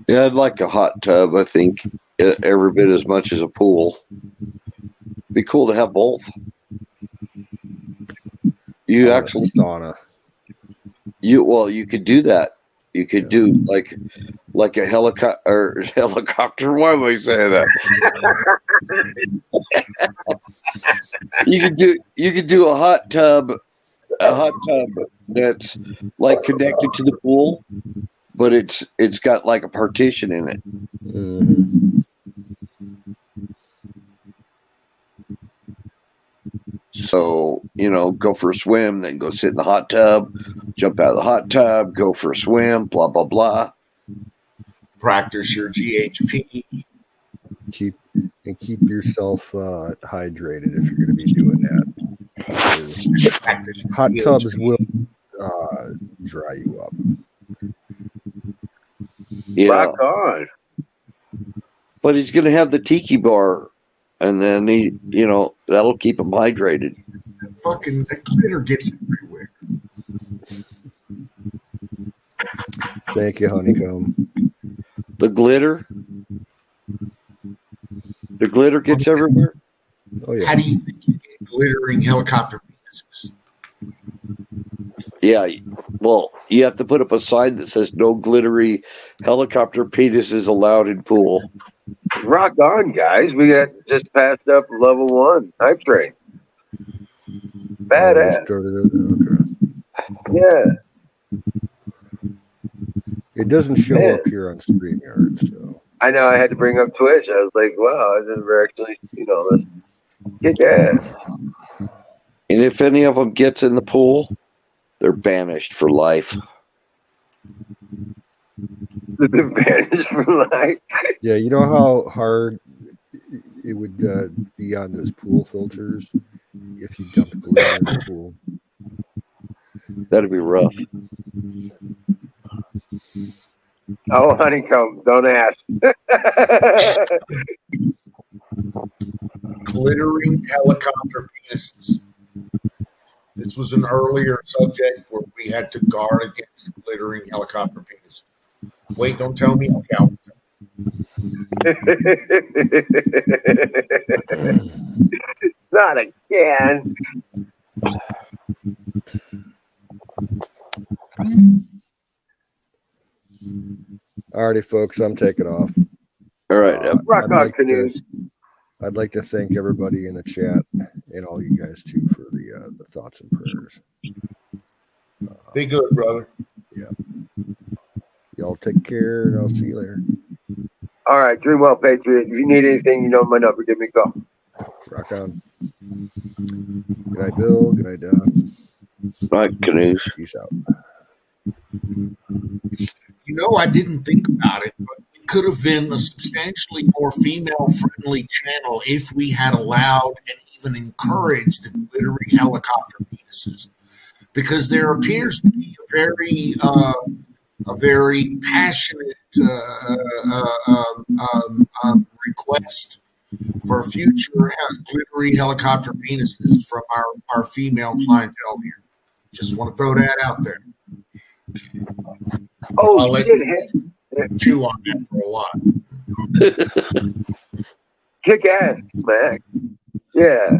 Yeah, I'd like a hot tub. I think every bit as much as a pool. Be cool to have both. You actually sauna. You could do that. You could do like a helicopter. Why am I saying that? You could do a hot tub that's like connected to the pool, but it's got like a partition in it. Mhm. So, go for a swim, then go sit in the hot tub, jump out of the hot tub, go for a swim, blah, blah, blah. Practice your GHP. Keep yourself hydrated if you're going to be doing that. Practice your Hot GHP. tubs will dry you up. Yeah. Rock on. But he's going to have the tiki bar, and then that'll keep him hydrated. Fucking the glitter gets everywhere. Thank you, Honeycomb. The glitter gets everywhere. Oh yeah. How do you think you get glittering helicopter penises? Yeah. Well, you have to put up a sign that says no glittery helicopter penises allowed in pool. Rock on, guys. We got just passed up level 1 hype train. Badass. Okay. Yeah. It doesn't show Man. up here on StreamYard, so I know I had to bring up Twitch. I was like, wow, I never actually, let's kick ass. And if any of them gets in the pool, they're banished for life. The advantage for life. yeah, you know how hard it would be on those pool filters if you dumped glitter in the pool. That'd be rough. Oh, Honeycomb, don't ask. Glittering helicopter penises. This was an earlier subject where we had to guard against glittering helicopter penises. Wait, don't tell me, Cal. Not again. Alrighty, folks, I'm taking off. All right. Rock on, canoes. I'd like to thank everybody in the chat and all you guys too for the thoughts and prayers. Be good, brother. Y'all take care, and I'll see you later. All right, dream well, Patriot. If you need anything, you know my number. Give me a call. Rock on. Good night, Bill. Good night, Don. Right, canoes. Peace out. I didn't think about it, but it could have been a substantially more female-friendly channel if we had allowed and even encouraged the glittery helicopter penises, because there appears to be a very passionate request for future glittery helicopter penises from our female clientele here. Just want to throw that out there. Oh, I'll let shit. you chew on that for a while. Kick ass, Mac. Yeah.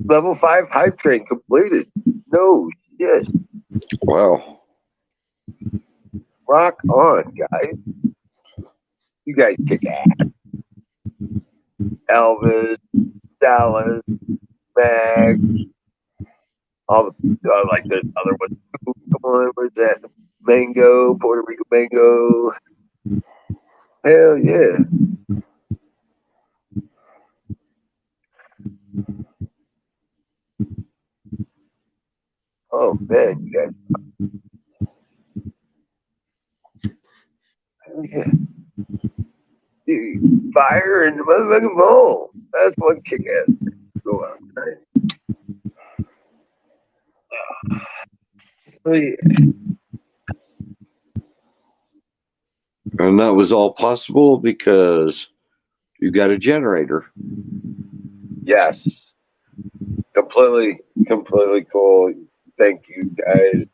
Level 5 hype train completed. No shit. Wow. Rock on, guys. You guys kick ass. Elvis, Dallas, Mag, all the like the other ones. Come on, where's that? Mango, Puerto Rico Mango. Hell yeah. Oh man, you guys. Hell yeah. Dude, fire in the motherfucking bowl. That's one kick ass. Go out. Right? Oh yeah. And that was all possible because you got a generator. Yes. Completely cool. Thank you guys.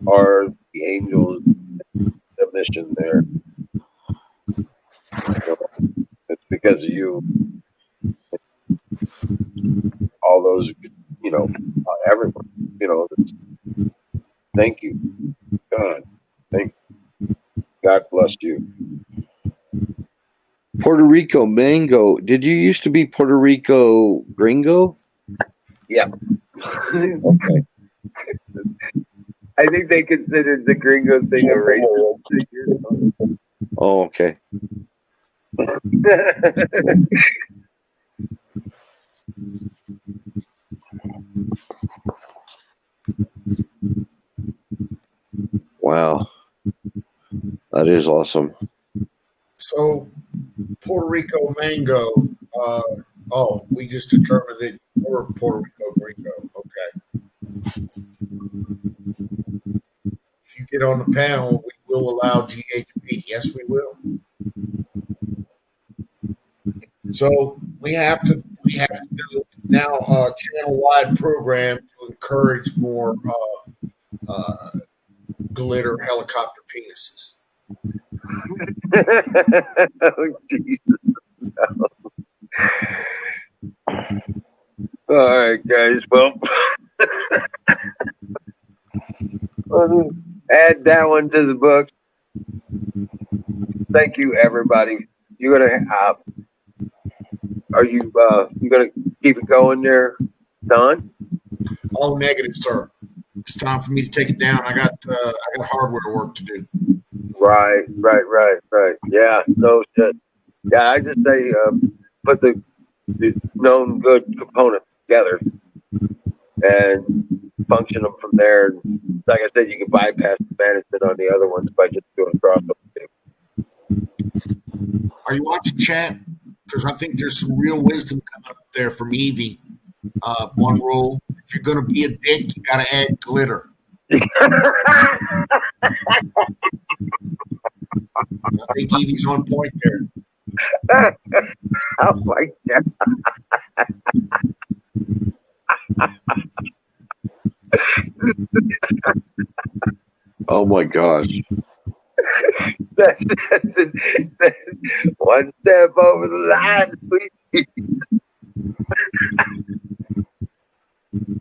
Are the angels the mission there? It's because of you. All those, everyone. Thank you. God. Thank you. Puerto Rico mango. Did you used to be Puerto Rico gringo? Yeah. Okay. I think they considered the gringo thing a racist thing. Oh, okay. Wow. That is awesome. So Puerto Rico mango. We just determined that you're Puerto Rico gringo. Okay. If you get on the panel, we will allow GHP. Yes, we will. So we have to do now a channel wide program to encourage more glitter helicopter penises. Oh, Jesus. All right, guys. Well, add that one to the book. Thank you, everybody. You're gonna are you gonna keep it going there, Don? Oh, negative, sir. It's time for me to take it down. I got hardware work to do. Right. Yeah. No shit. Yeah, I just say put the known good components together and function them from there. Like I said, you can bypass the management on the other ones by just doing crossover. Are you watching chat? Because I think there's some real wisdom coming up there from Evie. One rule: if you're going to be a dick, you got to add glitter. I think Evie's on point there. Oh my god. Oh my gosh. That's one step over the line, sweetie.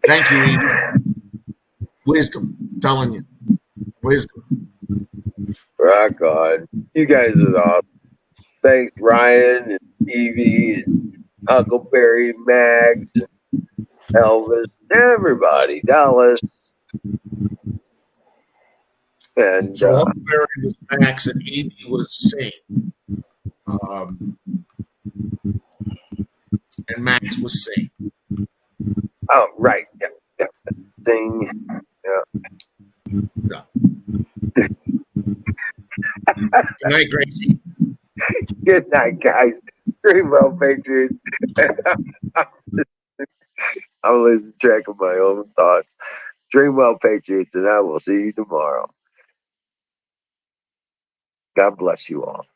Thank you, Evie. Wisdom, I'm telling you, wisdom. Rock on. You guys are awesome. Thanks, Ryan and Evie and Huckleberry, Max, and Elvis, everybody, Dallas, and So Huckleberry was Max and Evie was Sing. And Max was Sing. oh right, yeah. Sing, yeah. No. Good night, Gracie. Good night, guys. Dream well, Patriots. I'm losing track of my own thoughts. Dream well, Patriots, and I will see you tomorrow. God bless you all.